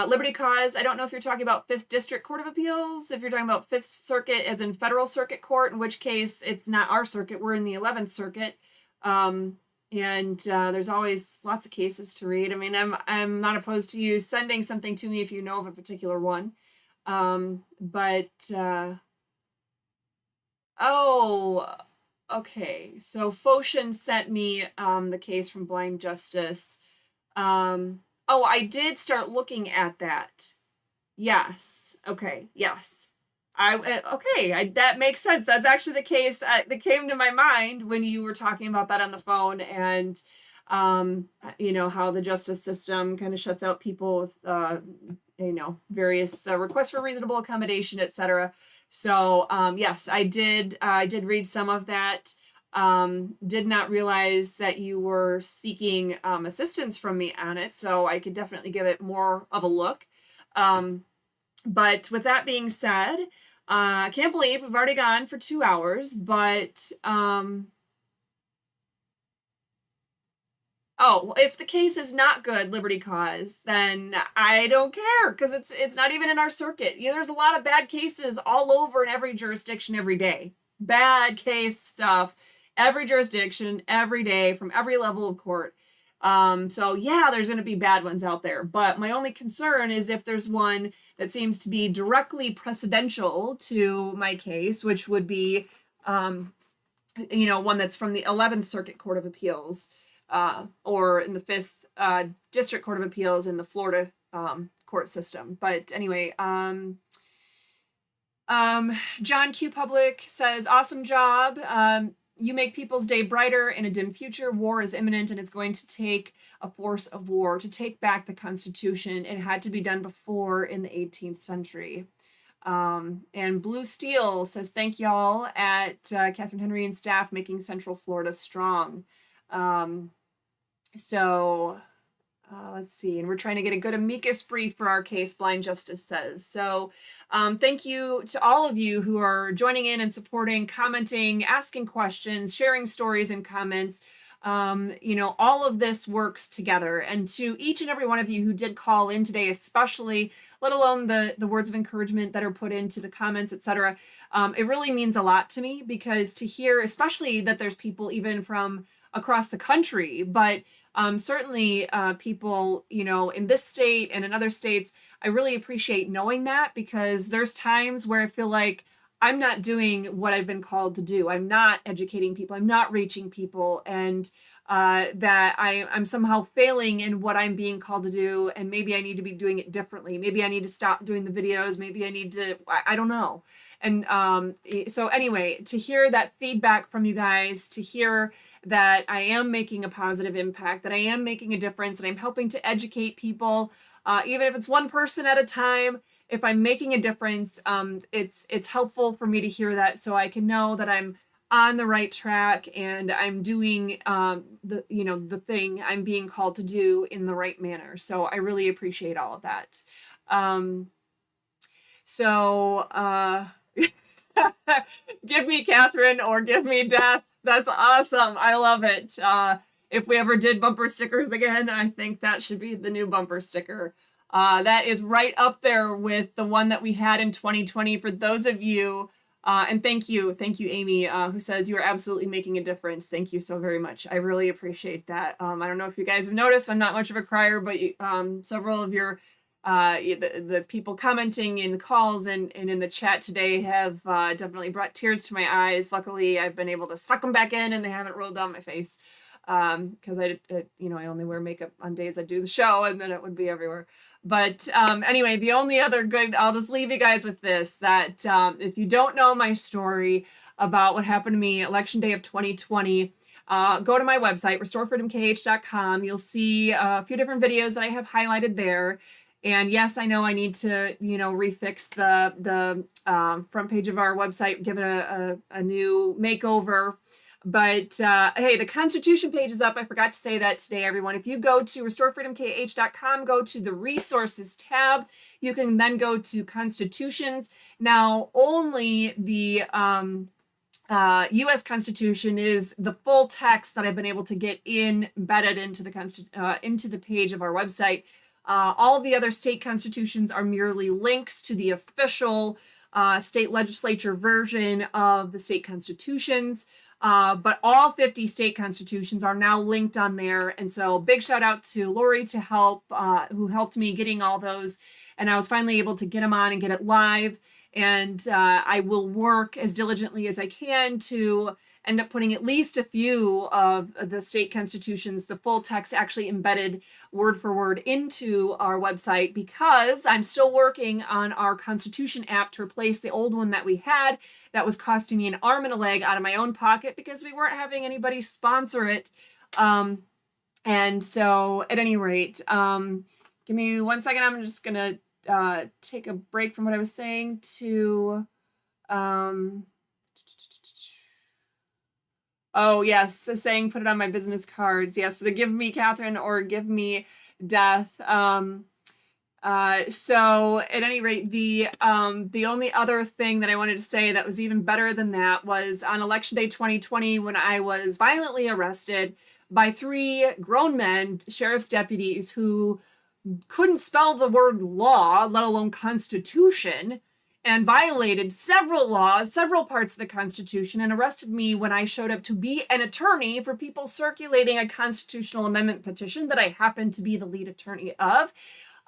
Liberty Cause, I don't know if you're talking about Fifth District Court of Appeals, if you're talking about Fifth Circuit as in Federal Circuit Court, in which case it's not our circuit, we're in the 11th Circuit. And there's always lots of cases to read. I mean, I'm not opposed to you sending something to me if you know of a particular one. Oh, okay. So Foshin sent me the case from Blind Justice. Oh, I did start looking at that. Yes. Okay. Yes. That makes sense. That's actually the case that came to my mind when you were talking about that on the phone, and how the justice system kind of shuts out people with various requests for reasonable accommodation, etc. So yes, I did read some of that. Did not realize that you were seeking assistance from me on it, so I could definitely give it more of a look. But with that being said, I can't believe we've already gone for 2 hours, but if the case is not good, Liberty Cause, then I don't care, because it's not even in our circuit. There's a lot of bad cases all over in every jurisdiction every day. Bad case stuff, every jurisdiction, every day, from every level of court. So yeah, there's going to be bad ones out there, but my only concern is if there's one that seems to be directly precedential to my case, which would be, one that's from the 11th Circuit Court of Appeals, or in the 5th District Court of Appeals in the Florida court system. But anyway, John Q. Public says, awesome job. You make people's day brighter in a dim future. War is imminent, and it's going to take a force of war to take back the Constitution. It had to be done before in the 18th century. And Blue Steel says, thank y'all at Catherine Henry and staff making Central Florida strong. Let's see, and we're trying to get a good amicus brief for our case, Blind Justice says. So thank you to all of you who are joining in and supporting, commenting, asking questions, sharing stories and comments. All of this works together. And to each and every one of you who did call in today, especially, let alone the words of encouragement that are put into the comments, etc. It really means a lot to me, because to hear, especially that there's people even from across the country, but certainly people, in this state and in other states, I really appreciate knowing that, because there's times where I feel like I'm not doing what I've been called to do. I'm not educating people. I'm not reaching people, and that I'm somehow failing in what I'm being called to do. And maybe I need to be doing it differently. Maybe I need to stop doing the videos. Maybe I need to, I don't know. And so anyway, to hear that feedback from you guys, to hear that I am making a positive impact, that I am making a difference, and I'm helping to educate people, even if it's one person at a time. If I'm making a difference, it's helpful for me to hear that, so I can know that I'm on the right track and I'm doing the thing I'm being called to do in the right manner. So I really appreciate all of that. Give me Catherine or give me death. That's awesome. I love it. If we ever did bumper stickers again, I think that should be the new bumper sticker. That is right up there with the one that we had in 2020. For those of you, and thank you, Amy, who says you are absolutely making a difference. Thank you so very much. I really appreciate that. I don't know if you guys have noticed, I'm not much of a crier, but several of your the people commenting in the calls and in the chat today have definitely brought tears to my eyes. Luckily, I've been able to suck them back in and they haven't rolled down my face, because I only wear makeup on days I do the show, and then it would be everywhere. But anyway, the only other good, I'll just leave you guys with this, that if you don't know my story about what happened to me election day of 2020, go to my website, restorefreedomkh.com. You'll see a few different videos that I have highlighted there. And yes, I know I need to, refix the front page of our website, give it a new makeover. But hey, the Constitution page is up. I forgot to say that today, everyone. If you go to restorefreedomkh.com, go to the resources tab, you can then go to Constitutions. Now, only the U.S. Constitution is the full text that I've been able to get embedded into the page of our website. All of the other state constitutions are merely links to the official state legislature version of the state constitutions. But all 50 state constitutions are now linked on there. And so big shout out to Lori who helped me getting all those. And I was finally able to get them on and get it live. And I will work as diligently as I can to end up putting at least a few of the state constitutions, the full text actually embedded word for word into our website, because I'm still working on our Constitution app to replace the old one that we had that was costing me an arm and a leg out of my own pocket because we weren't having anybody sponsor it. And so at any rate, give me 1 second. I'm just going to take a break from what I was saying to... oh, yes, saying put it on my business cards. Yes, so the give me Catherine or give me death. So at any rate, the only other thing that I wanted to say that was even better than that was on Election Day 2020, when I was violently arrested by 3 grown men, sheriff's deputies, who couldn't spell the word law, let alone Constitution, and violated several laws, several parts of the Constitution, and arrested me when I showed up to be an attorney for people circulating a constitutional amendment petition that I happened to be the lead attorney of.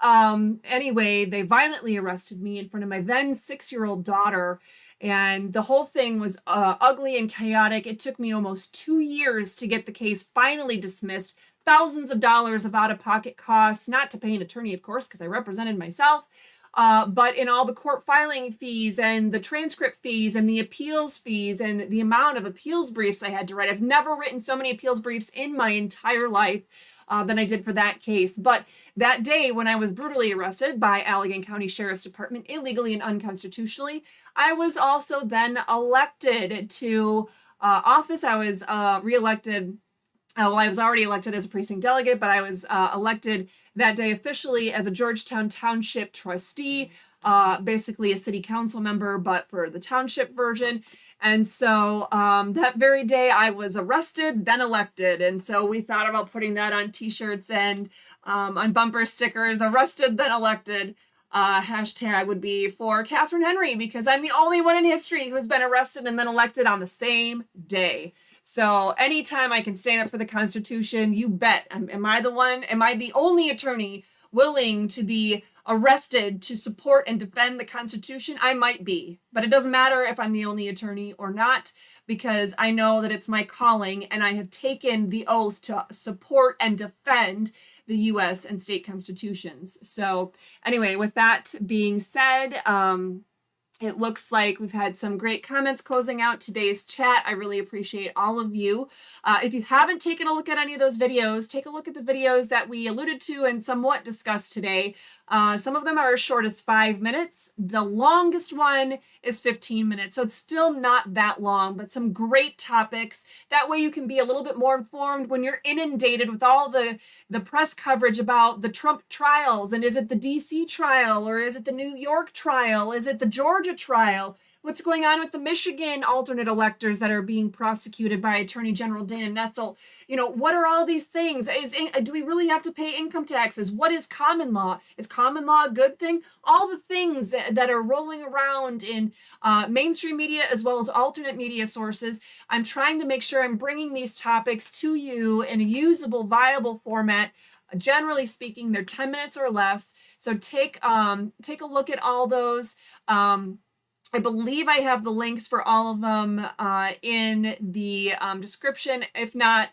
Anyway, they violently arrested me in front of my then 6-year-old daughter, and the whole thing was ugly and chaotic. It took me almost 2 years to get the case finally dismissed, thousands of dollars of out-of-pocket costs, not to pay an attorney, of course, because I represented myself, but in all the court filing fees and the transcript fees and the appeals fees and the amount of appeals briefs I had to write. I've never written so many appeals briefs in my entire life than I did for that case. But that day, when I was brutally arrested by Allegan County Sheriff's Department illegally and unconstitutionally, I was also then elected to office. I was reelected. Well, I was already elected as a precinct delegate, but I was elected that day officially as a Georgetown Township trustee, basically a city council member, but for the township version. And so that very day I was arrested, then elected. And so we thought about putting that on t-shirts and on bumper stickers, arrested, then elected. Hashtag would be for Catherine Henry, because I'm the only one in history who has been arrested and then elected on the same day. So anytime I can stand up for the Constitution, you bet. Am I the one? Am I the only attorney willing to be arrested to support and defend the Constitution? I might be, but it doesn't matter if I'm the only attorney or not, because I know that it's my calling and I have taken the oath to support and defend the U.S. and state constitutions. So anyway, with that being said, it looks like we've had some great comments closing out today's chat. I really appreciate all of you. If you haven't taken a look at any of those videos, take a look at the videos that we alluded to and somewhat discussed today. Some of them are as short as 5 minutes. The longest one is 15 minutes, so it's still not that long, but some great topics. That way you can be a little bit more informed when you're inundated with all the press coverage about the Trump trials. And is it the DC trial, or is it the New York trial? Is it the Georgia trial? What's going on with the Michigan alternate electors that are being prosecuted by Attorney General Dana Nessel? You know, what are all these things? Do we really have to pay income taxes? What is common law? Is common law a good thing? All the things that are rolling around in mainstream media as well as alternate media sources. I'm trying to make sure I'm bringing these topics to you in a usable, viable format. Generally speaking, they're 10 minutes or less. So take a look at all those. I believe I have the links for all of them in the description. If not,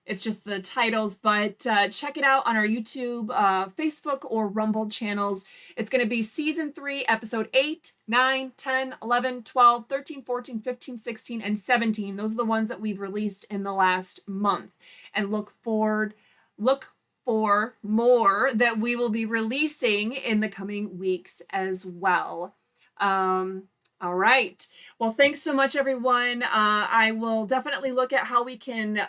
it's just the titles, but check it out on our YouTube, Facebook, or Rumble channels. It's going to be Season 3, Episode 8, 9, 10, 11, 12, 13, 14, 15, 16, and 17. Those are the ones that we've released in the last month. And look for more that we will be releasing in the coming weeks as well. All right. Well, thanks so much, everyone. I will definitely look at how we can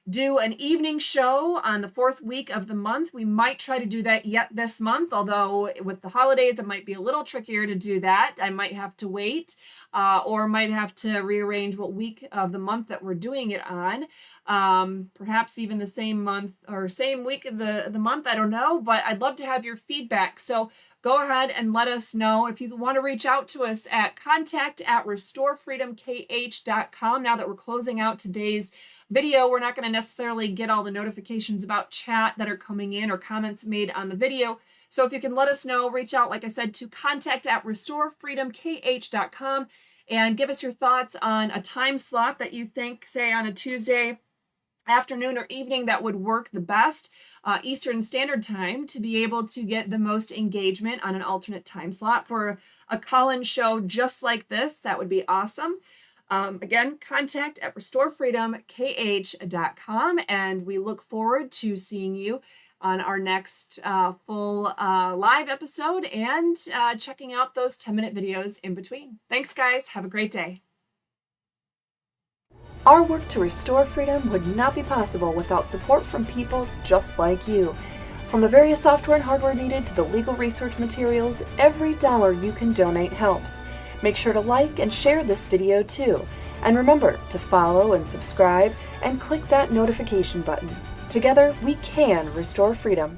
do an evening show on the 4th week of the month. We might try to do that yet this month, although with the holidays, it might be a little trickier to do that. I might have to wait or might have to rearrange what week of the month that we're doing it on. Perhaps even the same month or same week of the month. I don't know, but I'd love to have your feedback. So go ahead and let us know. If you want to reach out to us at contact@restorefreedomkh.com. Now that we're closing out today's video, we're not going to necessarily get all the notifications about chat that are coming in or comments made on the video. So if you can let us know, reach out, like I said, to contact@restorefreedomkh.com. and give us your thoughts on a time slot that you think, say on a Tuesday afternoon or evening, that would work the best, Eastern Standard Time, to be able to get the most engagement on an alternate time slot for a call-in show just like this. That would be awesome. Again, contact at restorefreedomkh.com, and we look forward to seeing you on our next full live episode and checking out those 10-minute videos in between. Thanks, guys. Have a great day. Our work to restore freedom would not be possible without support from people just like you. From the various software and hardware needed to the legal research materials, every dollar you can donate helps. Make sure to like and share this video too. And remember to follow and subscribe and click that notification button. Together, we can restore freedom.